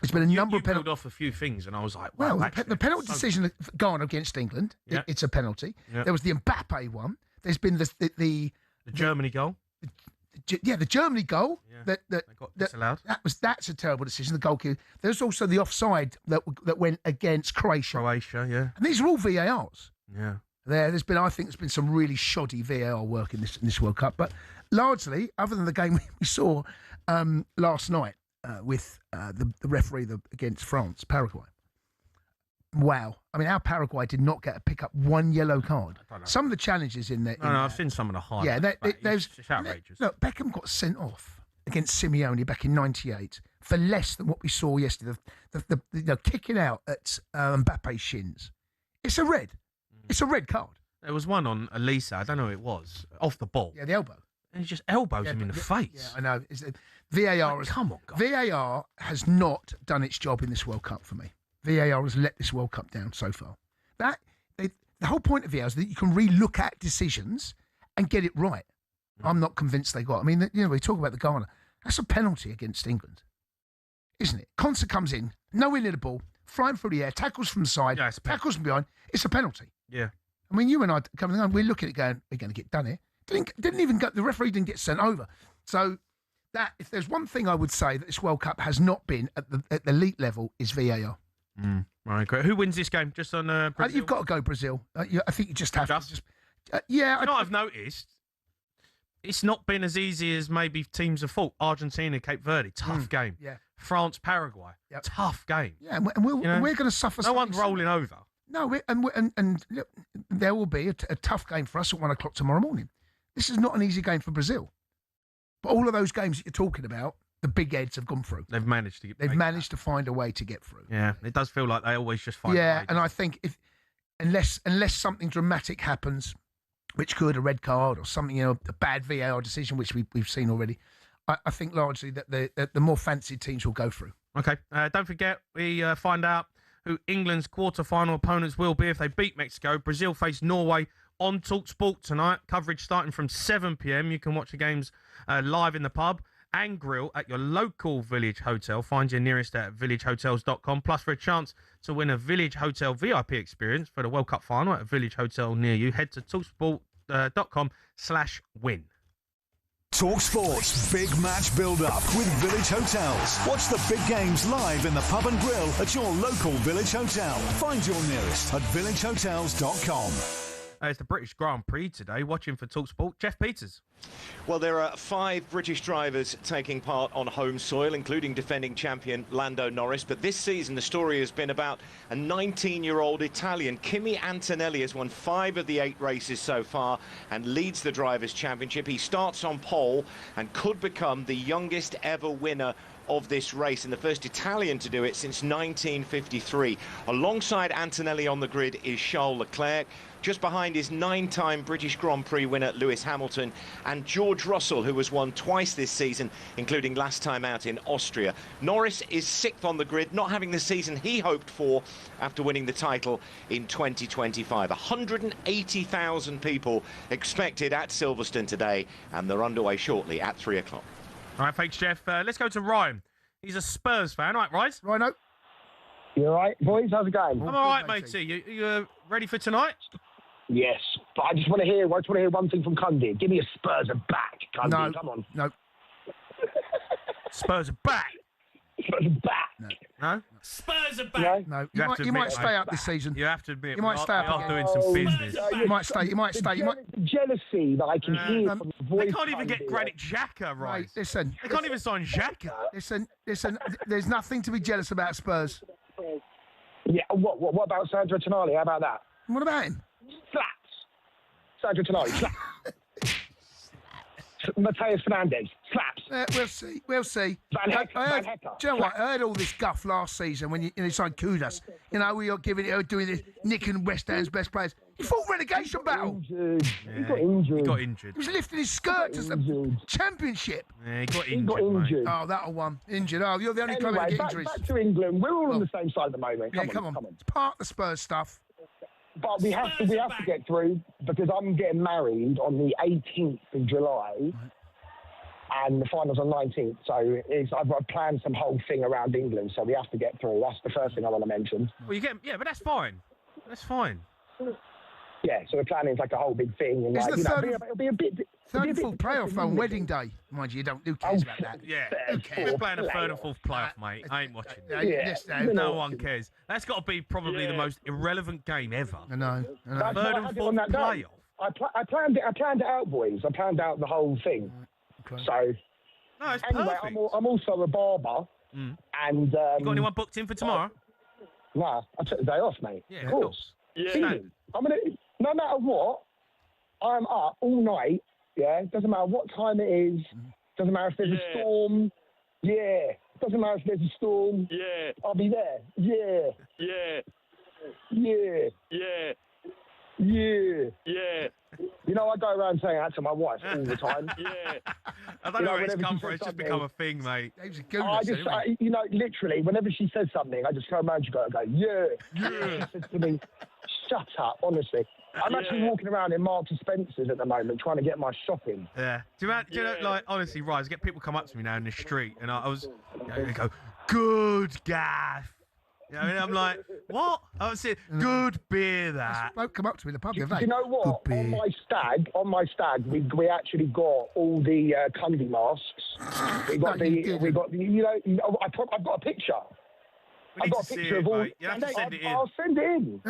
There's been a number of penalties. Off a few things, and I was like, wow, the penalty decision gone against England, it's a penalty. Yeah. There was the Mbappe one. There's been the Germany goal. The Germany goal that got disallowed. That's a terrible decision. The goalkeeper. There's also the offside that went against Croatia. Yeah. And these are all VARs. Yeah. I think there's been some really shoddy VAR work in this World Cup, but largely, other than the game we saw last night with the referee against France, Paraguay. Wow. I mean, our Paraguay did not pick up 1 yellow card. Some of the challenges in there. No, I've seen some of the highlights. Yeah, it's outrageous. Look, Beckham got sent off against Simeone back in '98 for less than what we saw yesterday. The kicking out at Mbappe's shins. It's a red. It's a red card. There was one on Elisa. I don't know who it was. Off the ball. Yeah, the elbow. And he just elbows him in the face. Yeah, I know. VAR. Come on, guys. VAR has not done its job in this World Cup for me. VAR has let this World Cup down so far. The whole point of VAR is that you can re-look at decisions and get it right. I'm not convinced they got. I mean, we talk about the Ghana. That's a penalty against England, isn't it? Concert comes in, no in the ball, flying through the air, tackles from the side, tackles from behind. It's a penalty. Yeah. I mean, you and I coming on, we're looking at it going, we're going to get done here. Didn't even go. The referee didn't get sent over. So if there's one thing I would say that this World Cup has not been at the elite level is VAR. Right, great. Who wins this game? Just on Brazil? You've got to go Brazil. I think you just have to. You know what I've noticed? it's not been as easy as maybe teams have thought. Argentina, Cape Verde, tough game. Yeah. France, Paraguay, tough game. Yeah, and we're going to suffer. No one's rolling over. No, and look, there will be a tough game for us at 1 o'clock tomorrow morning. This is not an easy game for Brazil. But all of those games that you're talking about, the big heads have gone through. They've managed to get. They've managed to find a way to get through. Yeah, it does feel like they always just find. Yeah, a way, and I think unless something dramatic happens, which could a red card or something, a bad VAR decision, which we've seen already, I think largely that the more fancied teams will go through. Okay, don't forget we find out who England's quarter-final opponents will be if they beat Mexico. Brazil face Norway on talkSPORT tonight. Coverage starting from 7 p.m. You can watch the games live in the pub and grill at your local Village Hotel. Find your nearest at villagehotels.com. Plus, for a chance to win a Village Hotel VIP experience for the World Cup final at a Village Hotel near you, head to talksport.com/win. talkSPORT's big match build-up with Village Hotels. Watch the big games live in the pub and grill at your local Village Hotel. Find your nearest at villagehotels.com. It's the British Grand Prix today. Watching for talkSPORT, Jeff Peters. Well, there are 5 British drivers taking part on home soil, including defending champion Lando Norris. But this season, the story has been about a 19-year-old Italian. Kimi Antonelli has won 5 of the 8 races so far and leads the Drivers' Championship. He starts on pole and could become the youngest ever winner of this race and the first Italian to do it since 1953. Alongside Antonelli on the grid is Charles Leclerc. Just behind is 9-time British Grand Prix winner Lewis Hamilton and George Russell, who has won twice this season, including last time out in Austria. Norris is 6th on the grid, not having the season he hoped for after winning the title in 2025. 180,000 people expected at Silverstone today, and they're underway shortly at 3 o'clock. All right, thanks, Jeff. Let's go to Ryan. He's a Spurs fan. All right, Rise? Rhino. You all right, boys? How's it going? I'm all right, matey. You ready for tonight? Yes, but I just want to hear one thing from Cundy. Give me a Spurs are back, Cundy. No, come on. No. Spurs are back. Spurs are back. No? Spurs are back. No. You might stay up this season. You have to admit, you might stay up. We are doing some business. You might stay. The jealousy that I can hear from the voice. They can't even get Granit Xhaka right. Mate, listen. They can't even sign Xhaka. Listen. There's nothing to be jealous about Spurs. Yeah. What about Sandro Tonali? How about that? What about him? Slaps. Sandro Tonali. Slaps. Mateus Fernandes. Slaps. We'll see. Van Hecker. Do you know what? I heard all this guff last season when you signed Kudas. We are doing this, nicking West Ham's best players. He fought relegation battle. He got injured. He got injured. He was lifting his skirt to the championship. Yeah, he got injured. Oh, that'll one. Injured. Oh, you're the only club that get injuries. Back to England. We're all on the same side at the moment. Come on. It's part of the Spurs stuff. But we have to get through because I'm getting married on the 18th of July. And the final's on 19th, so I've planned some whole thing around England, so we have to get through. That's the first thing I want to mention. Well, but that's fine. That's fine. Yeah, so the planning is like a whole big thing. And it'll be a bit... Third and fourth playoff on wedding day. Mind you, who cares about that? Yeah, who cares? We're playing a third and fourth playoff, mate. I ain't watching. No one cares. That's got to be probably the most irrelevant game ever. I know. That's Third and fourth playoff. I planned it out, boys. I planned out the whole thing. Okay. So, anyway, I'm also a barber. And you got anyone booked in for tomorrow? Nah, I took the day off, mate. Yeah, of course. Yeah. No matter what, I'm up all night. Yeah, doesn't matter what time it is. Doesn't matter if there's a storm. Yeah. Doesn't matter if there's a storm. Yeah. I'll be there. Yeah. Yeah. Yeah. Yeah. Yeah. Yeah. I go around saying that to my wife all the time. Yeah. I don't know where it's come from. It's just become a thing, mate. Literally, whenever she says something, I just go around and go, yeah. She says to me, shut up, honestly. I'm actually walking around in Marks and Spencer's at the moment trying to get my shopping. Yeah. Do you know, like, honestly, Rise, get people come up to me now in the street and I was, they go, good gaff. And I'm like, what? I was saying, good beer, that. Won't come up to me in the pub. Do you know what? On my stag, we actually got all the Cundy masks. I've got a picture. I've got a picture of all. You have to send it in. I'll send it in.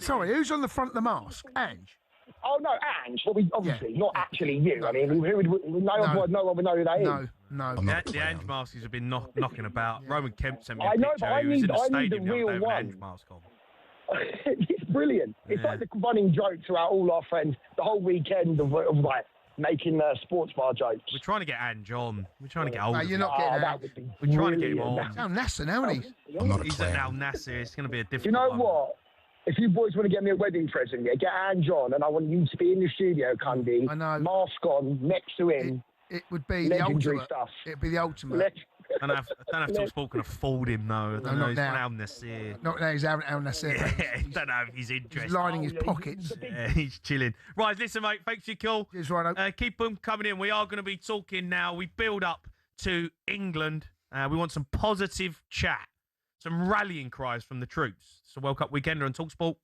Sorry, who's on the front of the mask? Ange. Oh no, Ange. Well, obviously not actually you. I mean, no one would know who that is. No. The Ange masks have been knocking about. Roman Kemp sent me a I know, picture. but He was in the I need stadium the the real other day with an one. Ange mask on. It's brilliant. It's like the running joke throughout all our friends. The whole weekend of like making sports bar jokes. We're trying to get Ange on. We're trying to get hold of You're him. not getting that would be We're trying to get him brilliant. on. Al Nasser now, isn't he? I'm not a He's at Al Nasser. It's going to be a difficult You know one. what? If you boys want to get me a wedding present, get Ange on, and I want you to be in the studio, Cundy. I know. Mask on, next to him. It would be the legendary ultimate. stuff. It'd be the ultimate. I don't know if talkSPORT can afford him, though. I don't know. not He's now. from Al Nasser. Not now, he's Al Nasser. I don't know if he's interested. He's lining his pockets. Yeah, he's chilling. Right, listen, mate. Thanks for your call. Cheers, Rhino. Keep them coming in. We are going to be talking now. We build up to England. We want some positive chat, some rallying cries from the troops. So, World Cup Weekender on talkSPORT.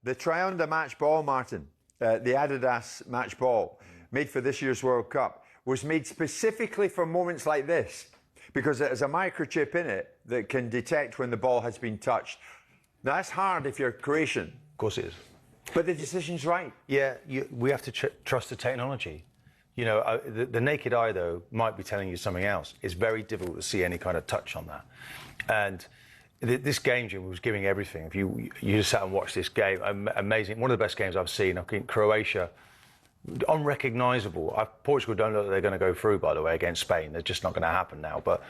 The Triunda match ball, Martin, the Adidas match ball, made for this year's World Cup, was made specifically for moments like this, because it has a microchip in it that can detect when the ball has been touched. Now, that's hard if you're Croatian. Of course it is. But the decision's right. Yeah, we have to trust the technology. You know, the naked eye, though, might be telling you something else. It's very difficult to see any kind of touch on that. And this game, Jim, was giving everything. If you just sat and watched this game, amazing. One of the best games I've seen. I think Croatia, unrecognisable. Portugal don't look like they're going to go through, by the way, against Spain. They're just not going to happen now. But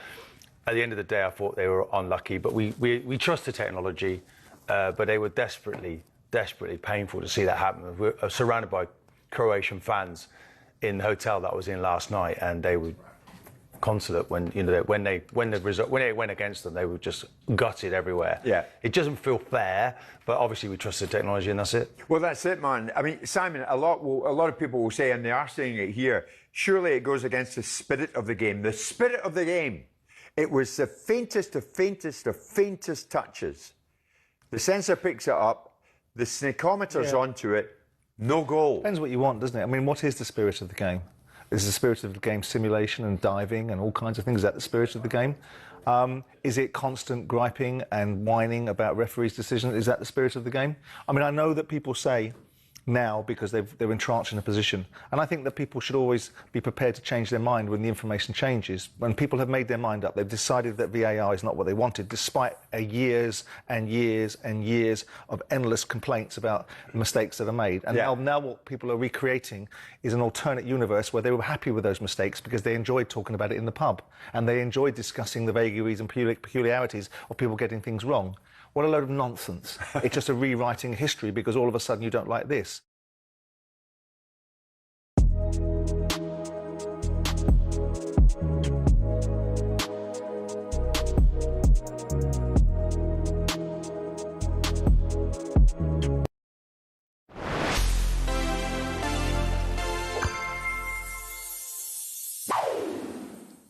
at the end of the day, I thought they were unlucky. But we trust the technology, but they were desperately painful to see that happen. We're surrounded by Croatian fans in the hotel that I was in last night, and they were consulate when it went against them, they were just gutted everywhere. Yeah, it doesn't feel fair, but obviously we trust the technology, and that's it. Well, that's it, man. I mean, Simon, a lot of people will say, and they are saying it here, surely it goes against the spirit of the game. The spirit of the game. It was the faintest of touches. The sensor picks it up, the sneakometer's onto it, no goal. Depends what you want, doesn't it? I mean, what is the spirit of the game? Is the spirit of the game simulation and diving and all kinds of things? Is that the spirit of the game? Is it constant griping and whining about referees' decisions? Is that the spirit of the game? I mean, I know that people say now because they're entrenched in a position, and I think that people should always be prepared to change their mind when the information changes. When people have made their mind up, they've decided that VAR is not what they wanted, despite years and years and years of endless complaints about mistakes that are made. And now what people are recreating is an alternate universe where they were happy with those mistakes because they enjoyed talking about it in the pub, and they enjoyed discussing the vagaries and peculiarities of people getting things wrong. What a load of nonsense. It's just a rewriting history because all of a sudden you don't like this.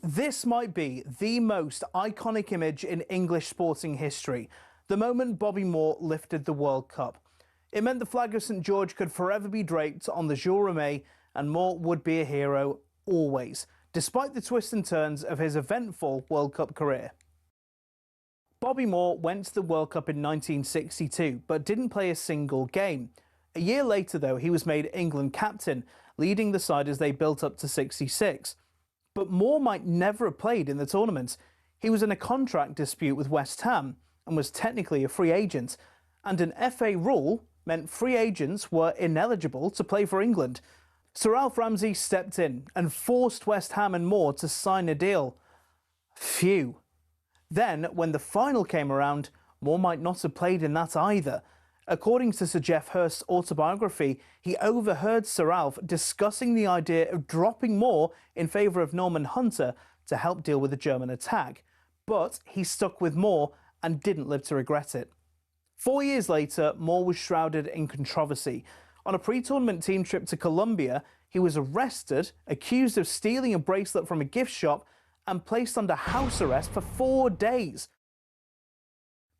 This might be the most iconic image in English sporting history. The moment Bobby Moore lifted the World Cup. It meant the flag of St George could forever be draped on the Jules Rimet, and Moore would be a hero always, despite the twists and turns of his eventful World Cup career. Bobby Moore went to the World Cup in 1962, but didn't play a single game. A year later, though, he was made England captain, leading the side as they built up to 66. But Moore might never have played in the tournament. He was in a contract dispute with West Ham and was technically a free agent, and an FA rule meant free agents were ineligible to play for England. Sir Alf Ramsey stepped in and forced West Ham and Moore to sign a deal. Phew. Then, when the final came around, Moore might not have played in that either. According to Sir Geoff Hurst's autobiography, he overheard Sir Alf discussing the idea of dropping Moore in favour of Norman Hunter to help deal with the German attack. But he stuck with Moore and didn't live to regret it. 4 years later, Moore was shrouded in controversy. On a pre-tournament team trip to Colombia, he was arrested, accused of stealing a bracelet from a gift shop, and placed under house arrest for 4 days.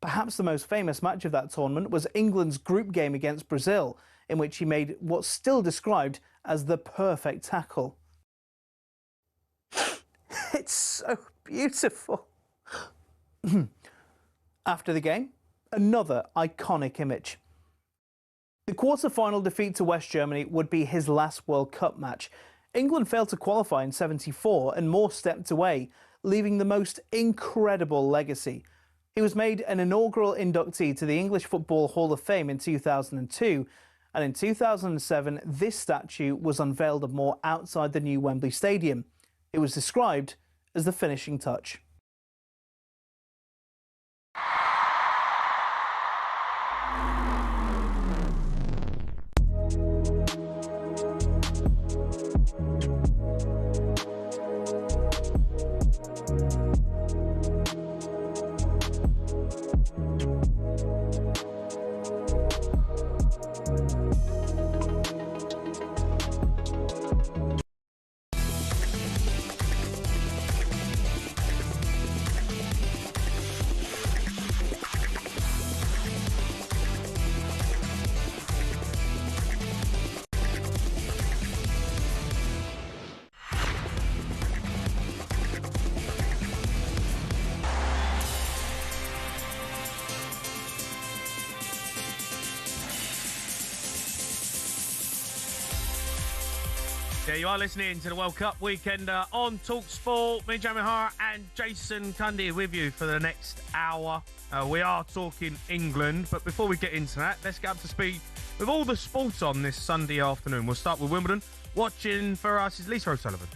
Perhaps the most famous match of that tournament was England's group game against Brazil, in which he made what's still described as the perfect tackle. It's so beautiful. After the game, another iconic image. The quarter-final defeat to West Germany would be his last World Cup match. England failed to qualify in '74 and Moore stepped away, leaving the most incredible legacy. He was made an inaugural inductee to the English Football Hall of Fame in 2002, and in 2007 this statue was unveiled of Moore outside the new Wembley Stadium. It was described as the finishing touch. Yeah, you are listening to the World Cup Weekender on talkSPORT. Me, Jamie Hara, and Jason Cundy with you for the next hour. We are talking England, but before we get into that, let's get up to speed with all the sports on this Sunday afternoon. We'll start with Wimbledon. Watching for us is Lisa O'Sullivan.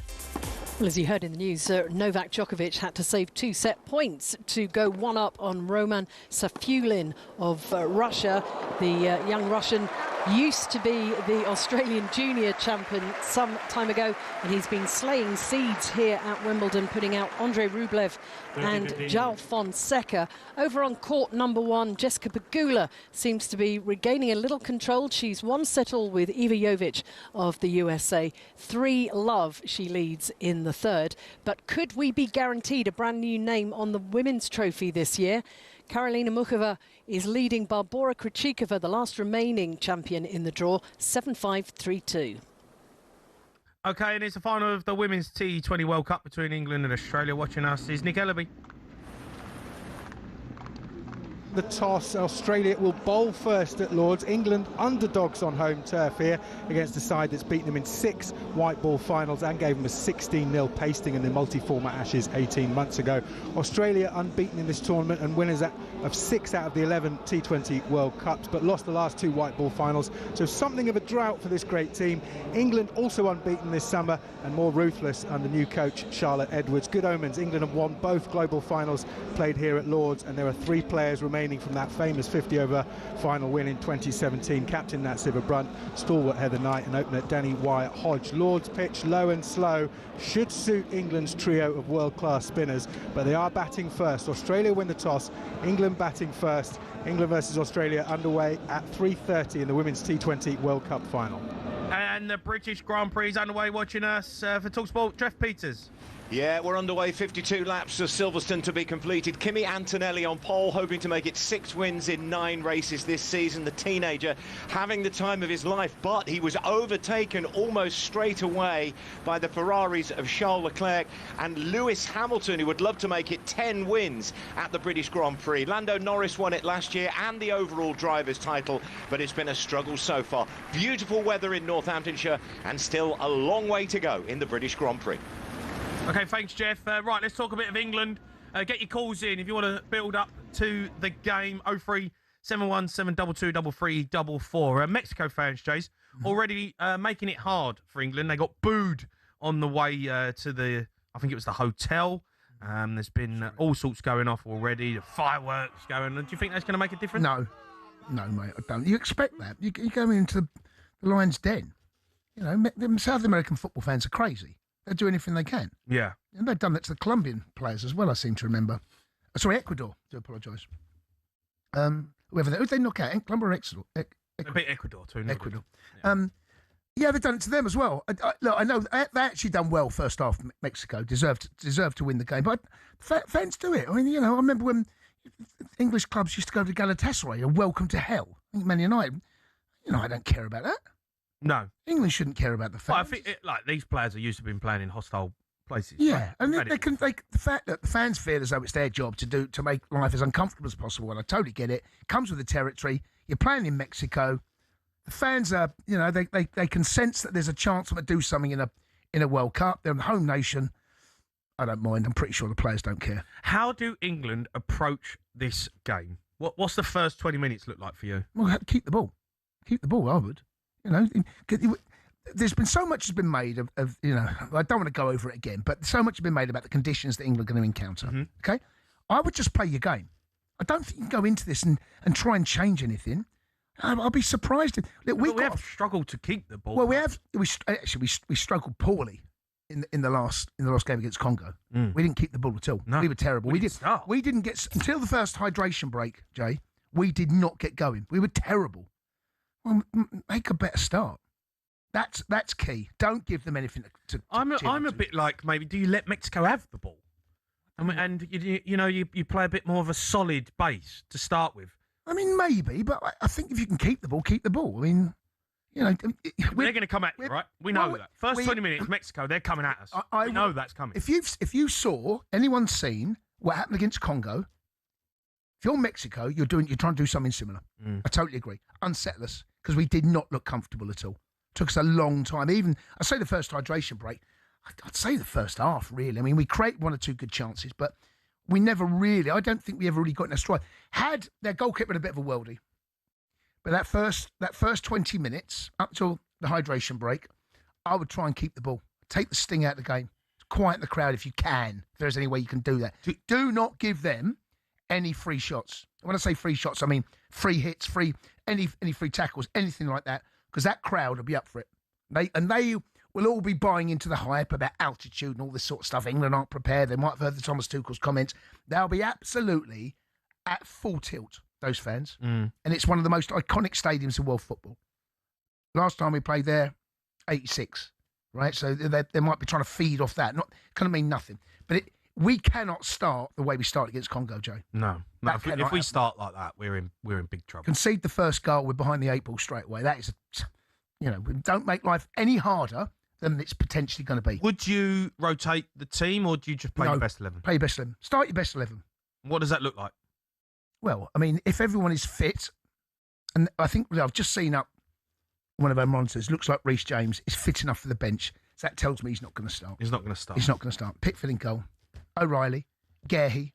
Well, as you heard in the news, Novak Djokovic had to save 2 set points to go 1-up on Roman Safulin of Russia. The young Russian used to be the Australian junior champion some time ago, and he's been slaying seeds here at Wimbledon, putting out Andrei Rublev and João Fonseca. Over on court number 1, Jessica Pegula seems to be regaining a little control. She's 1 set all with Iva Jovic of the USA. 3-love she leads in the third. But could we be guaranteed a brand new name on the women's trophy this year? Karolina Muchova is leading Barbora Krejcikova, the last remaining champion in the draw, 7-5, 3-2. OK, and it's the final of the Women's T20 World Cup between England and Australia. Watching us is Nick Ellaby. The toss. Australia will bowl first at Lord's. England underdogs on home turf here against a side that's beaten them in 6 white ball finals and gave them a 16-0 pasting in the multi-format Ashes 18 months ago. Australia unbeaten in this tournament and winners of 6 out of the 11 T20 World Cups, but lost the last 2 white ball finals. So something of a drought for this great team. England also unbeaten this summer and more ruthless under new coach Charlotte Edwards. Good omens. England have won both global finals played here at Lord's, and there are 3 players remaining from that famous 50-over final win in 2017. Captain Nat Sciver-Brunt, stalwart Heather Knight, and opener Danny Wyatt-Hodge. Lord's pitch low and slow should suit England's trio of world-class spinners, but they are batting first. Australia win the toss, England batting first. England versus Australia underway at 3:30 in the Women's T20 World Cup final. And the British Grand Prix is underway. Watching us for talkSPORT, Jeff Peters. Yeah, we're underway. 52 laps of Silverstone to be completed. Kimi Antonelli on pole, hoping to make it 6 wins in 9 races this season. The teenager having the time of his life, but he was overtaken almost straight away by the Ferraris of Charles Leclerc and Lewis Hamilton, who would love to make it 10 wins at the British Grand Prix. Lando Norris won it last year and the overall driver's title, but it's been a struggle so far. Beautiful weather in Northamptonshire and still a long way to go in the British Grand Prix. OK, thanks, Jeff. Right, let's talk a bit of England. Get your calls in if you want to build up to the game. 03 717 22 33 Mexico fans, Jace, already making it hard for England. They got booed on the way to the, I think it was the hotel. There's been all sorts going off already. The fireworks going on. Do you think that's going to make a difference? No, mate, I don't. You expect that? You go into the Lions' den. You know, them South American football fans are crazy. They'll do anything they can. Yeah. And they've done that to the Colombian players as well, I seem to remember. Sorry, Ecuador. I do apologise. Whoever they knock out, Colombia or Ecuador? They beat Ecuador too. Ecuador. Yeah, they've done it to them as well. Look, I know they actually done well first half. Mexico deserved to win the game, but fans do it. I mean, you know, I remember when English clubs used to go to Galatasaray and welcome to hell. I think Man United. You know, I don't care about that. No, England shouldn't care about the fans. Well, I think these players are used to being playing in hostile places. Yeah, right? and the fact that the fans feel as though it's their job to make life as uncomfortable as possible, and I totally get it. It comes with the territory. You're playing in Mexico. The fans are, you know, they can sense that there's a chance to do something in a World Cup. They're the home nation. I don't mind. I'm pretty sure the players don't care. How do England approach this game? What's the first 20 minutes look like for you? Well, keep the ball. Keep the ball, I would. You know, there's been so much has been made of you know, I don't want to go over it again, but so much has been made about the conditions that England are going to encounter. Mm-hmm. Okay? I would just play your game. I don't think you can go into this and try and change anything. I'll be surprised. Look, we have struggled to keep the ball. Well, we struggled poorly in the last game against Congo. We didn't keep the ball at all. No, we were terrible. We didn't get until the first hydration break, Jay. We did not get going. We were terrible. Well, make a better start. That's key. Don't give them anything to I'm a bit like, maybe, do you let Mexico have the ball? And you play a bit more of a solid base to start with. I mean, maybe, but I think if you can keep the ball, keep the ball. I mean, you know, they're going to come at you, right? We know that. First 20 minutes, Mexico, they're coming at us. We know that's coming. If you saw, anyone's seen what happened against Congo, if you're Mexico, you're trying to do something similar. I totally agree. Unsettle us, because we did not look comfortable at all. Took us a long time. Even, I say the first hydration break, I'd say the first half, really. I mean, we create one or two good chances, but we never really, I don't think we ever really got in a stride. Had their goalkeeper been a bit of a worldie, but that first 20 minutes, up till the hydration break, I would try and keep the ball. Take the sting out of the game. Quiet the crowd if you can, if there's any way you can do that. Do not give them any free shots. When I say free shots, I mean free hits, any free tackles, anything like that, because that crowd will be up for it. They will all be buying into the hype about altitude and all this sort of stuff. England aren't prepared. They might have heard the Thomas Tuchel's comments. They'll be absolutely at full tilt, those fans. And it's one of the most iconic stadiums in world football. Last time we played there, 86, right? So they might be trying to feed off that. Not kind of mean nothing. But we cannot start the way we started against Congo, Joe. No. If we start like that, we're in big trouble. Concede the first goal, we're behind the 8 ball straight away. That is, don't make life any harder than it's potentially going to be. Would you rotate the team, or do you just play your best 11? Play your best 11. Start your best 11. What does that look like? Well, I mean, if everyone is fit, and I think I've just seen up one of our monitors, looks like Reece James is fit enough for the bench. So that tells me he's not going to start. He's not going to start. He's not going to start. Pickford in goal. O'Reilly. Gehi.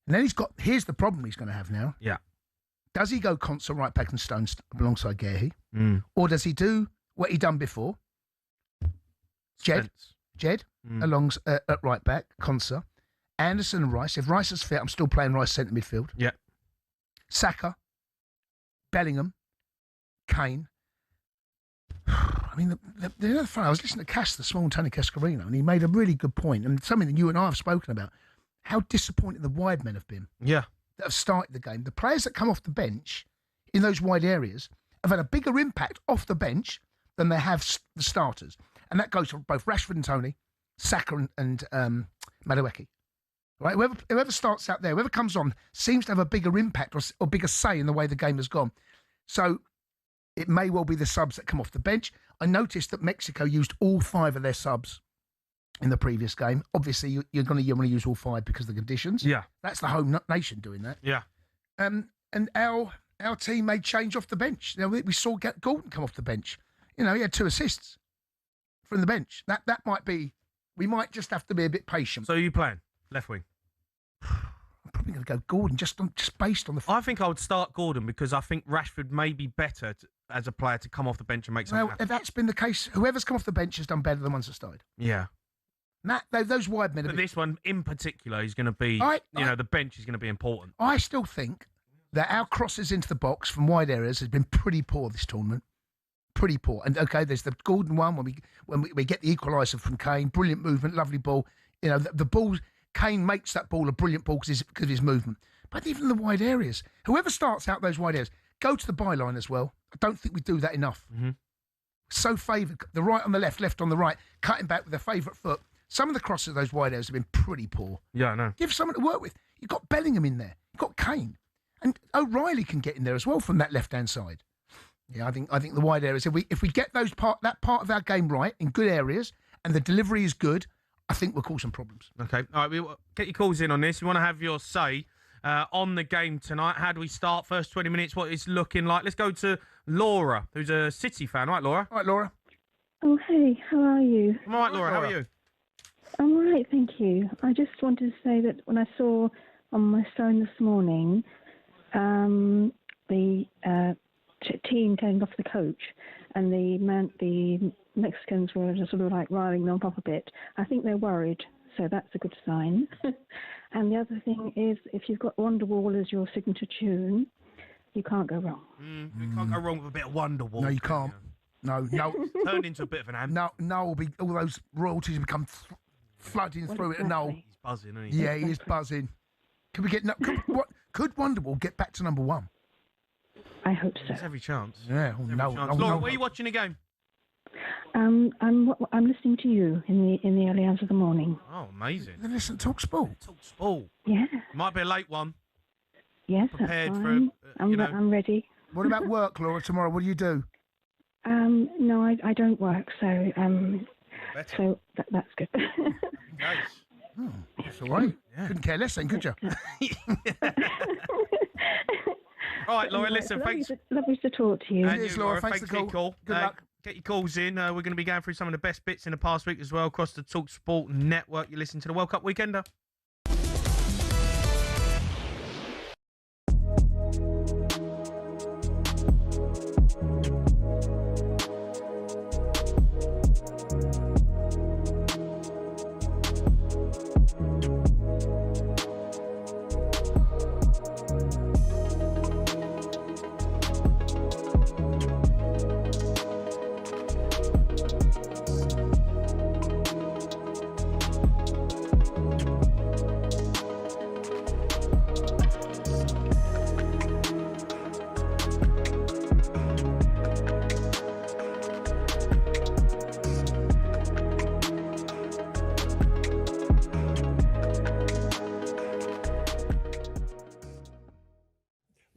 And then here's the problem he's going to have now. Yeah. Does he go Conser right back and Stones alongside Gehi? Or does he do what he done before? Jed at right back, Conser. Anderson and Rice. If Rice is fit, I'm still playing Rice centre midfield. Yeah. Saka, Bellingham, Kane. I mean, the other thing, I was listening to Cass this morning, Tony Cascarino, and he made a really good point, and something that you and I have spoken about, how disappointed the wide men have been. Yeah. That have started the game. The players that come off the bench in those wide areas have had a bigger impact off the bench than they have the starters. And that goes for both Rashford and Tony, Saka and Madueke. Right? Whoever starts out there, whoever comes on, seems to have a bigger impact or bigger say in the way the game has gone. So it may well be the subs that come off the bench. I noticed that Mexico used all 5 of their subs in the previous game. Obviously, you're going to use all 5 because of the conditions. Yeah. That's the home nation doing that. Yeah. And our team made change off the bench. We saw Gordon come off the bench. He had 2 assists from the bench. That might be, we might just have to be a bit patient. So are you playing left wing? I'm probably going to go Gordon just based on the... I think I would start Gordon because I think Rashford may be better as a player to come off the bench and make something happen. If that's been the case, whoever's come off the bench has done better than ones that started. Yeah. Those wide men. But this one in particular is going to be, the bench is going to be important. I still think that our crosses into the box from wide areas has been pretty poor this tournament. Pretty poor. And okay, there's the Gordon one when we get the equaliser from Kane. Brilliant movement, lovely ball. You know, the ball, Kane makes that ball a brilliant ball because of his movement. But even the wide areas, whoever starts out those wide areas, go to the byline as well. I don't think we do that enough. Mm-hmm. So favoured, the right on the left, left on the right, cutting back with their favourite foot. Some of the crosses of those wide areas have been pretty poor. Yeah, I know. Give someone to work with. You've got Bellingham in there. You've got Kane. And O'Reilly can get in there as well from that left-hand side. Yeah, I think the wide areas, if we get that part of our game right in good areas and the delivery is good, I think we'll cause some problems. Okay. All right, we'll get your calls in on this. You want to have your say on the game tonight. How do we start? First 20 minutes, what it's looking like. Let's go to Laura, who's a City fan. All right, Laura? All right, Laura. Oh, hey, how are you? I'm all right, Laura. How are you? I'm all right, thank you. I just wanted to say that when I saw on my phone this morning the team taking off the coach and the Mexicans were just sort of like riling them up a bit, I think they're worried, so that's a good sign. And the other thing is, if you've got Wonderwall as your signature tune, you can't go wrong. You can't go wrong with a bit of Wonderwall. No, you can't. No. Turned into a bit of an amp. No, will be all those royalties become flooding through it, and Noel. He's buzzing, isn't he? Yeah, he is buzzing. Could we get could Wonderwall get back to number one? I hope so. There's every chance. Yeah, Chance. Laura, where are you watching the game? I'm listening to you in the early hours of the morning. Oh, amazing. Then listen, talkSPORT. talkSPORT. Yeah. Might be a late one. Yes, Prepared that's for, fine. I'm ready. What about work, Laura? Tomorrow, what do you do? No, I don't work, so that's good. Nice. Oh, that's all right. Yeah. Couldn't care less then, could you? All right, Laura, listen, thanks. Lovely to talk to you. And you, Laura, thanks for your call. Good luck. Get your calls in. We're going to be going through some of the best bits in the past week as well across the talkSPORT network. You listen to the World Cup Weekender.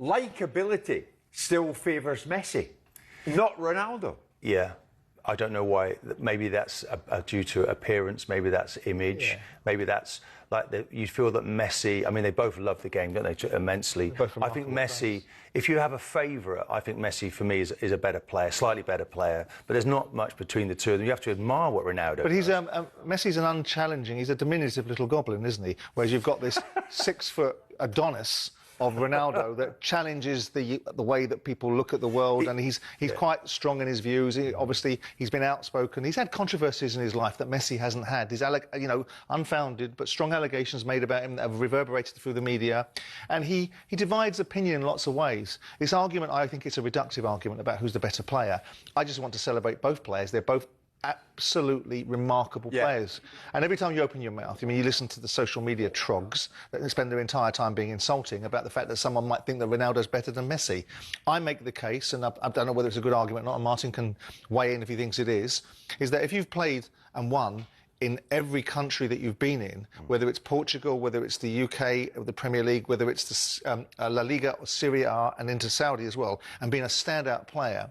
Likeability still favours Messi, not Ronaldo. Yeah. I don't know why. Maybe that's due to appearance. Maybe that's image. Yeah. Maybe that's you feel that Messi. I mean, they both love the game, don't they? Immensely. I think Messi. If you have a favourite, I think Messi for me is a better player, slightly better player. But there's not much between the two of them. You have to admire what Ronaldo. But he's Messi's an unchallenging. He's a diminutive little goblin, isn't he? Whereas you've got this 6 foot Adonis of Ronaldo that challenges the way that people look at the world, and he's quite strong in his views. Obviously, he's been outspoken. He's had controversies in his life that Messi hasn't had. His unfounded but strong allegations made about him that have reverberated through the media, and he divides opinion in lots of ways. This argument, I think, it's a reductive argument about who's the better player. I just want to celebrate both players. They're both absolutely remarkable players. And every time you open your mouth, I mean, you listen to the social media trogs that spend their entire time being insulting about the fact that someone might think that Ronaldo's better than Messi. I make the case, and I don't know whether it's a good argument or not, and Martin can weigh in if he thinks it is that if you've played and won in every country that you've been in, whether it's Portugal, whether it's the UK, the Premier League, whether it's the La Liga or Serie A and into Saudi as well, and being a standout player,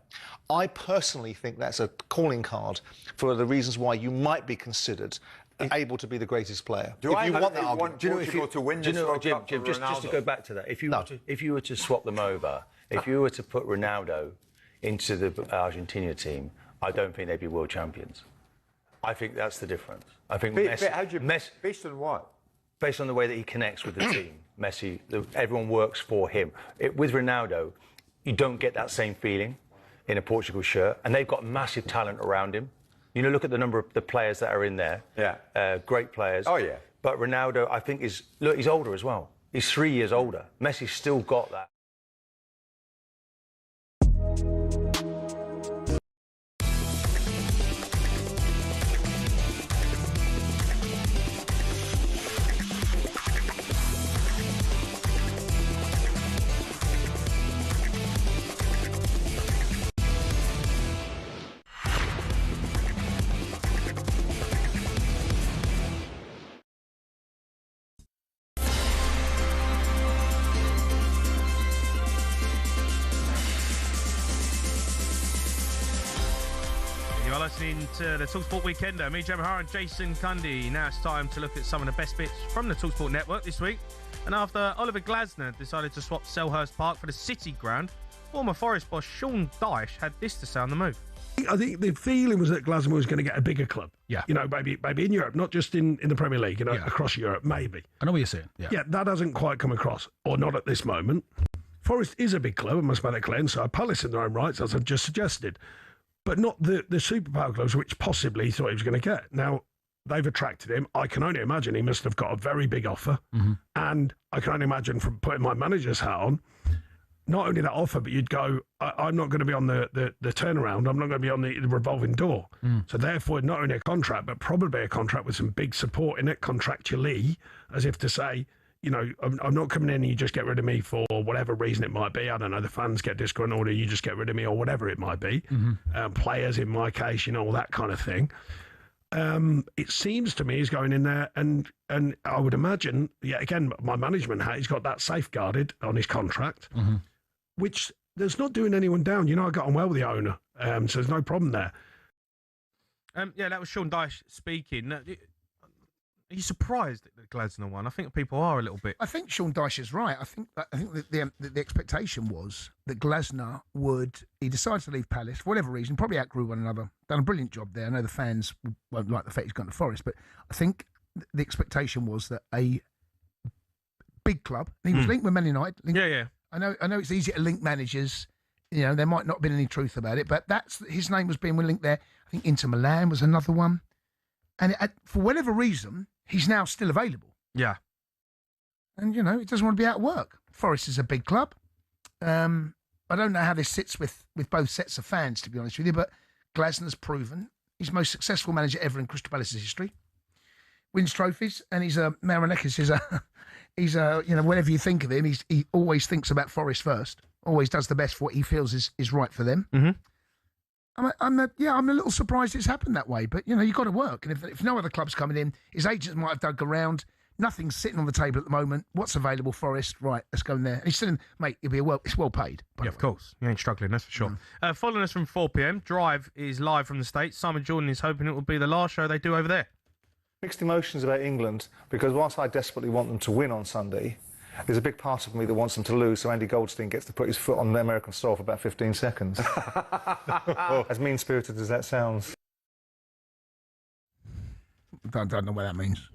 I personally think that's a calling card for the reasons why you might be considered able to be the greatest player. Do you want that argument? Do you know if you to win this World Cup Jim, just to go back to that, if you were to swap them over, if you were to put Ronaldo into the Argentina team, I don't think they'd be world champions. I think that's the difference. I think Messi, based on what? Based on the way that he connects with the team. Messi, everyone works for him. With Ronaldo, you don't get that same feeling in a Portugal shirt, and they've got massive talent around him. You know, look at the number of the players that are in there. Yeah. Great players. Oh, yeah. But Ronaldo, I think, he's older as well. He's 3 years older. Messi's still got that. You're listening to the talkSPORT Weekender. Me, Jamie Hara and Jason Cundy. Now it's time to look at some of the best bits from the talkSPORT network this week. And after Oliver Glasner decided to swap Selhurst Park for the City ground, former Forest boss Sean Dyche had this to say on the move. I think the feeling was that Glasner was going to get a bigger club. Yeah. You know, maybe in Europe, not just in the Premier League, you know, across Europe, maybe. I know what you're saying. Yeah. Yeah, that hasn't quite come across, or not at this moment. Forest is a big club, I must make that clear, and so are Palace in their own rights, as I've just suggested. But not the superpower clubs, which possibly he thought he was going to get. Now, they've attracted him. I can only imagine he must have got a very big offer. Mm-hmm. And I can only imagine from putting my manager's hat on, not only that offer, but you'd go, I'm not going to be on the turnaround. I'm not going to be on the revolving door. So therefore, not only a contract, but probably a contract with some big support in it contractually, as if to say, you know, I'm not coming in and you just get rid of me for whatever reason it might be. I don't know, the fans get disgruntled or you just get rid of me or whatever it might be. Players, in my case, you know, all that kind of thing. It seems to me he's going in there and I would imagine, yeah, again, my management hat, he's got that safeguarded on his contract, which there's not doing anyone down. You know, I got on well with the owner, so there's no problem there. Yeah, that was Sean Dyche speaking. Are you surprised at the Glasner one? I think people are a little bit. I think Sean Dyche is right. I think that the expectation was that Glasner he decided to leave Palace for whatever reason, probably outgrew one another, done a brilliant job there. I know the fans won't like the fact he's gone to Forest, but I think the expectation was that a big club, and he was linked with Man United. Yeah. I know it's easy to link managers. You know, there might not have been any truth about it, but his name was being linked there. I think Inter Milan was another one. And for whatever reason, he's now still available. Yeah. And, you know, he doesn't want to be out of work. Forest is a big club. I don't know how this sits with both sets of fans, to be honest with you, but Glasner's proven he's the most successful manager ever in Crystal Palace's history. Wins trophies, and Marinakis is a, you know, whatever you think of him, he always thinks about Forest first, always does the best for what he feels is right for them. Mm-hmm. I'm a little surprised it's happened that way, but, you know, you've got to work. And if no other club's coming in, his agents might have dug around. Nothing's sitting on the table at the moment. What's available, Forest? Right, let's go in there. And he's saying, mate, it's well paid. Yeah, of course. You ain't struggling, that's for sure. Following us from 4 p.m, Drive is live from the States. Simon Jordan is hoping it will be the last show they do over there. Mixed emotions about England, because whilst I desperately want them to win on Sunday, there's a big part of me that wants them to lose, so Andy Goldstein gets to put his foot on the American soil for about 15 seconds. As mean-spirited as that sounds. Don't know what that means.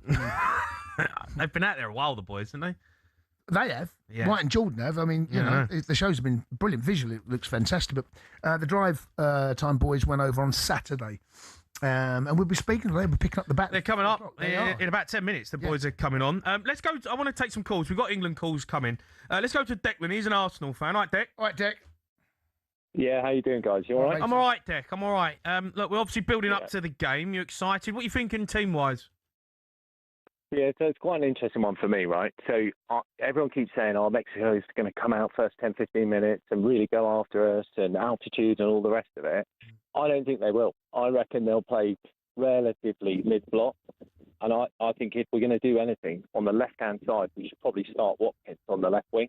They've been out there a while, the boys, haven't they? They have. Yeah. Mike and Jordan have. I mean, you know, the shows have been brilliant visually. It looks fantastic. But the Drive Time boys went over on Saturday. And we'll be speaking to them. We're picking up the bat. They're coming up in about 10 minutes. The boys are coming on. Let's go. I want to take some calls. We've got England calls coming. Let's go to Declan. He's an Arsenal fan. All right, Dec. All right, Dec. Yeah, how you doing, guys? You all right? I'm all right, Dec. I'm all right. Look, we're obviously building up to the game. You excited? What are you thinking team-wise? Yeah, so it's quite an interesting one for me, right? So everyone keeps saying, Mexico is going to come out first 10, 15 minutes and really go after us and altitude and all the rest of it. I don't think they will. I reckon they'll play relatively mid-block. And I think if we're going to do anything on the left-hand side, we should probably start Watkins on the left wing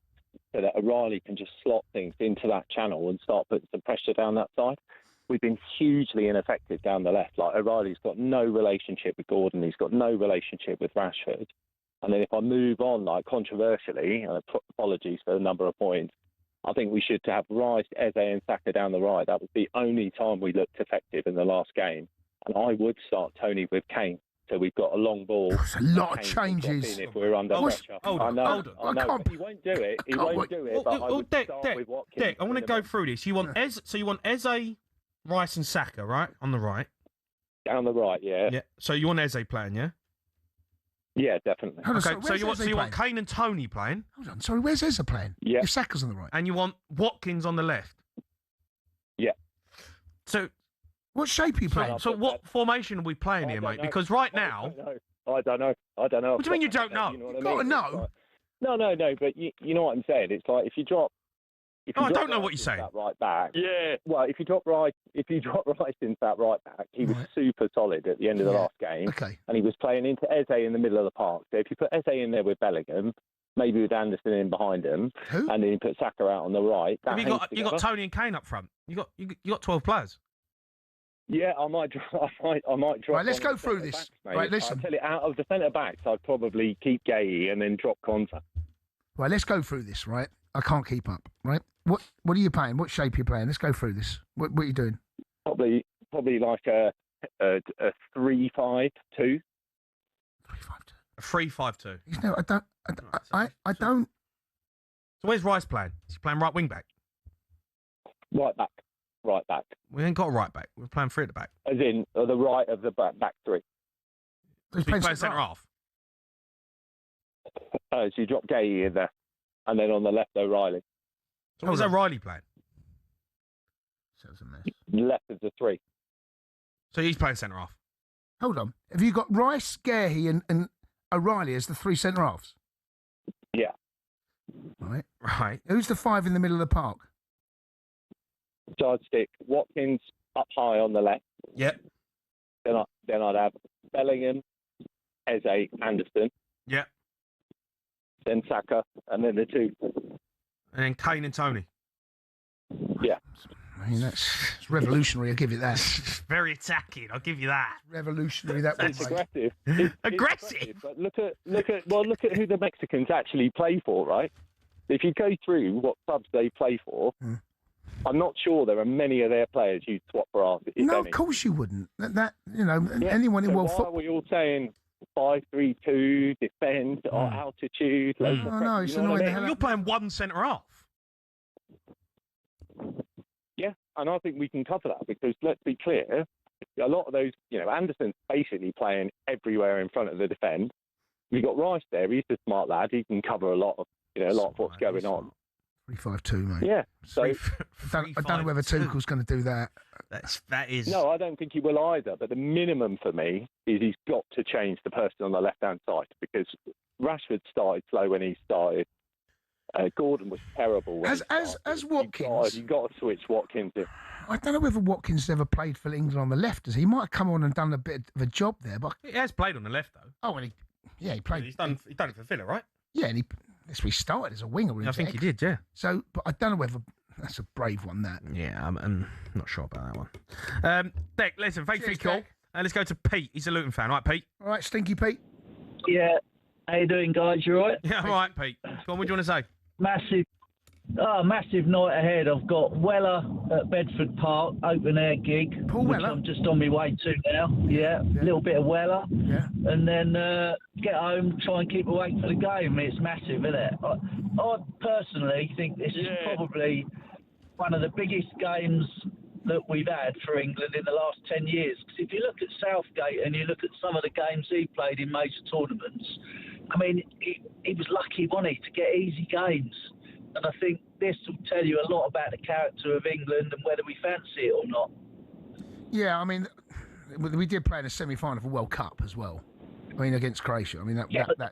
so that O'Reilly can just slot things into that channel and start putting some pressure down that side. We've been hugely ineffective down the left. Like, O'Reilly's got no relationship with Gordon. He's got no relationship with Rashford. And then if I move on, like, controversially, and apologies for the number of points, I think we should have Rice, Eze and Saka down the right. That was the only time we looked effective in the last game. And I would start Tony with Kane. So we've got a long ball. That's a lot of changes. If we're under pressure. I know. He won't do it. He won't do it. But I would start with Watkins. Dec, I want to go through this. You want Eze, Rice and Saka, right? On the right. Down the right, yeah. Yeah. So you want Eze playing, yeah? Yeah, definitely. Hold on, Okay, so where's Eze you want playing? Kane and Tony playing? Hold on, sorry, where's Eze playing? Yeah. If Saka's on the right. And you want Watkins on the left? Yeah. So what shape are you playing? So what formation are we playing here, mate? know. Because right now... I don't know. What do you mean you don't know? You know what You've got to know. Like, no, but you know what I'm saying? It's like if you drop... I don't know what you're saying. That right back. Yeah. Well, if you drop Rice into that right back, he was super solid at the end of the last game. Okay. And he was playing into Eze in the middle of the park. So if you put Eze in there with Bellingham, maybe with Anderson in behind him, and then you put Saka out on the right. Have you got Tony and Kane up front? You got 12 players. Yeah, I might drop. Right, let's go through this. Right, listen. I tell you, out of the centre backs, I'd probably keep Gay and then drop Konsa. Right, let's go through this. Right, I can't keep up. Right, what are you playing? What shape are you playing? Let's go through this. What are you doing? Probably like a 3-5-2. 3-5-2. No, I don't. So where's Rice playing? Is he playing right wing back? Right back. We ain't got a right back. We're playing three at the back. As in the right of the back three. He's playing centre half. So you drop Gay in there, and then on the left O'Reilly. So where's O'Reilly playing? Left of the three. So he's playing centre half. Hold on. Have you got Rice, Gahey, and O'Reilly as the three centre halves? Yeah. Right. Who's the five in the middle of the park? So I'd stick Watkins up high on the left. Yep. Then I'd have Bellingham, Eze, Anderson. Yep. Then Saka, and then the two. And then Kane and Tony. Yeah. I mean, it's revolutionary, I'll give you that. Very attacking, I'll give you that. Revolutionary, that It's was aggressive. Aggressive? But look at who the Mexicans actually play for, right? If you go through what clubs they play for, I'm not sure there are many of their players you'd swap for ours. No, of course you wouldn't. Anyone in world why football. are we all saying 5-3-2, defend, altitude? No, it's annoying. You're playing one centre half. Yeah, and I think we can cover that because let's be clear, a lot of those, Anderson's basically playing everywhere in front of the defence. We've got Rice there. He's a smart lad. He can cover a lot of what's going on. 3-5-2, mate. Yeah. So I don't know whether Tuchel's going to do that. That is. No, I don't think he will either. But the minimum for me is he's got to change the person on the left-hand side because Rashford started slow when he started. Gordon was terrible. When as Watkins, you got to switch Watkins in. I don't know whether Watkins has ever played for England on the left. He might have come on and done a bit of a job there, but he has played on the left though. Oh, and he played. He's done it for Villa, right? Yeah, and he started as a winger. I think he did, yeah. So, but I don't know whether that's a brave one. That. Yeah, I'm not sure about that one. Beck, listen, thanks for your call. Let's go to Pete. He's a Luton fan, all right, Pete? All right, Stinky Pete. Yeah. How you doing, guys? You all right? Yeah, I'm all right, Pete. Go on, what do you want to say? Massive night ahead. I've got Weller at Bedford Park, open air gig. Paul which Weller? I'm just on my way to now. Yeah, a little bit of Weller. Yeah. And then get home, try and keep awake for the game. It's massive, isn't it? I personally think this is probably one of the biggest games that we've had for England in the last 10 years. Because if you look at Southgate and you look at some of the games he played in major tournaments, I mean, he was lucky, wasn't he, to get easy games. And I think this will tell you a lot about the character of England and whether we fancy it or not. Yeah, I mean, we did play in a semi-final for World Cup as well. I mean, against Croatia. I mean, the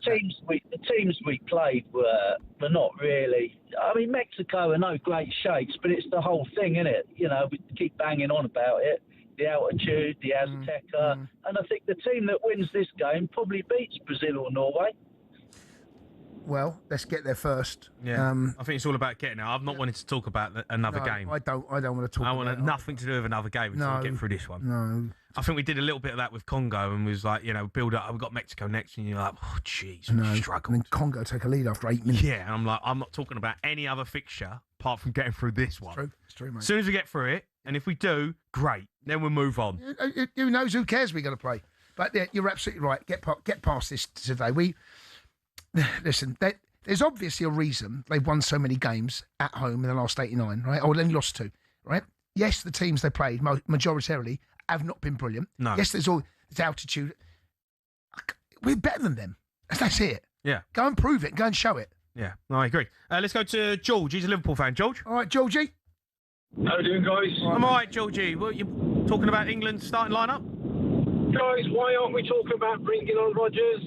teams we played were not really. I mean, Mexico are no great shakes, but it's the whole thing, isn't it? We keep banging on about it. The altitude, the Azteca, and I think the team that wins this game probably beats Brazil or Norway. Well, let's get there first. Yeah, I think it's all about getting there. I've not wanted to talk about another game. I don't want to talk. I want nothing to do with another game until we get through this one. No, I think we did a little bit of that with Congo and was like, build up. We've got Mexico next, and you're like, oh, jeez, we struggled. And then Congo take a lead after 8 minutes. Yeah, and I'm like, I'm not talking about any other fixture apart from getting through this one. It's true, mate. As soon as we get through it, and if we do, great. Then we'll move on. Who knows? Who cares? We're going to play. But yeah, you're absolutely right. Get past this today. Listen. There's obviously a reason they've won so many games at home in the last 89, right? Or then lost 2, right? Yes, the teams they played majoritarily have not been brilliant. No. Yes, there's altitude. We're better than them. That's it. Yeah. Go and prove it. Go and show it. Yeah, no, I agree. Let's go to George. He's a Liverpool fan. George? All right, Georgie. How you doing, guys? I'm all right, Georgie. What, you talking about England's starting lineup? Guys, why aren't we talking about bringing on Rodgers,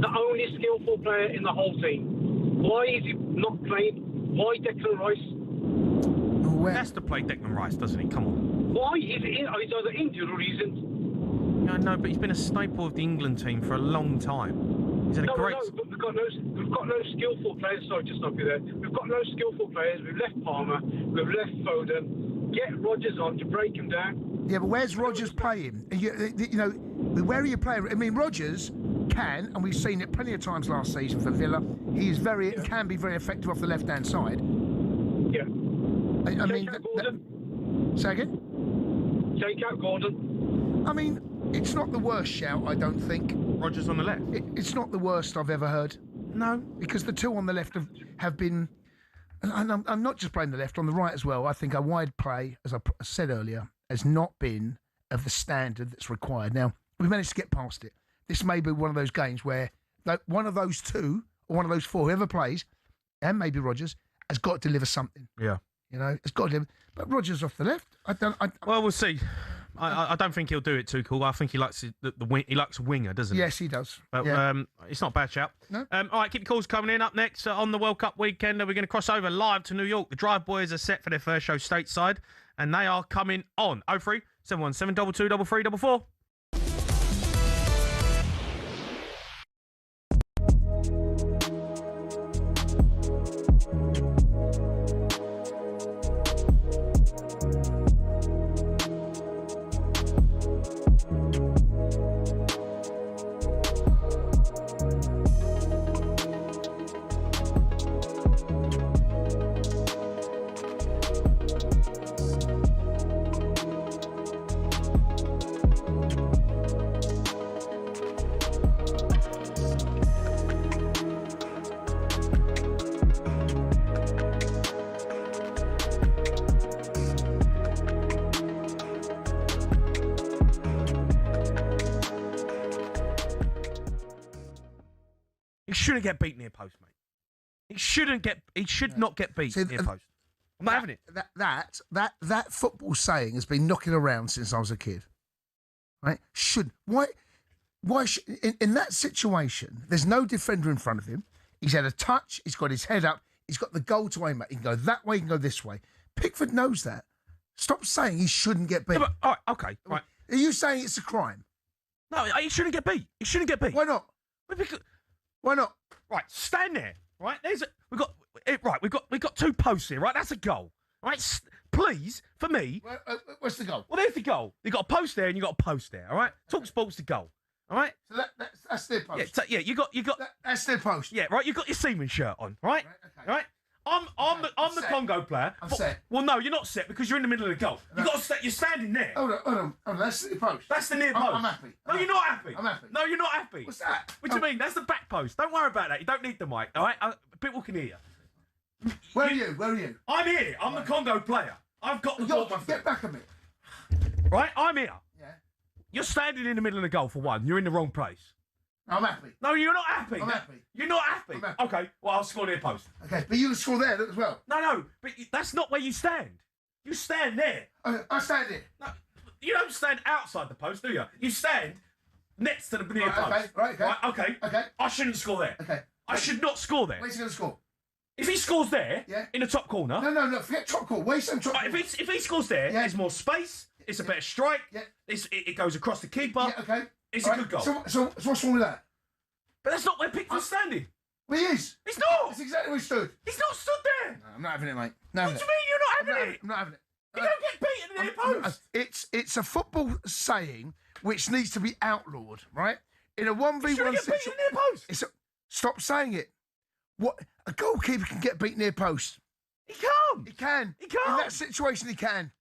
the only skillful player in the whole team? Why is he not playing? Why Declan Rice? He has to play Declan Rice, doesn't he? Come on. Why is he in? He's either injured or he isn't. I know, but he's been a staple of the England team for a long time. He's had a great... No, but we've got no skillful players. Sorry to stop you there. We've got no skillful players. We've left Palmer. We've left Foden. Get Rodgers on to break him down. Yeah, but where's Rodgers playing? You know, where are you playing? I mean, Rodgers can, and we've seen it plenty of times last season for Villa. He is can be very effective off the left-hand side. Yeah. I mean, say again? Take out Gordon. I mean, it's not the worst shout, I don't think. Rodgers on the left? It's not the worst I've ever heard. No. Because the two on the left have been... And I'm not just playing the left, on the right as well. I think a wide play, as I said earlier, has not been of the standard that's required. Now, we've managed to get past it. This may be one of those games where one of those two, or one of those four, whoever plays, and maybe Rodgers, has got to deliver something. Yeah. You know, it's got to deliver. But Rodgers off the left, Well, we'll see. I don't think he'll do it too cool. I think he likes the wing. He likes a winger, doesn't he? Yes, he does. But it's not a bad shout. No. All right, keep your calls coming in. Up next on the World Cup weekend, we're going to cross over live to New York. The Drive Boys are set for their first show stateside, and they are coming on 03 717 22 3344. Shouldn't get beat near post, mate. He should not get beat near post. I'm not having it. That football saying has been knocking around since I was a kid. Right? In that situation, there's no defender in front of him. He's had a touch. He's got his head up. He's got the goal to aim at. He can go that way. He can go this way. Pickford knows that. Stop saying he shouldn't get beat. No, but, all right, okay, right. Are you saying it's a crime? No, he shouldn't get beat. He shouldn't get beat. Why not? Why not? Right, stand there. Right, we've got two posts here. Right, that's a goal. Right, please, for me. What's the goal? Well, there's the goal. You got a post there and you got a post there. All right, talkSPORT's the goal. All right. So that's their post. Yeah, you got. That's their post. Yeah, right. You got your Seaman shirt on. Right. Okay. Right. I'm the Congo player. I'm set. Well, no, you're not set because you're in the middle of the goal. You got to you're standing there. Hold on. That's the post. That's the near post. I'm happy. No, you're not happy. I'm happy. No, you're not happy. What's that? What do you mean? That's the back post. Don't worry about that. You don't need the mic. All right. People can hear you. Where are you? I'm here. I'm the Congo player. I've got the ball. Get back a bit. Right. I'm here. Yeah. You're standing in the middle of the goal for one. You're in the wrong place. I'm happy. No, you're not happy. I'm happy. You're not happy. I'm happy. Okay, well, I'll score near post. Okay, but you can score there as well. No, but that's not where you stand. You stand there. I stand here. No, you don't stand outside the post, do you? You stand next to the near post. Okay. I shouldn't score there. Okay. I should not score there. Where's he going to score? If he scores there, in the top corner. No, forget top corner. Where's some top corner? If he scores there, there's more space. It's a better strike. Yeah. It goes across the keeper. Yeah, okay. It's a good goal. So what's wrong with that? But that's not where Pickford's standing. Well, he is. He's not. That's exactly where he stood. He's not stood there. No, I'm not having it, mate. What do you mean you're not having it? I'm not having it. You don't get beaten in the near post. It's a football saying which needs to be outlawed, right? In a 1v1 situation. Near post. Stop saying it. What a goalkeeper can get beat near post. He can't. He can. He can't. In that situation, he can.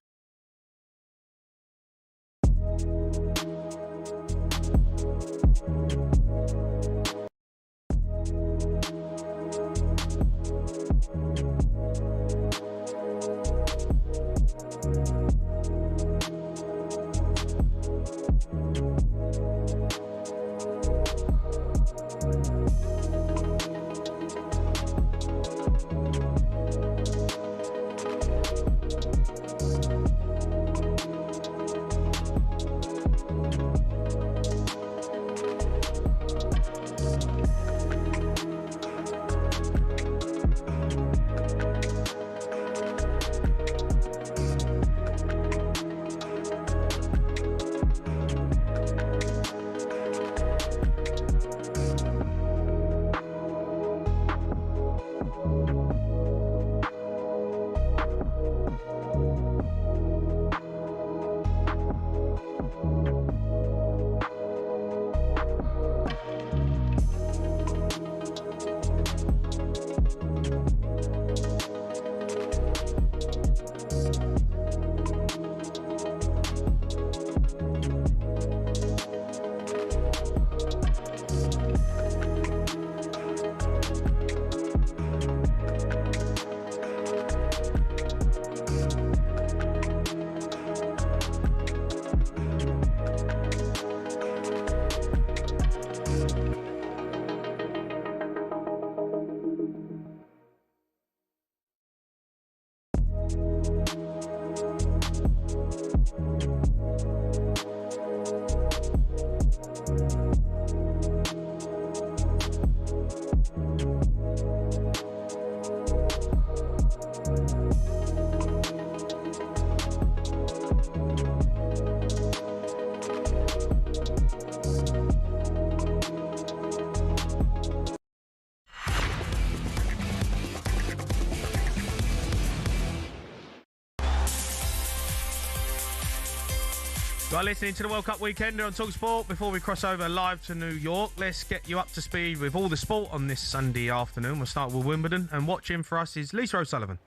You are listening to the World Cup Weekender on talkSPORT. Before we cross over live to New York, let's get you up to speed with all the sport on this Sunday afternoon. We'll start with Wimbledon, and watching for us is Lisa O'Sullivan.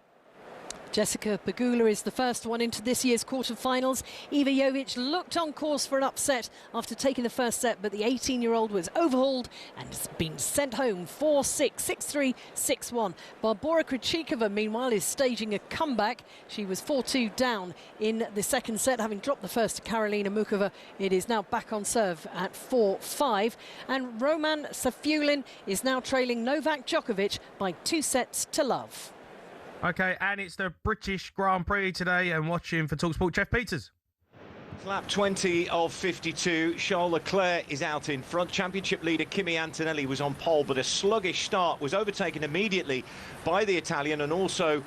Jessica Pegula is the first one into this year's quarter-finals. Iva Jovic looked on course for an upset after taking the first set, but the 18-year-old was overhauled and has been sent home 4-6, 6-3, 6-1. Barbora Krejcikova, meanwhile, is staging a comeback. She was 4-2 down in the second set, having dropped the first to Karolina Mukova. It is now back on serve at 4-5. And Roman Safulin is now trailing Novak Djokovic by 2-0. OK, and it's the British Grand Prix today, and watching for talkSPORT, Jeff Peters. Lap 20 of 52. Charles Leclerc is out in front. Championship leader Kimi Antonelli was on pole, but a sluggish start, was overtaken immediately by the Italian and also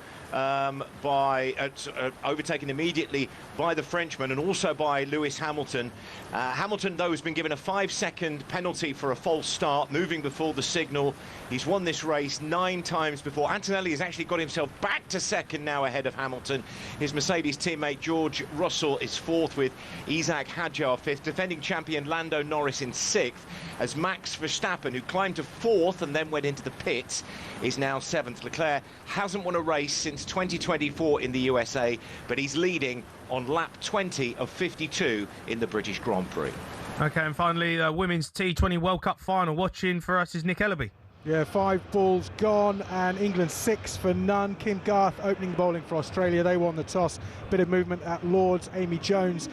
overtaken immediately by the Frenchman and also by Lewis Hamilton. Hamilton, though, has been given a 5-second penalty for a false start, moving before the signal. He's won this race 9 times before. Antonelli has actually got himself back to second now ahead of Hamilton. His Mercedes teammate George Russell is fourth, with Isaac Hadjar fifth. Defending champion Lando Norris in sixth, as Max Verstappen, who climbed to fourth and then went into the pits, is now seventh. Leclerc hasn't won a race since 2024 in the USA, but he's leading on lap 20 of 52 in the British Grand Prix. OK, and finally, the Women's T20 World Cup final. Watching for us is Nick Ellaby. Yeah, 5 balls gone and England 6 for none. Kim Garth opening bowling for Australia. They won the toss. Bit of movement at Lords. Amy Jones,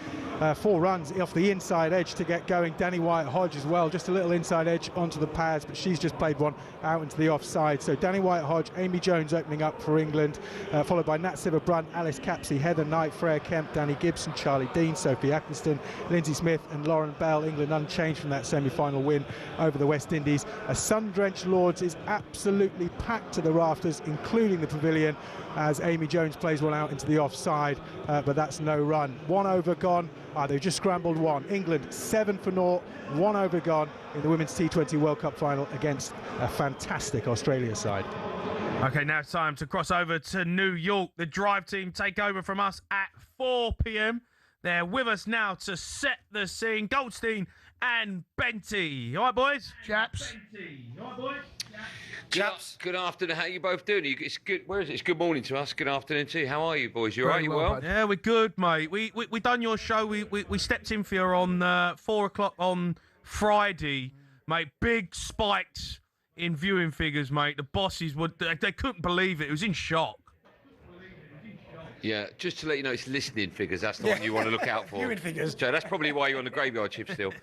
4 runs off the inside edge to get going. Danny White-Hodge as well, just a little inside edge onto the pads, but she's just played one out into the offside. So Danny White-Hodge, Amy Jones opening up for England, followed by Nat Sciver-Brunt, Alice Capsey, Heather Knight, Freya Kemp, Danny Gibson, Charlie Dean, Sophie Atkinson, Lindsay Smith and Lauren Bell. England unchanged from that semi-final win over the West Indies. A sun-drenched Lords is absolutely packed to the rafters, including the pavilion, as Amy Jones plays one out into the offside, but that's no run. 1 over gone. They've just scrambled 1. England 7 for 0, 1 over gone in the Women's T20 World Cup final against a fantastic Australia side. OK, now it's time to cross over to New York. The Drive team take over from us at 4 p.m. They're with us now to set the scene. Goldstein and Benty. All right, boys? Chaps. All right, boys? Chaps, good afternoon. How are you both doing? It's good. Where is it? It's good morning to us. Good afternoon to you. How are you, boys? You all right? You well? Yeah, we're good, mate. We done your show. We stepped in for you on 4 o'clock on Friday, mate. Big spikes in viewing figures, mate. The bosses they couldn't believe it. It was in shock. Yeah, just to let you know, it's listening figures. That's the one you want to look out for. Viewing figures. So that's probably why you're on the graveyard shift still.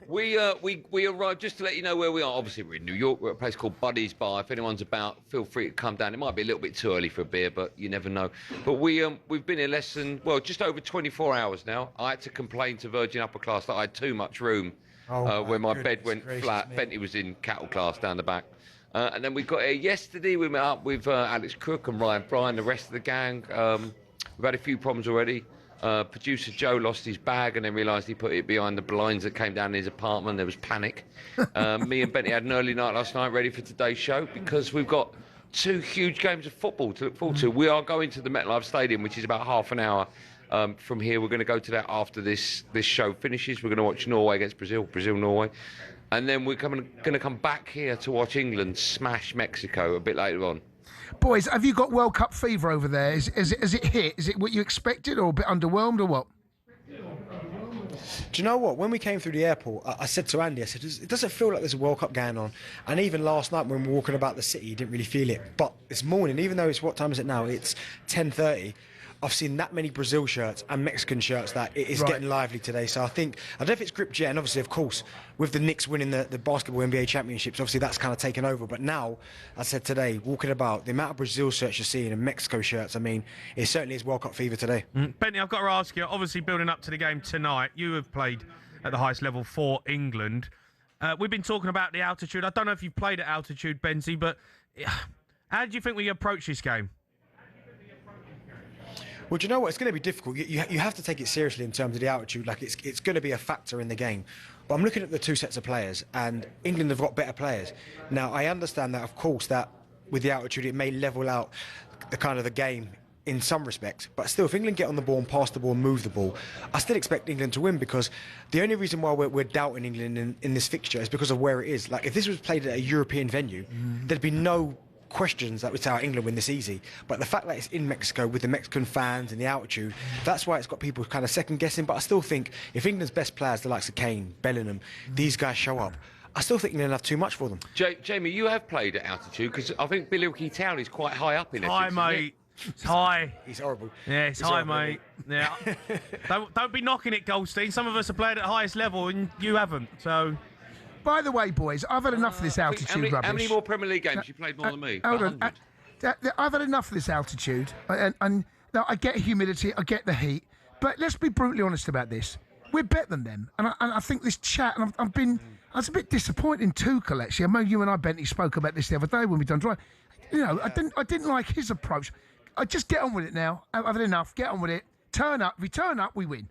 We arrived, just to let you know where we are. Obviously, we're in New York. We're at a place called Buddy's Bar. If anyone's about, feel free to come down. It might be a little bit too early for a beer, but you never know. But we've been here just over 24 hours now. I had to complain to Virgin Upper Class that I had too much room where my bed went flat. Bentley was in cattle class down the back. And then we got here yesterday. We met up with Alex Crook and Ryan Bryan, the rest of the gang. We've had a few problems already. Producer Joe lost his bag and then realised he put it behind the blinds that came down in his apartment. There was panic. Me and Bentley had an early night last night ready for today's show because we've got 2 huge games of football to look forward to. We are going to the MetLife Stadium, which is about half an hour from here. We're going to go to that after this show finishes. We're going to watch Norway against Brazil-Norway. And then we're going to come back here to watch England smash Mexico a bit later on. Boys, have you got World Cup fever over there? Has it hit? Is it what you expected or a bit underwhelmed or what? Do you know what? When we came through the airport, I said to Andy, I said, it doesn't feel like there's a World Cup going on. And even last night when we were walking about the city, you didn't really feel it. But this morning, even though what time is it now? It's 10:30. I've seen that many Brazil shirts and Mexican shirts that it is getting lively today. So I don't know if it's gripped yet. And obviously, of course, with the Knicks winning the basketball NBA championships, obviously that's kind of taken over. But now, I said today, walking about, the amount of Brazil shirts you're seeing and Mexico shirts, I mean, it certainly is World Cup fever today. Benny, I've got to ask you, obviously building up to the game tonight, you have played at the highest level for England. We've been talking about the altitude. I don't know if you've played at altitude, Benzi, but how do you think we approach this game? Well, do you know what? It's going to be difficult. You have to take it seriously in terms of the altitude. Like, it's going to be a factor in the game. But I'm looking at the 2 sets of players, and England have got better players. Now, I understand that, of course, that with the altitude, it may level out the kind of the game in some respects. But still, if England get on the ball and pass the ball and move the ball, I still expect England to win, because the only reason why we're doubting England in this fixture is because of where it is. Like, if this was played at a European venue, there'd be no questions that would say, England win this easy. But the fact that it's in Mexico with the Mexican fans and the altitude, that's why it's got people kind of second guessing. But I still think if England's best players, the likes of Kane, Bellingham, these guys show up, I still think England have too much for them. Jamie, you have played at altitude, because I think Billericay Town is quite high up in Essex. Hi, mate. It's high. He's horrible. Yeah, it's high, mate. Yeah. don't be knocking it, Goldstein. Some of us have played at highest level and you haven't. So. By the way, boys, I've had enough of this altitude rubbish. How many more Premier League games? You played more than me. Hold on. I've had enough of this altitude, and now I get humidity, I get the heat, but let's be brutally honest about this. We're better than them, and I think this chat, and I was a bit disappointed in Tuchel, actually. I know you and I, Bentley, spoke about this the other day when we done drive. You know, I didn't like his approach. I just get on with it now. I've had enough. Get on with it. Turn up. If we turn up, we win.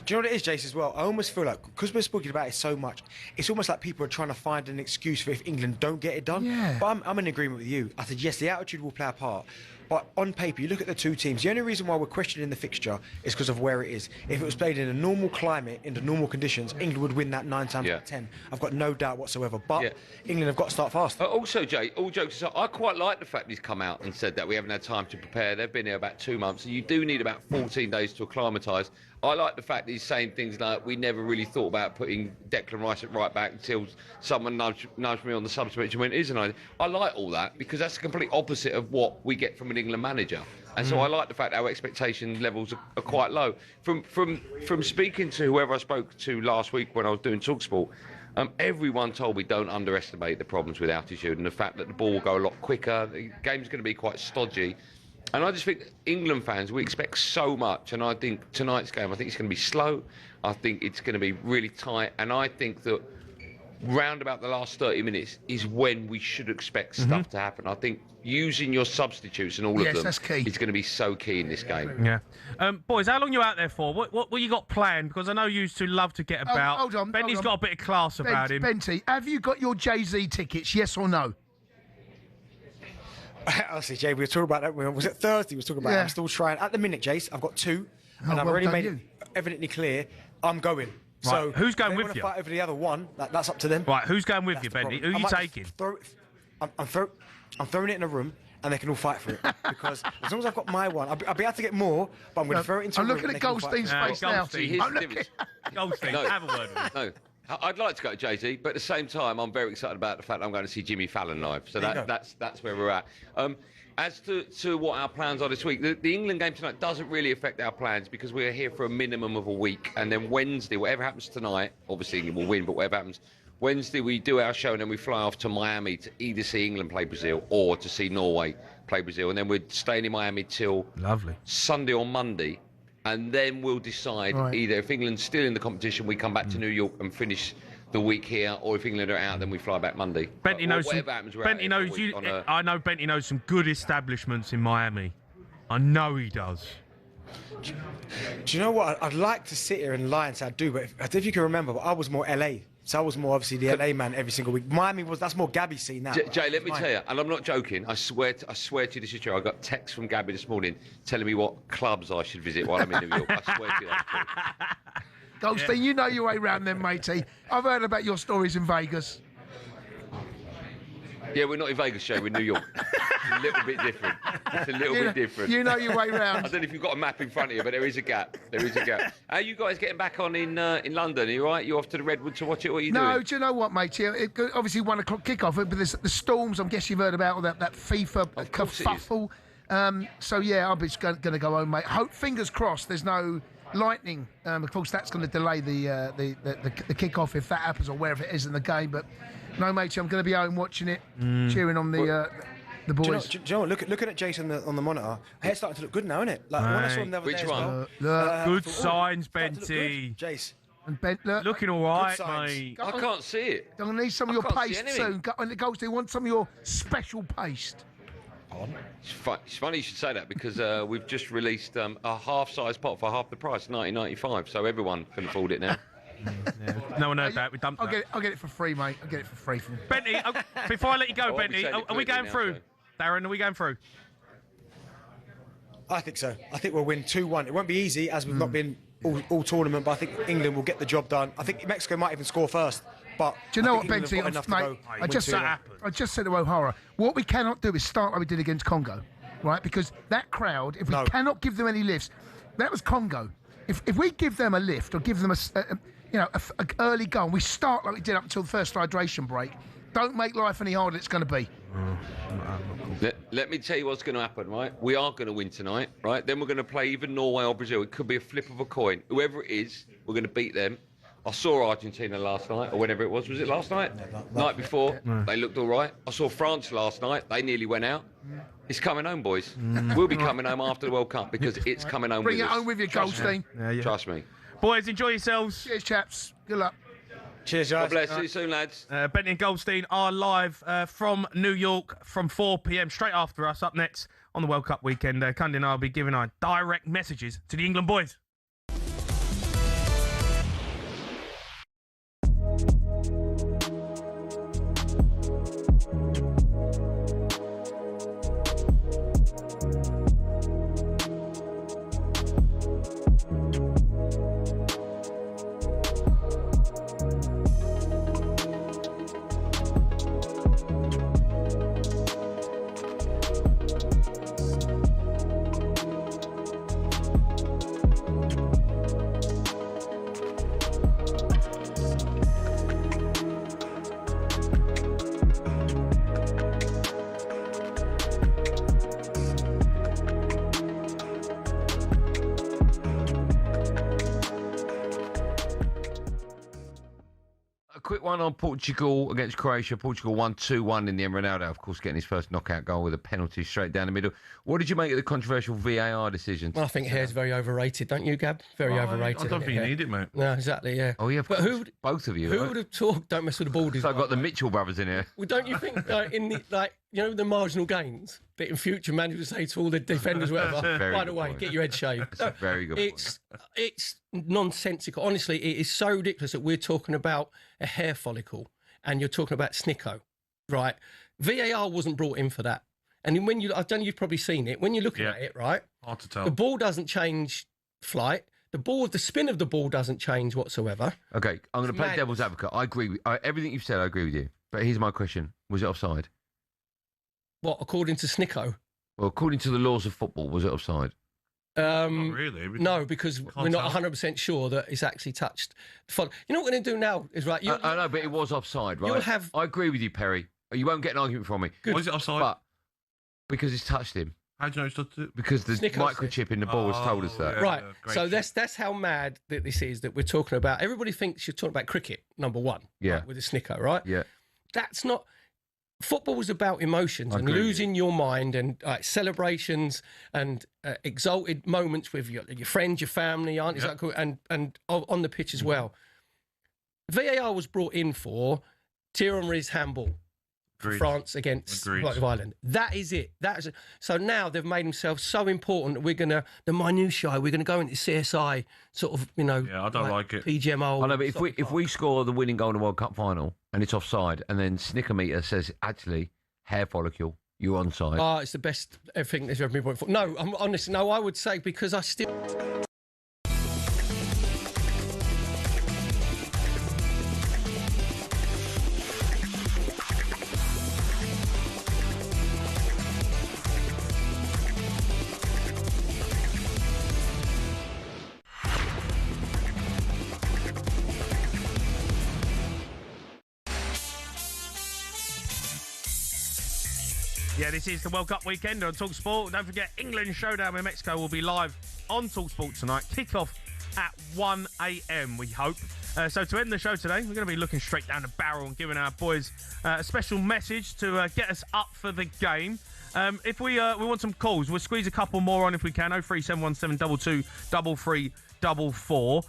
Do you know what it is, Jace, as well? I almost feel like, because we're speaking about it so much, it's almost like people are trying to find an excuse for if England don't get it done. Yeah. But I'm in agreement with you. I said, yes, the altitude will play a part. But on paper, you look at the two teams, the only reason why we're questioning the fixture is because of where it is. If it was played in a normal climate, in the normal conditions, England would win that 9 times out of 10. I've got no doubt whatsoever. But England have got to start fast. Also, Jay, all jokes aside, I quite like the fact he's come out and said that we haven't had time to prepare. They've been here about 2 months, and you do need about 14 days to acclimatise. I like the fact that he's saying things like, we never really thought about putting Declan Rice at right back until someone nudged me on the substitute and went, isn't I? I like all that, because that's the complete opposite of what we get from an England manager. And so I like the fact our expectation levels are quite low. From speaking to whoever I spoke to last week when I was doing talkSPORT, everyone told me don't underestimate the problems with altitude and the fact that the ball will go a lot quicker. The game's going to be quite stodgy. And I just think England fans, we expect so much. And I think tonight's game, I think it's going to be slow. I think it's going to be really tight. And I think that round about the last 30 minutes is when we should expect stuff to happen. I think using your substitutes and all of them that's key. is going to be so key in this game. Yeah. Boys, how long are you out there for? What you got planned? Because I know you two love to get about. Hold on. Benny's got a bit of class about him. Benty, have you got your Jay-Z tickets, yes or no? Honestly, Jay, we were talking about that. Was it Thursday? We were talking about it. I'm still trying. At the minute, Jace, I've got 2. And I've already made it evidently clear I'm going. Right. So who's going if they with want you? to fight over the other one, that's up to them. Right, who's going with you, Benny? Who are you taking? I'm throwing it in a room, and they can all fight for it. Because as long as I've got my one, I'll be able to get more, but I'm going to throw it into a room. I'm looking at Goldstein's face now. Goldstein, have a word with him. No. I'd like to go to Jay-Z, but at the same time, I'm very excited about the fact that I'm going to see Jimmy Fallon live. So that's where we're at. As to what our plans are this week, the England game tonight doesn't really affect our plans because we're here for a minimum of a week. And then Wednesday, whatever happens tonight, obviously England will win, but whatever happens, Wednesday we do our show and then we fly off to Miami to either see England play Brazil or to see Norway play Brazil. And then we're staying in Miami till Sunday or Monday. And then we'll decide either if England's still in the competition, we come back to New York and finish the week here, or if England are out, then we fly back Monday. Benty knows some, happens, Benty knows you. I know Benty knows some good establishments in Miami. I know he does. Do you know what? I'd like to sit here and lie and say I do, but if you can remember, but I was more LA. So I was more obviously the LA man every single week. Miami that's more Gabby's scene now. Jay, let me tell you, and I'm not joking. I swear to you, this is true. I got texts from Gabby this morning telling me what clubs I should visit while I'm in New York. I swear to you, that's true. Goldstein, you know your way around them, matey. I've heard about your stories in Vegas. Yeah, we're not in Vegas, Joe. We're in New York. It's a little bit different. It's a little bit different. You know your way round. I don't know if you've got a map in front of you, but there is a gap. There is a gap. How are you guys getting back on in London? Are you all right? You off to the Redwood to watch it? What are you doing? No, do you know what, matey? Obviously 1 o'clock kickoff, but there's the storms. I guess you've heard about all that FIFA kerfuffle. So yeah, I'm just going to go home, mate. Fingers crossed. There's no lightning. Of course, that's going to delay the kickoff if that happens or wherever it is in the game. But no, mate, I'm going to be home watching it, cheering on the boys. Do you know what? Looking at Jason on the monitor, hair's starting to look good now, isn't it? Like when I saw him the other day. Which one? Good signs, Benty. Jace. And Ben, looking all right, mate. I can't see it. I'm going to need some of your paste soon. When it goes, they want some of your special paste. It's funny you should say that because we've just released a half-size pot for half the price, $19.95. So everyone can afford it now. No one heard that. We dumped that. I'll get it for free, mate. I'll get it for free from Benty. Before I let you go, Benty, are we going through? Darren, are we going through? I think so. I think we'll win 2-1. It won't be easy, as we've not been all tournament, but I think England will get the job done. I think Mexico might even score first. But do you know what, England Benty? have got enough to go I just said to O'Hara, what we cannot do is start like we did against Congo, right? Because that crowd, if we cannot give them any lifts, that was Congo. If we give them a lift or give them a early goal, and we start like we did up until the first hydration break, don't make life any harder than it's going to be. Let me tell you what's going to happen, right? We are going to win tonight, right? Then we're going to play either Norway or Brazil. It could be a flip of a coin. Whoever it is, we're going to beat them. I saw Argentina last night, or whenever it was. Was it last night? Night before. They looked all right. I saw France last night. They nearly went out. It's coming home, boys. We'll be coming home after the World Cup because it's coming home Bring with it us. home with you, Goldstein. Trust me. Boys, enjoy yourselves. Cheers, chaps. Good luck. Cheers, guys. God bless. See you soon, lads. Benty and Goldstein are live from New York from 4 p.m. straight after us. Up next on the World Cup weekend, Cundy and I will be giving our direct messages to the England boys. Quick one on Portugal against Croatia. Portugal won 2-1 in the end. Ronaldo, of course, getting his first knockout goal with a penalty straight down the middle. What did you make of the controversial VAR decision? I think hair's very overrated, don't you, Gab? Very overrated. I don't think you need it, mate. No, exactly, yeah. Oh, yeah, but both of you. Who right? would have talked? Don't mess with the borders. So I've got the Mitchell brothers in here. Well, don't you think in the the marginal gains that in future managers say to all the defenders, whatever. By the way, get your head shaved. That's a very good point. It's nonsensical. Honestly, it is so ridiculous that we're talking about a hair follicle and you're talking about Snicko, right? VAR wasn't brought in for that. And when I don't know, you've probably seen it. When you're looking at it, right? Hard to tell. The ball doesn't change flight. The spin of the ball doesn't change whatsoever. Okay, I'm going to play devil's advocate. I agree with everything you've said. I agree with you. But here's my question: was it offside? What, according to Snicko? Well, according to the laws of football, was it offside? Not really. No, because we're not 100% sure that it's actually touched. You know what we're going to do now is right. I know, but it was offside, right? I agree with you, Perry. You won't get an argument from me. Good. Why is it offside? But because it's touched him. How do you know it's touched it? Because the microchip in the ball has told us that. Yeah, right. So that's how mad that this is that we're talking about. Everybody thinks you're talking about cricket, number one. Yeah. Right, with the Snicko, right? Yeah. That's not. Football is about emotions and losing your mind and celebrations and exalted moments with your friends, your family, aunties, and on the pitch as well. VAR was brought in for Thierry Henry's handball for France against Ireland. That is it. So now they've made themselves so important that we're going to, the minutiae, we're going to go into CSI sort of, Yeah, I don't like it. PGMO. I know, but if we score the winning goal in the World Cup final and it's offside and then Snickermeter says, actually, hair follicle, you're onside. Oh, it's the best thing that's ever been brought forward. No, I'm honest. No, I would say because I still... Yeah, this is the World Cup weekend on talkSPORT. Don't forget, England Showdown with Mexico will be live on talkSPORT tonight. Kick-off at 1 a.m, we hope. So to end the show today, we're going to be looking straight down the barrel and giving our boys a special message to get us up for the game. If we want some calls, we'll squeeze a couple more on if we can. 03717 22 3344.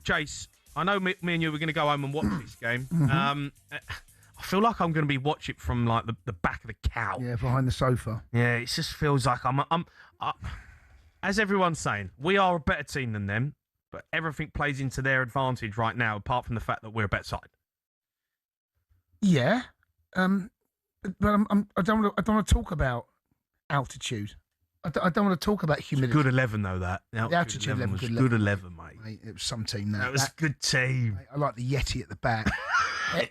Jace, I know me and you were going to go home and watch this game. I feel like I'm going to be watching it from like the back of the couch. Yeah, behind the sofa. Yeah, it just feels like I'm as everyone's saying, we are a better team than them, but everything plays into their advantage right now, apart from the fact that we're a better side. Yeah, but I don't want to talk about altitude. I don't want to talk about humidity. Good 11 though. That the altitude 11 was good good 11, mate. It was some team. That was a good team. Mate, I like the Yeti at the back.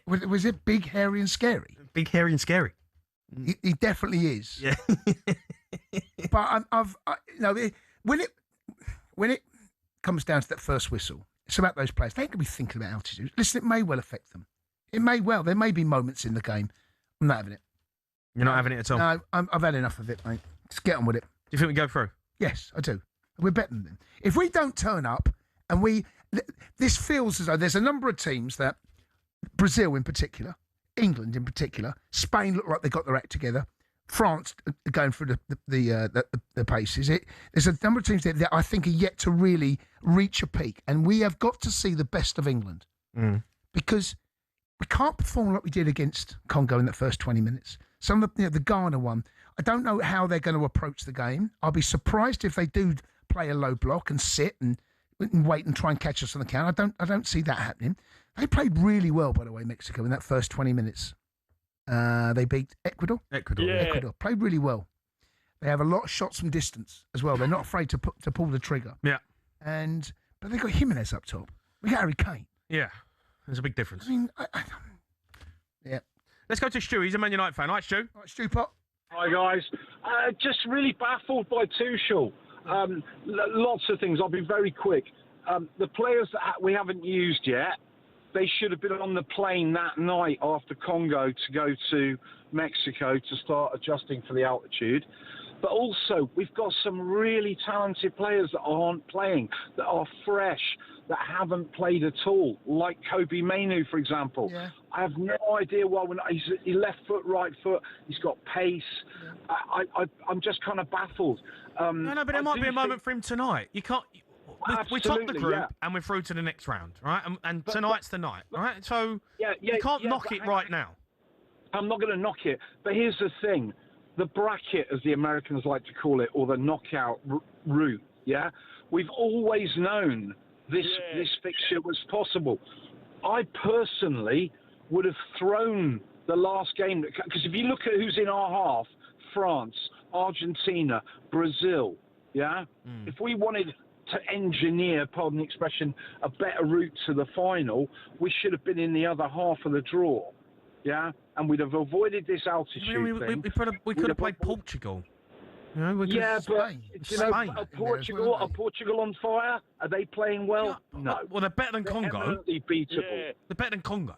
Was it Big, Hairy and Scary? Big, Hairy and Scary. He definitely is. Yeah. But when it comes down to that first whistle, it's about those players. They ain't going to be thinking about altitude. Listen, it may well affect them. It may well. There may be moments in the game. I'm not having it. You're not having it at all? No, I've had enough of it, mate. Just get on with it. Do you think we go through? Yes, I do. We're better than them. If we don't turn up and this feels as though there's a number of teams that, Brazil in particular, England in particular, Spain look like they got their act together. France going through the paces. There's a number of teams that I think are yet to really reach a peak, and we have got to see the best of England because we can't perform like we did against Congo in that first 20 minutes. Some of the Ghana one, I don't know how they're going to approach the game. I'll be surprised if they do play a low block and sit and wait and try and catch us on the counter. I don't see that happening. They played really well, by the way, Mexico, in that first 20 minutes. They beat Ecuador. Ecuador played really well. They have a lot of shots from distance as well. They're not afraid to pull the trigger. Yeah. But they got Jimenez up top. We got Harry Kane. Yeah, there's a big difference. I mean, yeah. Let's go to Stu. He's a Man United fan. Right, Stu? Right, Stu Pot. Hi, guys. Just really baffled by Tuchel. Lots of things. I'll be very quick. The players that we haven't used yet, they should have been on the plane that night after Congo to go to Mexico to start adjusting for the altitude. But also, we've got some really talented players that aren't playing, that are fresh, that haven't played at all, like Kobe Mainu, for example. Yeah. I have no idea why. He's left foot, right foot. He's got pace. Yeah. I'm just kind of baffled. But there might be a moment for him tonight. You can't. We topped the group and we're through to the next round, right? And tonight's the night, right? So you can't knock it right now. I'm not going to knock it, but here's the thing. The bracket, as the Americans like to call it, or the knockout route, yeah? We've always known this fixture was possible. I personally would have thrown the last game, because if you look at who's in our half, France, Argentina, Brazil, yeah? If we wanted to engineer, pardon the expression, a better route to the final, we should have been in the other half of the draw, yeah? And we'd have avoided this altitude thing. We could have played Portugal. You know, are Portugal on fire? Are they playing well? Yeah, no. Well, they're better than Congo. Eminently beatable. Yeah. They're better than Congo.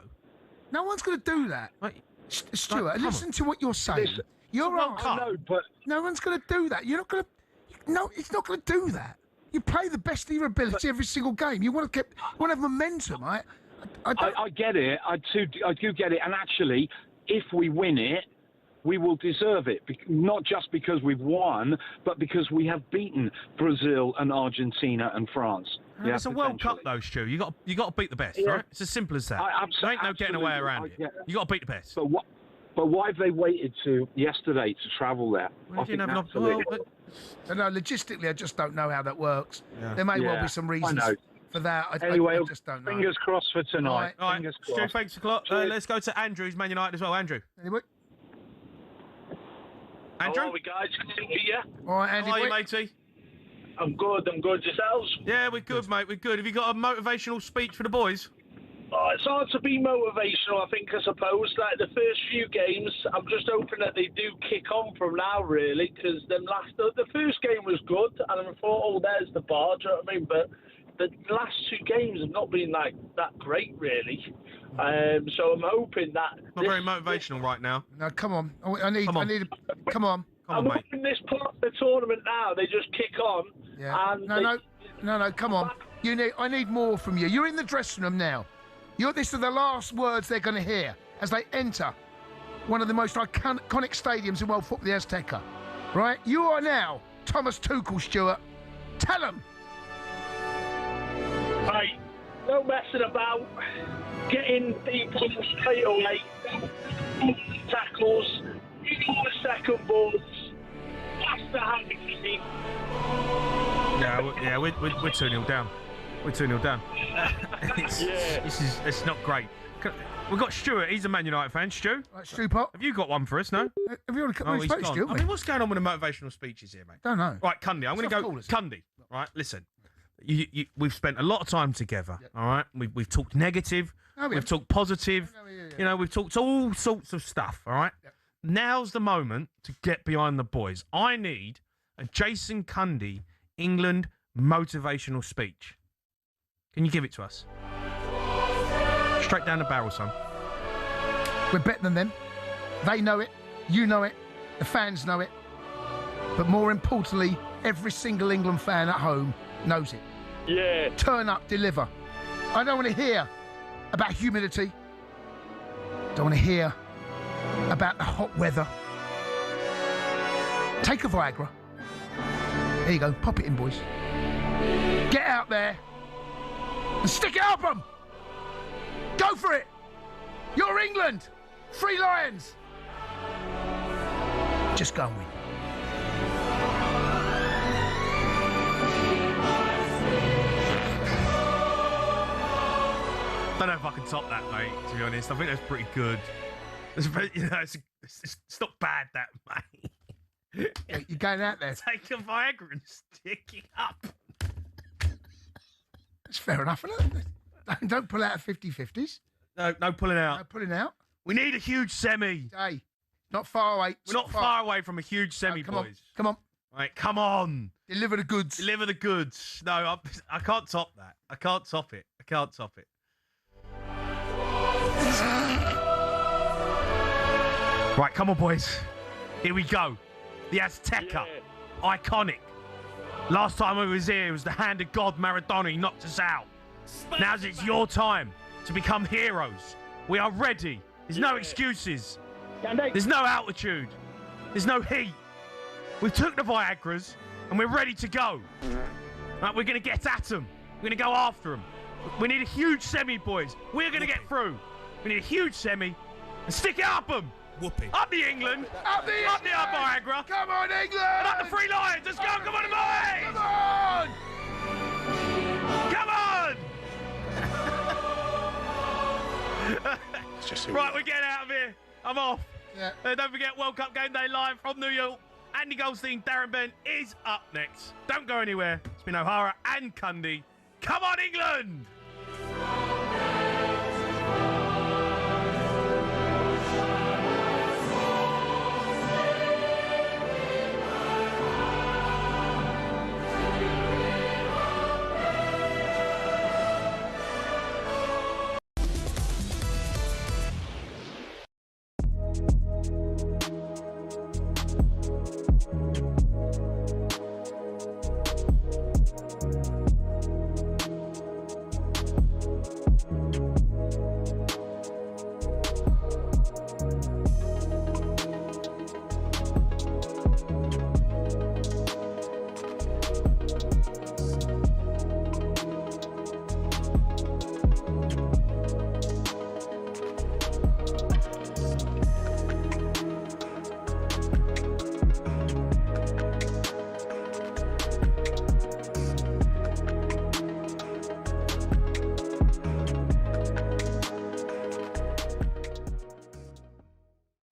No one's going to do that. Right. Stuart, listen to what you're saying. You're right. No, but no one's going to do that. You're not going to. No, it's not going to do that. You play the best of your ability every single game. You want to have momentum, right? I get it. I do get it. And actually, if we win it, we will deserve it. Not just because we've won, but because we have beaten Brazil and Argentina and France. It's a World Cup, though, Stu. You got to beat the best, right? It's as simple as that. There ain't no getting away around it. You got to beat the best. But why have they waited to yesterday to travel there? No, logistically, I just don't know how that works. Yeah. There may well be some reasons for that. Anyway, I just don't know. Fingers crossed for tonight. All right. Stu, thanks a lot. Let's go to Andrew, who's Man United as well. Andrew. Anyway. Andrew? How are we, guys? Good to meet you. All right, Andy. How are you, matey? I'm good. Yourselves? Yeah, we're good, mate. We're good. Have you got a motivational speech for the boys? Oh, it's hard to be motivational, I suppose. Like the first few games, I'm just hoping that they do kick on from now, really, because the first game was good, and I thought, oh, there's the bar, do you know what I mean? But the last two games have not been like that great, really. So I'm hoping that... Not very motivational right now. No, come on. Come on, mate. I'm hoping this part of the tournament now, they just kick on. Yeah. And no, come on. I need more from you. You're in the dressing room now. These are the last words they're going to hear as they enter one of the most iconic stadiums in world football, the Azteca. Right? You are now Thomas Tuchel, Stuart. Tell them. Right. No messing about. Getting people straight away. Tackles. Second balls. Faster handling. Yeah, we're 2-0 down. We're 2-0 down. It's not great. We've got Stuart. He's a Man United fan. Stu? Right, Stu Pot. Have you got one for us, no? Have you already Oh, spoke to Stu? I mean, what's going on with the motivational speeches here, mate? Don't know. Right, Cundy. I'm going to go. Cundy, right, listen. We've spent a lot of time together, all right? We've talked negative. No, we've talked positive. You know, we've talked all sorts of stuff, all right? Now's the moment to get behind the boys. I need a Jason Cundy England motivational speech. Can you give it to us? Straight down the barrel, son. We're better than them. They know it. You know it. The fans know it. But more importantly, every single England fan at home knows it. Yeah. Turn up, deliver. I don't want to hear about humidity. Don't want to hear about the hot weather. Take a Viagra. There you go. Pop it in, boys. Get out there and stick it up them. Go for it. You're England. Free Lions. Just go and win. Don't know if I can top that, mate, to be honest. I think that's pretty good. It's not bad, that, mate. You're going out there. Take a Viagra and stick it up. That's fair enough, isn't it? Don't pull out 50-50s. No pulling out. No pulling out. We need a huge semi. Hey, not far away. We're not far away from a huge semi, come boys. Come on. Right, come on. Deliver the goods. Deliver the goods. No, I can't top that. I can't top it. I can't top it. Right, come on, boys. Here we go. The Azteca. Yeah. Iconic. Last time I was here, it was the hand of God, Maradona. He knocked us out. Now's it's your time to become heroes. We are ready. There's no excuses. There's no altitude. There's no heat. We took the Viagras and we're ready to go. Right, we're going to get at them. We're going to go after them. We need a huge semi, boys. We're going to get through. We need a huge semi and stick it up them. Whooping. Up the England. Up the Viagra. Come on, England. And up the Free Lions. Let's go. Come on, boys. Come on. Come on. Right, we're getting out of here. I'm off. Yeah. Don't forget, World Cup Game Day live from New York. Andy Goldstein, Darren Bent is up next. Don't go anywhere. It's been O'Hara and Cundy. Come on, England!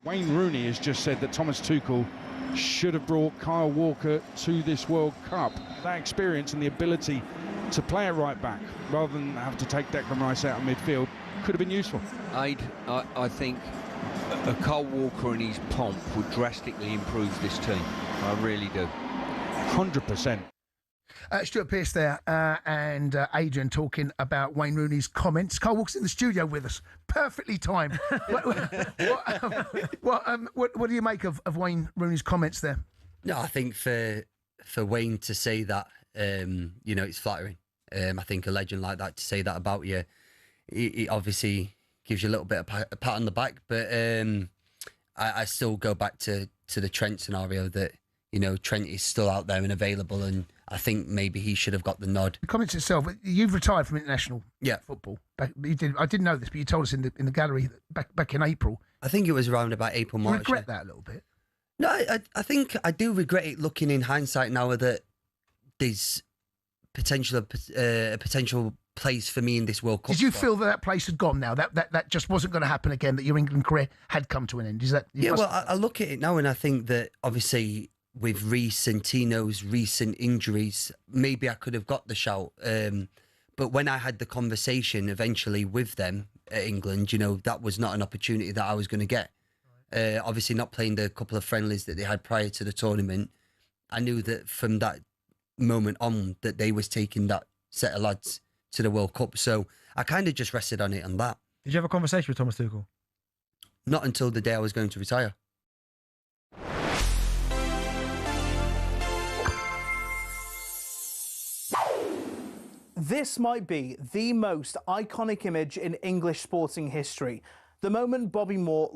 Wayne Rooney has just said that Thomas Tuchel should have brought Kyle Walker to this World Cup. That experience and the ability to play a right back rather than have to take Declan Rice out of midfield could have been useful. I think a Kyle Walker and his pomp would drastically improve this team. I really do. 100%. Stuart Pearce there and Adrian talking about Wayne Rooney's comments. Carl Walker's in the studio with us. Perfectly timed. What do you make of Wayne Rooney's comments there? No, I think for Wayne to say that, it's flattering. I think a legend like that to say that about you, it obviously gives you a little bit of a pat on the back. But I still go back to the Trent scenario that, Trent is still out there and available, and I think maybe he should have got the nod. The comments itself, you've retired from international football. You did. I didn't know this, but you told us in the gallery back in April. I think it was around about April, March. You regret that a little bit? No, I think I do regret it looking in hindsight now that there's a potential place for me in this World Cup. Did you spot. feel that place had gone now? That just wasn't going to happen again, that your England career had come to an end? Is that... I look at it now and I think that obviously with Reece and Tino's recent injuries, maybe I could have got the shout. But when I had the conversation eventually with them at England, that was not an opportunity that I was going to get. Obviously not playing the couple of friendlies that they had prior to the tournament. I knew that from that moment on that they was taking that set of lads to the World Cup. So I kind of just rested on it and that. Did you have a conversation with Thomas Tuchel? Not until the day I was going to retire. This might be the most iconic image in English sporting history. The moment Bobby Moore